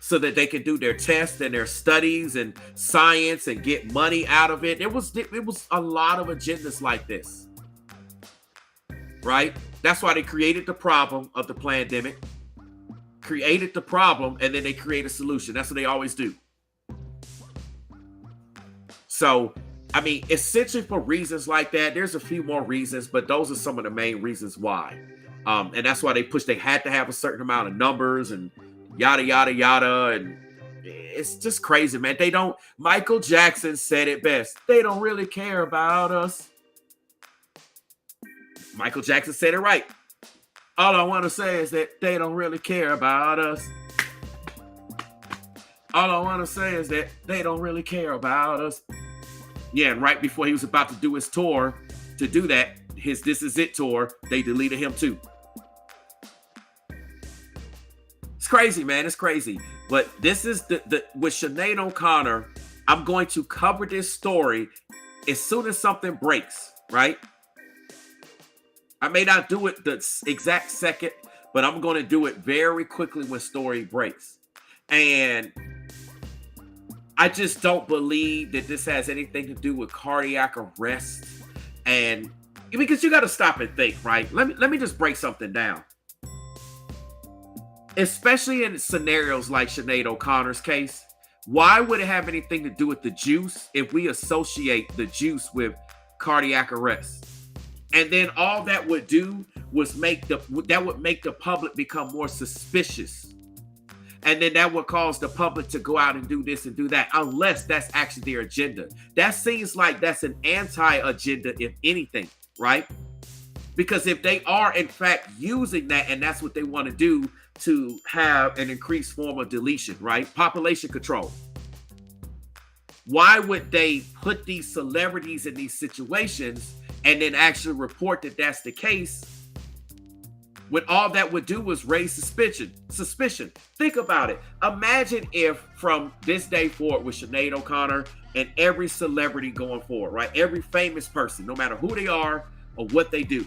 A: so that they could do their tests and their studies and science and get money out of it. It was a lot of agendas like this, right? That's why they created the problem of the pandemic, created the problem, and then they create a solution. That's what they always do. So, essentially for reasons like that, there's a few more reasons, but those are some of the main reasons why. And that's why they had to have a certain amount of numbers and yada, yada, yada. And it's just crazy, man. Michael Jackson said it best. They don't really care about us. Michael Jackson said it right. All I want to say is that they don't really care about us. All I want to say is that they don't really care about us. Yeah, and right before he was about to do his tour, to do that, his This Is It tour, they deleted him too. It's crazy, man. It's crazy. But this is with Sinead O'Connor, I'm going to cover this story as soon as something breaks, right? I may not do it the exact second, but I'm going to do it very quickly when story breaks. And I just don't believe that this has anything to do with cardiac arrest. And because you got to stop and think, right? Let me just break something down. Especially in scenarios like Sinead O'Connor's case, why would it have anything to do with the juice if we associate the juice with cardiac arrest? And then all that would do was make the public become more suspicious. And then that would cause the public to go out and do this and do that, unless that's actually their agenda. That seems like that's an anti-agenda, if anything, right? Because if they are, in fact, using that, and that's what they want to do to have an increased form of deletion, right? Population control. Why would they put these celebrities in these situations and then actually report that that's the case, when all that would do was raise suspicion? Think about it. Imagine if from this day forward with Sinead O'Connor and every celebrity going forward, right? Every famous person, no matter who they are or what they do.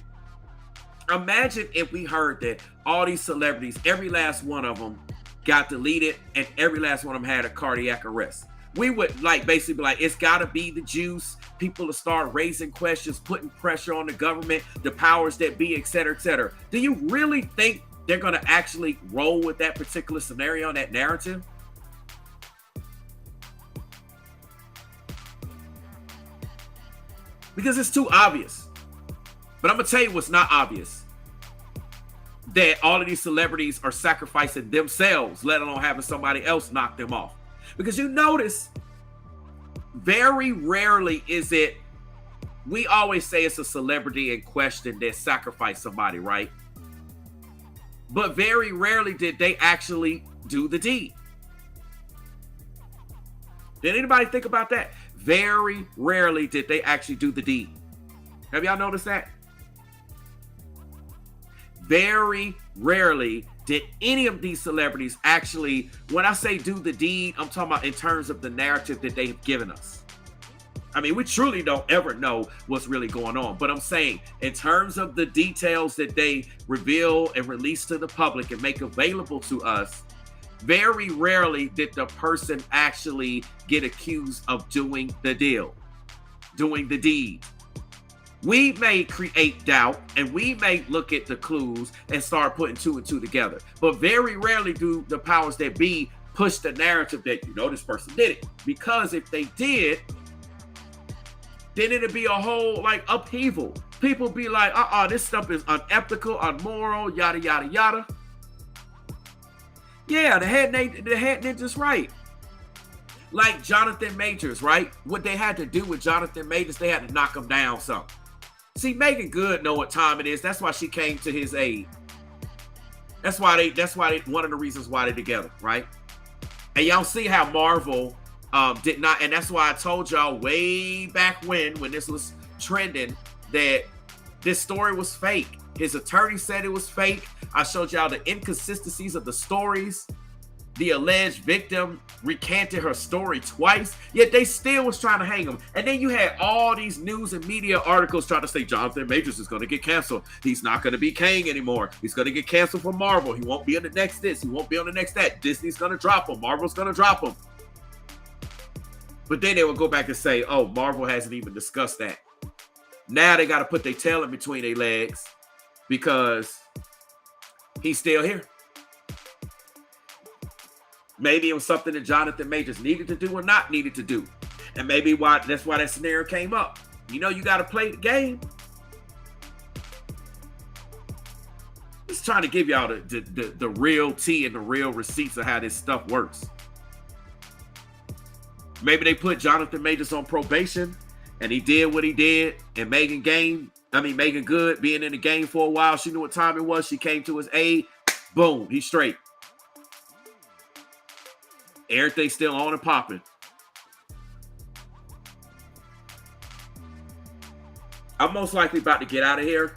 A: Imagine if we heard that all these celebrities, every last one of them got deleted and every last one of them had a cardiac arrest. We would like basically be like, it's got to be the juice. People to start raising questions, putting pressure on the government, the powers that be, et cetera, et cetera. Do you really think they're going to actually roll with that particular scenario and that narrative? Because it's too obvious. But I'm going to tell you what's not obvious. That all of these celebrities are sacrificing themselves, let alone having somebody else knock them off. Because you notice, very rarely is it, we always say it's a celebrity in question that sacrificed somebody, right? But very rarely did they actually do the deed. Did anybody think about that? Very rarely did they actually do the deed. Have y'all noticed that? Very rarely did any of these celebrities actually, when I say do the deed, I'm talking about in terms of the narrative that they've given us. I mean, we truly don't ever know what's really going on. But I'm saying in terms of the details that they reveal and release to the public and make available to us, very rarely did the person actually get accused of doing the deal, doing the deed. We may create doubt and we may look at the clues and start putting two and two together. But very rarely do the powers that be push the narrative that, you know, this person did it. Because if they did, then it'd be a whole like upheaval. People be like, this stuff is unethical, unmoral, yada, yada, yada. Yeah, the head ninja's right. Like Jonathan Majors, right? What they had to do with Jonathan Majors, they had to knock him down some. See, Megan Good know what time it is. That's why she came to his aid. That's why they one of the reasons why they're together, right? And y'all see how Marvel did not, and that's why I told y'all way back when this was trending that this story was fake. His attorney said it was fake. I showed y'all the inconsistencies of the stories. The alleged victim recanted her story twice, yet they still was trying to hang him. And then you had all these news and media articles trying to say Jonathan Majors is going to get canceled. He's not going to be Kang anymore. He's going to get canceled from Marvel. He won't be on the next this. He won't be on the next that. Disney's going to drop him. Marvel's going to drop him. But then they would go back and say, oh, Marvel hasn't even discussed that. Now they got to put their tail in between their legs because he's still here. Maybe it was something that Jonathan Majors needed to do or not needed to do. And maybe that's why that scenario came up. You know, you got to play the game. Just trying to give y'all the real tea and the real receipts of how this stuff works. Maybe they put Jonathan Majors on probation and he did what he did. And Megan Good being in the game for a while, she knew what time it was. She came to his aid. Boom, he's straight. Everything's still on and popping. I'm most likely about to get out of here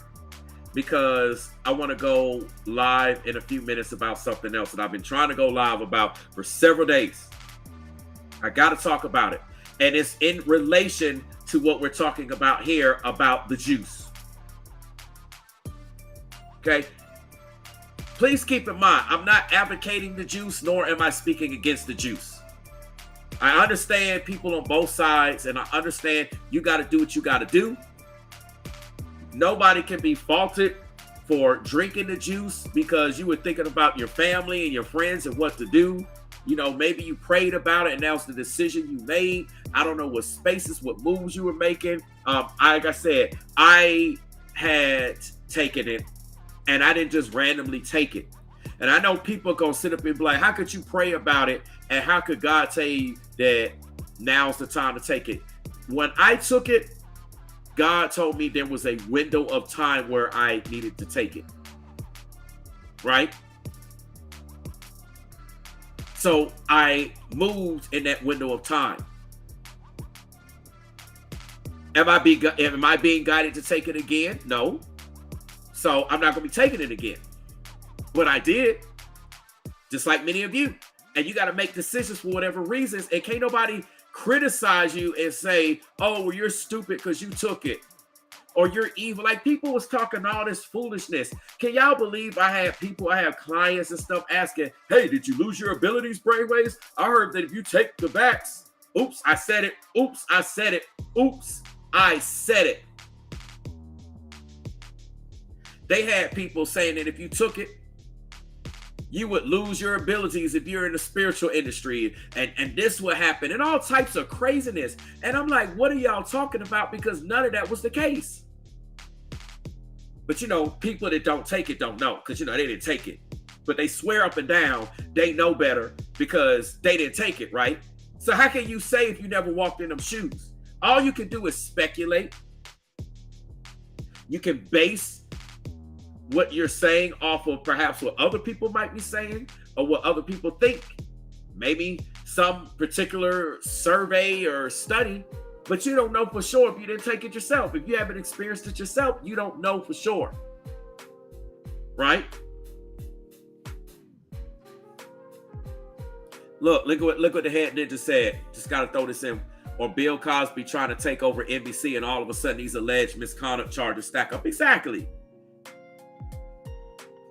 A: because I want to go live in a few minutes about something else that I've been trying to go live about for several days. I got to talk about it. And it's in relation to what we're talking about here about the juice. Okay? Please keep in mind, I'm not advocating the juice, nor am I speaking against the juice. I understand people on both sides, and I understand you got to do what you got to do. Nobody can be faulted for drinking the juice because you were thinking about your family and your friends and what to do. You know, maybe you prayed about it and that was the decision you made. I don't know what spaces, what moves you were making. Like I said, I had taken it and I didn't just randomly take it. And I know people are going to sit up and be like, how could you pray about it? And how could God tell you that now's the time to take it? When I took it, God told me there was a window of time where I needed to take it. Right? So I moved in that window of time. Am I being guided to take it again? No. So I'm not going to be taking it again. But I did, just like many of you. And you got to make decisions for whatever reasons. And can't nobody criticize you and say, oh, well, you're stupid because you took it. Or you're evil. Like people was talking all this foolishness. Can y'all believe I have clients and stuff asking, hey, did you lose your abilities, brainwaves? I heard that if you take the backs, oops, I said it. Oops, I said it. Oops, I said it. They had people saying that if you took it, you would lose your abilities if you're in the spiritual industry, and this would happen, and all types of craziness. And I'm like, what are y'all talking about? Because none of that was the case. But people that don't take it don't know, because they didn't take it. But they swear up and down they know better because they didn't take it, right? So how can you say if you never walked in them shoes? All you can do is speculate. You can base what you're saying off of perhaps what other people might be saying or what other people think. Maybe some particular survey or study, but you don't know for sure if you didn't take it yourself. If you haven't experienced it yourself, you don't know for sure. Right? Look what the head ninja said. Just got to throw this in. Or Bill Cosby trying to take over NBC and all of a sudden these alleged misconduct charges stack up. Exactly.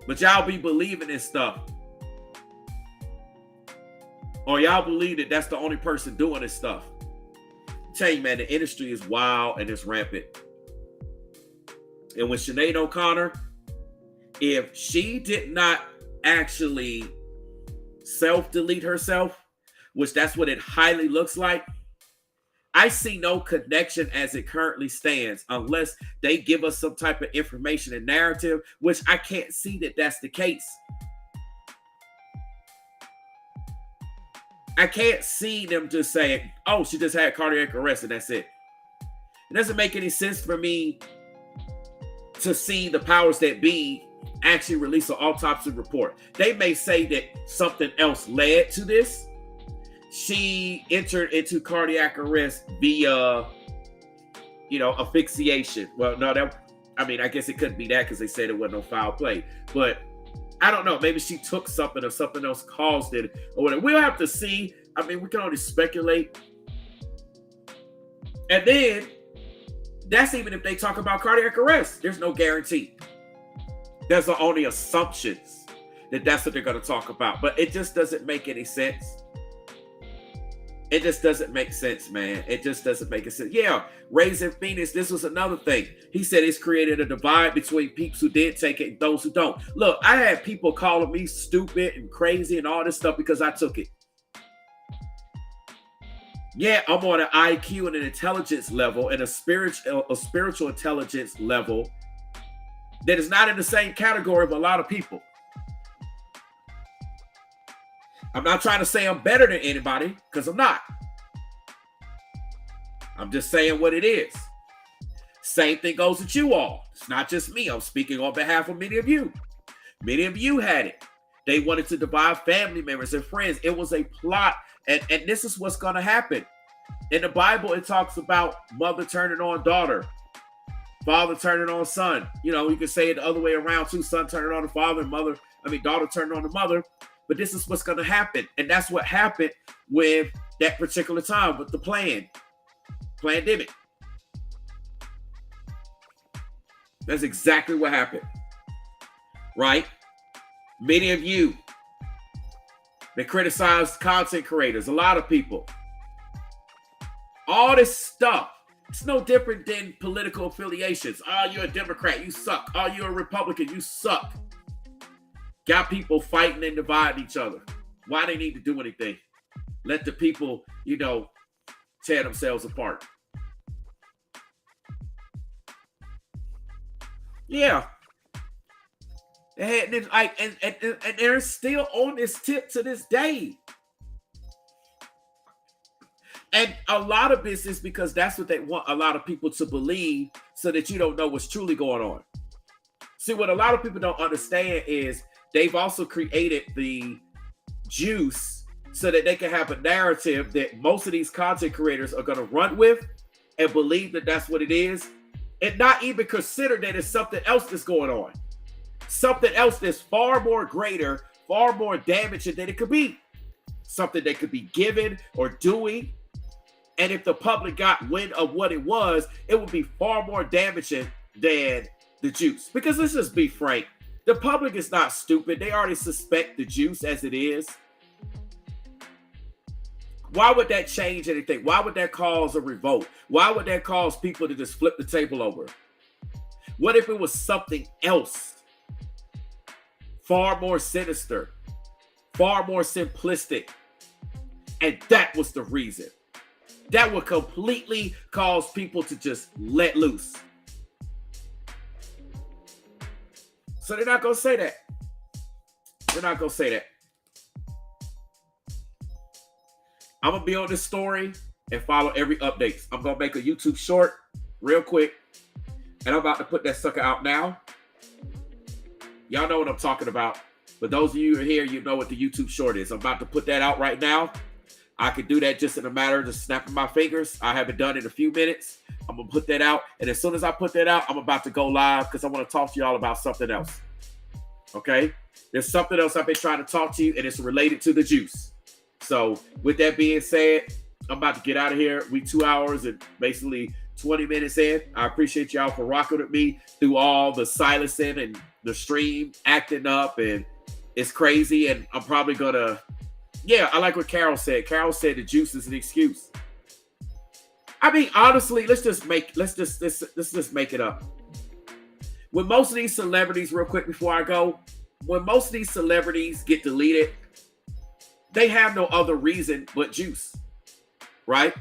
A: But y'all be believing this stuff. Or y'all believe that that's the only person doing this stuff. I tell you, man, the industry is wild and it's rampant. And when Sinead O'Connor, if she did not actually self-delete herself, which that's what it highly looks like, I see no connection as it currently stands unless they give us some type of information and narrative, which I can't see that that's the case. I can't see them just saying, oh, she just had cardiac arrest and that's it. It doesn't make any sense for me to see the powers that be actually release an autopsy report. They may say that something else led to this. She entered into cardiac arrest via, asphyxiation. Well, no, I guess it couldn't be that because they said it wasn't no foul play. But I don't know. Maybe she took something or something else caused it or whatever. We'll have to see. We can only speculate. And then that's even if they talk about cardiac arrest. There's no guarantee. There's only assumptions that that's what they're going to talk about. But it just doesn't make any sense. It just doesn't make sense, man. It just doesn't make sense. Yeah, Raising Phoenix, this was another thing. He said it's created a divide between people who did take it and those who don't. Look, I had people calling me stupid and crazy and all this stuff because I took it. Yeah, I'm on an IQ and an intelligence level and a spiritual intelligence level that is not in the same category of a lot of people. I'm not trying to say I'm better than anybody, because I'm not. I'm just saying what it is. Same thing goes with you all. It's not just me. I'm speaking on behalf of many of you. Many of you had it. They wanted to divide family members and friends. It was a plot, and this is what's going to happen. In the Bible, it talks about mother turning on daughter, father turning on son. You can say it the other way around too. Son turning on the father, daughter turning on the mother. But this is what's going to happen. And that's what happened with that particular time with the pandemic. That's exactly what happened. Right? Many of you that criticize content creators, a lot of people. All this stuff. It's no different than political affiliations. Oh, you're a Democrat, you suck. Oh, you're a Republican, you suck. Got people fighting and dividing each other. Why they need to do anything? Let the people, tear themselves apart. Yeah. And they're still on this tip to this day. And a lot of this is because that's what they want a lot of people to believe so that you don't know what's truly going on. See, what a lot of people don't understand is they've also created the juice so that they can have a narrative that most of these content creators are going to run with and believe that that's what it is, and not even consider that it's something else that's going on. Something else that's far more greater, far more damaging than it could be. Something they could be given or doing. And if the public got wind of what it was, it would be far more damaging than the juice. Because let's just be frank, the public is not stupid. They already suspect the juice as it is. Why would that change anything? Why would that cause a revolt? Why would that cause people to just flip the table over? What if it was something else? Far more sinister, far more simplistic. And that was the reason. That would completely cause people to just let loose. So they're not going to say that. They're not going to say that. I'm going to be on this story and follow every update. I'm going to make a YouTube short real quick. And I'm about to put that sucker out now. Y'all know what I'm talking about. For those of you who are here, you know what the YouTube short is. I'm about to put that out right now. I could do that just in a matter of just snapping my fingers. I haven't done it in a few minutes. I'm going to put that out. And as soon as I put that out, I'm about to go live because I want to talk to y'all about something else. Okay? There's something else I've been trying to talk to you, and it's related to the juice. So with that being said, I'm about to get out of here. We 2 hours and basically 20 minutes in. I appreciate y'all for rocking with me through all the silencing and the stream acting up, and it's crazy. And I'm probably gonna, yeah, I like what Carol said. Carol said the juice is an excuse. I mean, honestly, let's just make it up. When most of these celebrities, real quick before I go, when most of these celebrities get deleted, they have no other reason but juice, right?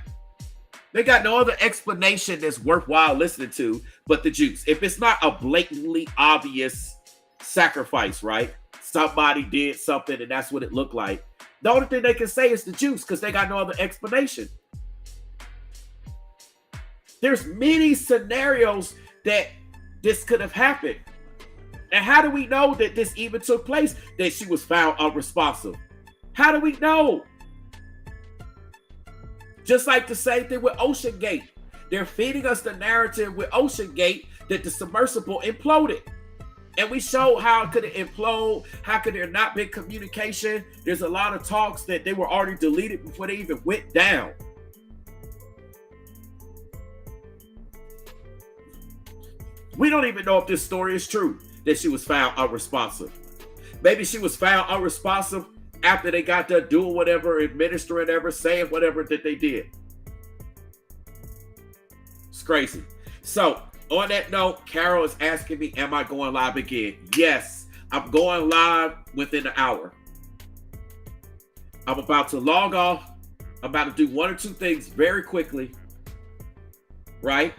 A: They got no other explanation that's worthwhile listening to but the juice. If it's not a blatantly obvious sacrifice, right? Somebody did something and that's what it looked like. The only thing they can say is the juice because they got no other explanation. There's many scenarios that this could have happened. And how do we know that this even took place? That she was found unresponsive. How do we know? Just like the same thing with Ocean Gate. They're feeding us the narrative with Ocean Gate that the submersible imploded. And we showed how could it implode? How could there not be communication? There's a lot of talks that they were already deleted before they even went down. We don't even know if this story is true, that she was found unresponsive. Maybe she was found unresponsive after they got done doing whatever, administering whatever, saying whatever that they did. It's crazy. So, on that note, Carol is asking me, am I going live again? Yes, I'm going live within an hour. I'm about to log off. I'm about to do one or two things very quickly. Right?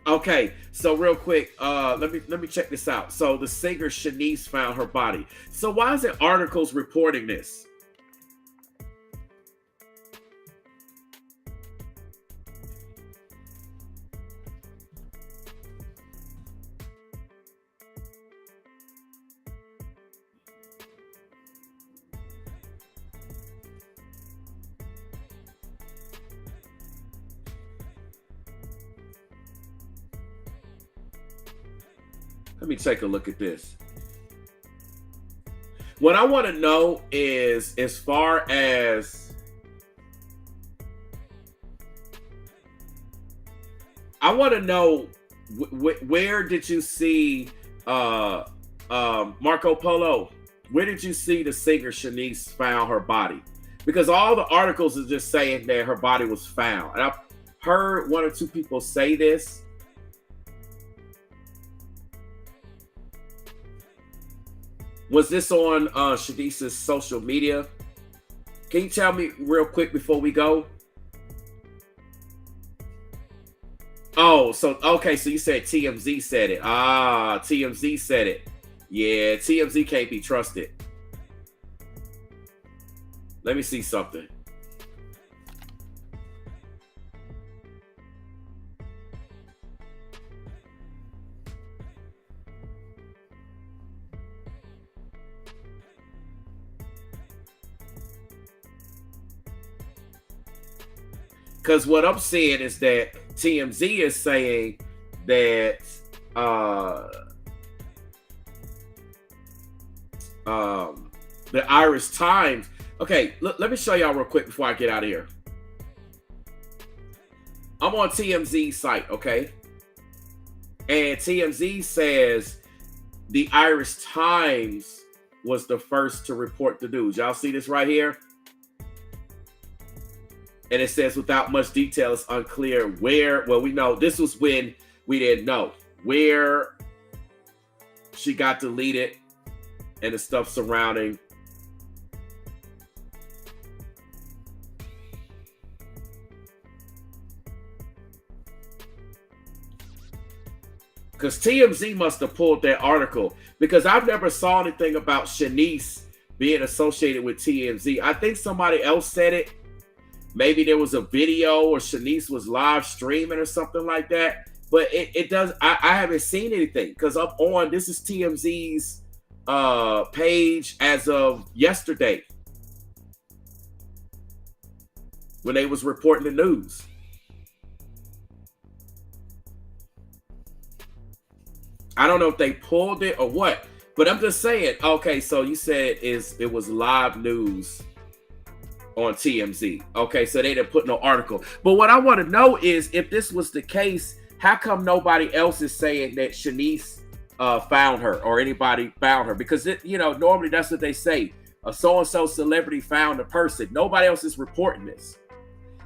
A: Okay, so real quick, let me check this out. So the singer Shanice found her body. So why is it articles reporting this? Let me take a look at this. What I want to know is, as far as I want to know, where did you see Marco Polo? Where did you see the singer Shanice found her body? Because all the articles are just saying that her body was found. And I've heard one or two people say this. Was this on Shanice's social media? Can you tell me real quick before we go? Oh, so, okay, so you said TMZ said it. Ah, TMZ said it. Yeah, TMZ can't be trusted. Let me see something. Because what I'm saying is that TMZ is saying that the Irish Times. Okay, let me show y'all real quick before I get out of here. I'm on TMZ's site, okay? And TMZ says the Irish Times was the first to report the news. Y'all see this right here? And it says, without much detail, it's unclear where. Well, we know this was when we didn't know where she got deleted and the stuff surrounding. Because TMZ must have pulled that article, because I've never saw anything about Shanice being associated with TMZ. I think somebody else said it. Maybe there was a video or Shanice was live streaming or something like that. But it does. I haven't seen anything, because up on, this is TMZ's page as of yesterday when they was reporting the news. I don't know if they pulled it or what, but I'm just saying, okay, so you said it was live news on TMZ. Okay, so they didn't put no article. But what I want to know is, if this was the case, how come nobody else is saying that Shanice found her or anybody found her? Because, normally that's what they say. A so-and-so celebrity found a person. Nobody else is reporting this.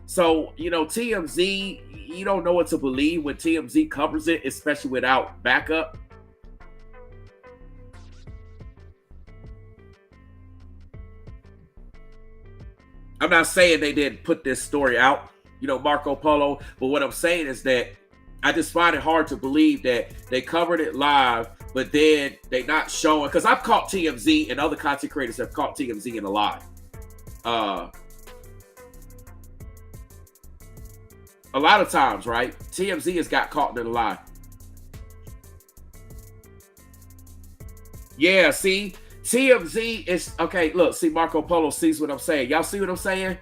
A: So, TMZ, you don't know what to believe when TMZ covers it, especially without backup. I'm not saying they didn't put this story out, Marco Polo, but what I'm saying is that I just find it hard to believe that they covered it live, but then they not showing, because I've caught TMZ and other content creators have caught TMZ in a lie. A lot of times, right? TMZ has got caught in a lie. Yeah, see? TMZ is, okay, look, see, Marco Polo sees what I'm saying. Y'all see what I'm saying?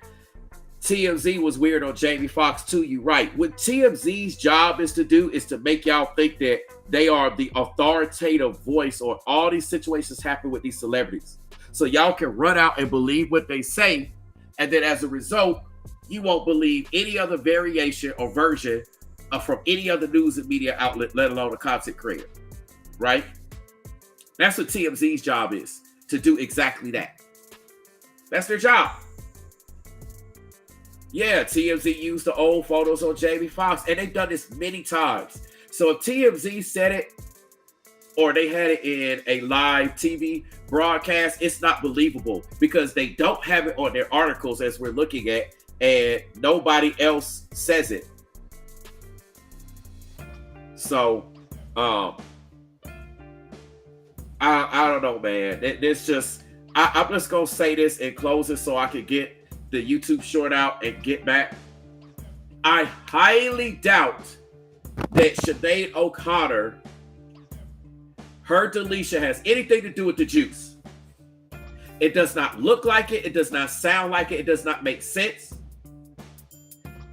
A: TMZ was weird on Jamie Foxx too, you right. What TMZ's job is to do is to make y'all think that they are the authoritative voice on all these situations happen with these celebrities. So y'all can run out and believe what they say, and then as a result, you won't believe any other variation or version from any other news and media outlet, let alone a content creator, right? That's what TMZ's job is, to do exactly that. That's their job. Yeah, TMZ used the old photos on Jamie Foxx, and they've done this many times. So if TMZ said it, or they had it in a live TV broadcast, it's not believable, because they don't have it on their articles as we're looking at, and nobody else says it. So, I don't know, man. It's just, I'm just gonna say this and close it so I can get the YouTube short out and get back. I highly doubt that Sinead O'Connor, her deletion has anything to do with the juice. It does not look like it. It does not sound like it. It does not make sense.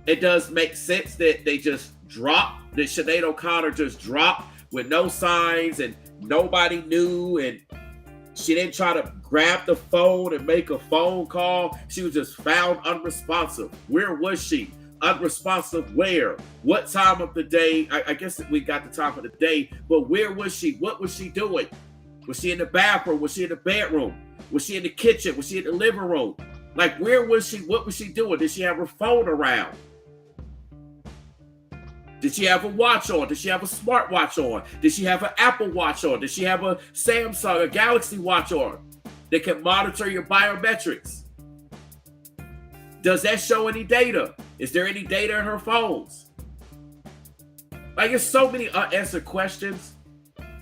A: It does make sense that they just dropped, that Sinead O'Connor just dropped with no signs and nobody knew, and she didn't try to grab the phone and make a phone call. She was just found unresponsive. Where was she? Unresponsive where? What time of the day? I guess we got the time of the day, but where was she? What was she doing? Was she in the bathroom? Was she in the bedroom? Was she in the kitchen? Was she in the living room? Like, where was she? What was she doing? Did she have her phone around? Did she have a watch on? Did she have a smartwatch on? Did she have an Apple Watch on? Did she have a Samsung, a Galaxy Watch on that can monitor your biometrics? Does that show any data? Is there any data in her phones? Like, there's so many unanswered questions.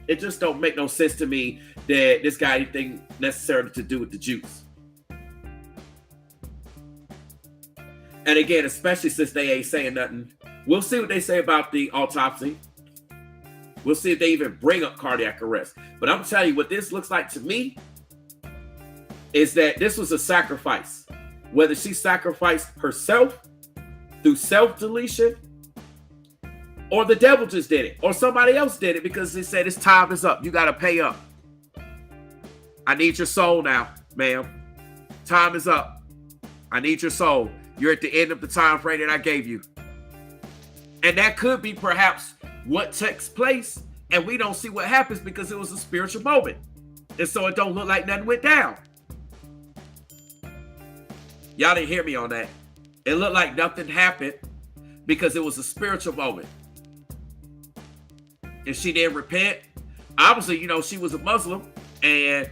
A: It just don't make no sense to me that this got anything necessarily to do with the juice. And again, especially since they ain't saying nothing. We'll see what they say about the autopsy. We'll see if they even bring up cardiac arrest. But I'm telling you, what this looks like to me is that this was a sacrifice. Whether she sacrificed herself through self-deletion, or the devil just did it, or somebody else did it because they said, it's time is up. You got to pay up. I need your soul now, ma'am. Time is up. I need your soul. You're at the end of the time frame that I gave you. And that could be perhaps what takes place, and we don't see what happens because it was a spiritual moment. And so it don't look like nothing went down. Y'all didn't hear me on that. It looked like nothing happened because it was a spiritual moment. And she didn't repent. Obviously, you know, she was a Muslim, and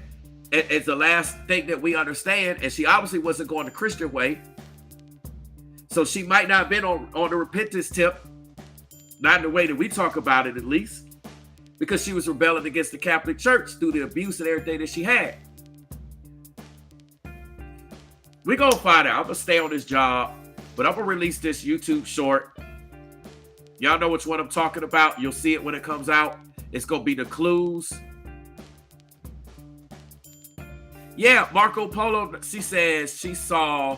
A: it's the last thing that we understand. And she obviously wasn't going the Christian way. So she might not have been on the repentance tip. Not in the way that we talk about it, at least. Because she was rebelling against the Catholic Church through the abuse and everything that she had. We're going to find out. I'm going to stay on this job. But I'm going to release this YouTube short. Y'all know which one I'm talking about. You'll see it when it comes out. It's going to be the clues. Yeah, Marco Polo, she says she saw,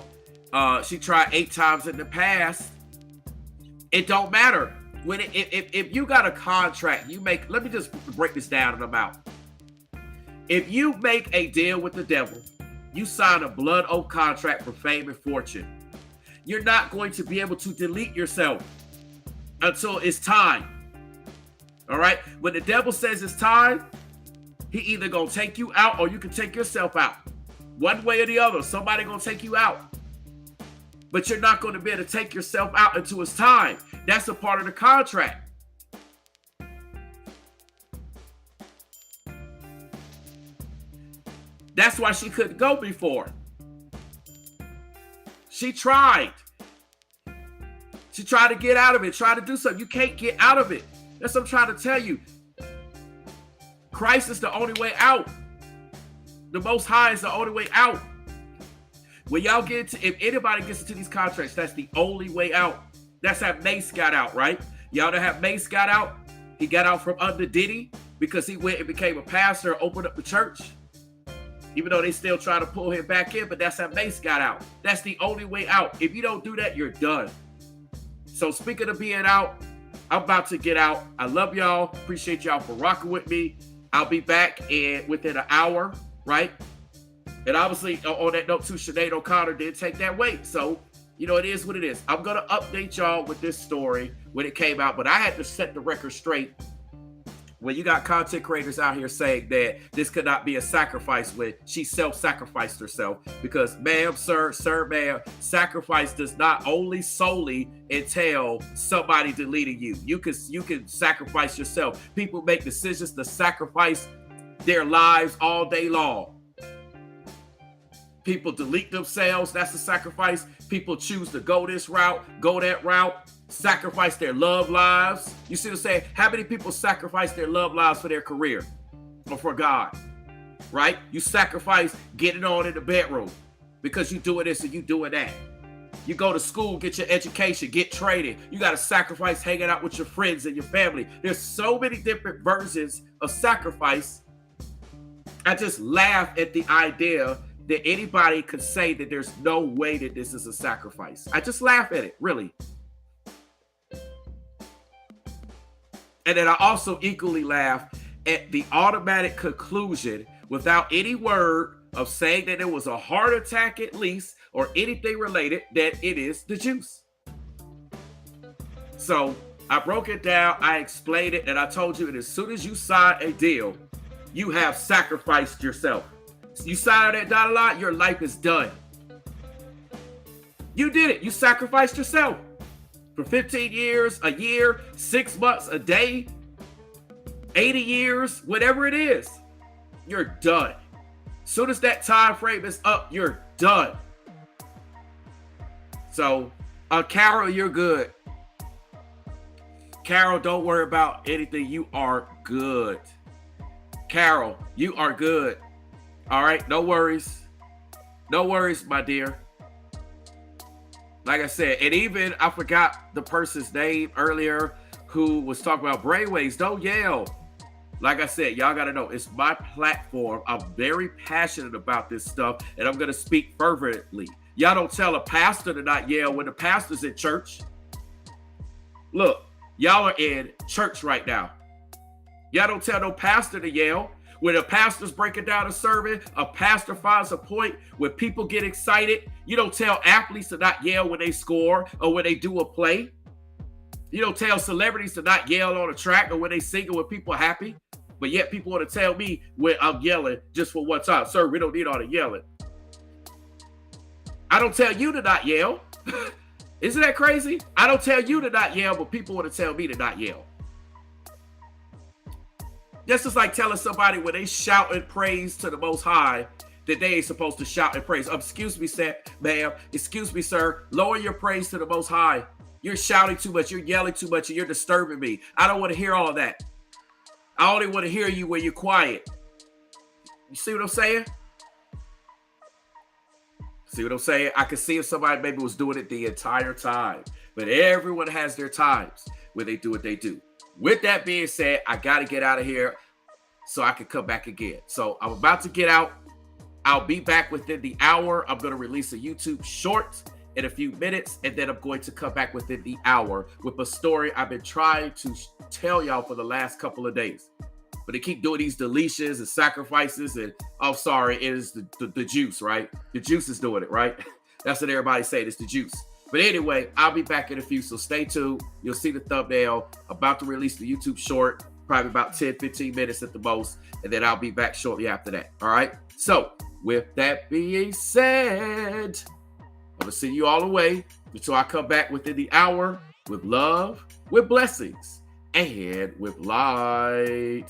A: she tried 8 times in the past. It don't matter. When if you got a contract, you make, let me just break this down and I'm out. If you make a deal with the devil, you sign a blood oath contract for fame and fortune. You're not going to be able to delete yourself until it's time. All right? When the devil says it's time, he either gonna take you out or you can take yourself out. One way or the other, somebody gonna take you out. But you're not going to be able to take yourself out until it's time. That's a part of the contract. That's why she couldn't go before. She tried. She tried to get out of it, tried to do something. You can't get out of it. That's what I'm trying to tell you. Christ is the only way out. The Most High is the only way out. When y'all get into, if anybody gets into these contracts, that's the only way out. That's how Mace got out, right? Y'all know how Mace got out? He got out from under Diddy because he went and became a pastor, opened up the church. Even though they still try to pull him back in, but that's how Mace got out. That's the only way out. If you don't do that, you're done. So speaking of being out, I'm about to get out. I love y'all. Appreciate y'all for rocking with me. I'll be back within an hour, right? And obviously, on that note too, Sinead O'Connor did take that weight. So, you know, it is what it is. I'm going to update y'all with this story when it came out. But I had to set the record straight. When you got content creators out here saying that this could not be a sacrifice when she self-sacrificed herself. Because, ma'am, sir, ma'am, sacrifice does not only solely entail somebody deleting you. You can sacrifice yourself. People make decisions to sacrifice their lives all day long. People delete themselves. That's a sacrifice. People choose to go this route, go that route, sacrifice their love lives. You see what I'm saying? How many people sacrifice their love lives for their career or for God? Right? You sacrifice getting on in the bedroom because you doing this and you doing that. You go to school, get your education, get training. You got to sacrifice hanging out with your friends and your family. There's so many different versions of sacrifice. I just laugh at the idea that anybody could say that there's no way that this is a sacrifice. I just laugh at it, really. And then I also equally laugh at the automatic conclusion without any word of saying that it was a heart attack at least or anything related that it is the juice. So I broke it down, I explained it, and I told you that as soon as you sign a deal, you have sacrificed yourself. You sign that dotted line, your life is done. You did it. You sacrificed yourself for 15 years, a year, 6 months, a day, 80 years, whatever it is. You're done. Soon as that time frame is up, you're done. So, Carol, you're good. Carol, don't worry about anything. You are good. Carol, you are good. All right, no worries. No worries, my dear. Like I said, and even I forgot the person's name earlier who was talking about brainwaves. Don't yell. Like I said, y'all got to know, it's my platform. I'm very passionate about this stuff, and I'm going to speak fervently. Y'all don't tell a pastor to not yell when the pastor's in church. Look, y'all are in church right now. Y'all don't tell no pastor to yell. When a pastor's breaking down a sermon, a pastor finds a point where people get excited. You don't tell athletes to not yell when they score or when they do a play. You don't tell celebrities to not yell on a track or when they sing it when people are happy. But yet people want to tell me when I'm yelling just for one time. Sir, we don't need all the yelling. I don't tell you to not yell. Isn't that crazy? I don't tell you to not yell, but people want to tell me to not yell. That's just like telling somebody when they shout and praise to the Most High that they ain't supposed to shout and praise. Excuse me, ma'am. Excuse me, sir. Lower your praise to the Most High. You're shouting too much. You're yelling too much, and you're disturbing me. I don't want to hear all of that. I only want to hear you when you're quiet. You see what I'm saying? See what I'm saying? I could see if somebody maybe was doing it the entire time. But everyone has their times where they do what they do. With that being said, I got to get out of here so I can come back again. So I'm about to get out. I'll be back within the hour. I'm going to release a YouTube short in a few minutes, and then I'm going to come back within the hour with a story I've been trying to tell y'all for the last couple of days. But they keep doing these deletions and sacrifices, and oh, sorry, it is the juice, right? The juice is doing it, right? That's what everybody's saying. It's the juice. But anyway, I'll be back in a few, so stay tuned. You'll see the thumbnail. About to release the YouTube short, probably about 10, 15 minutes at the most, and then I'll be back shortly after that, all right? So, with that being said, I'm going to send you all away until I come back within the hour with love, with blessings, and with light.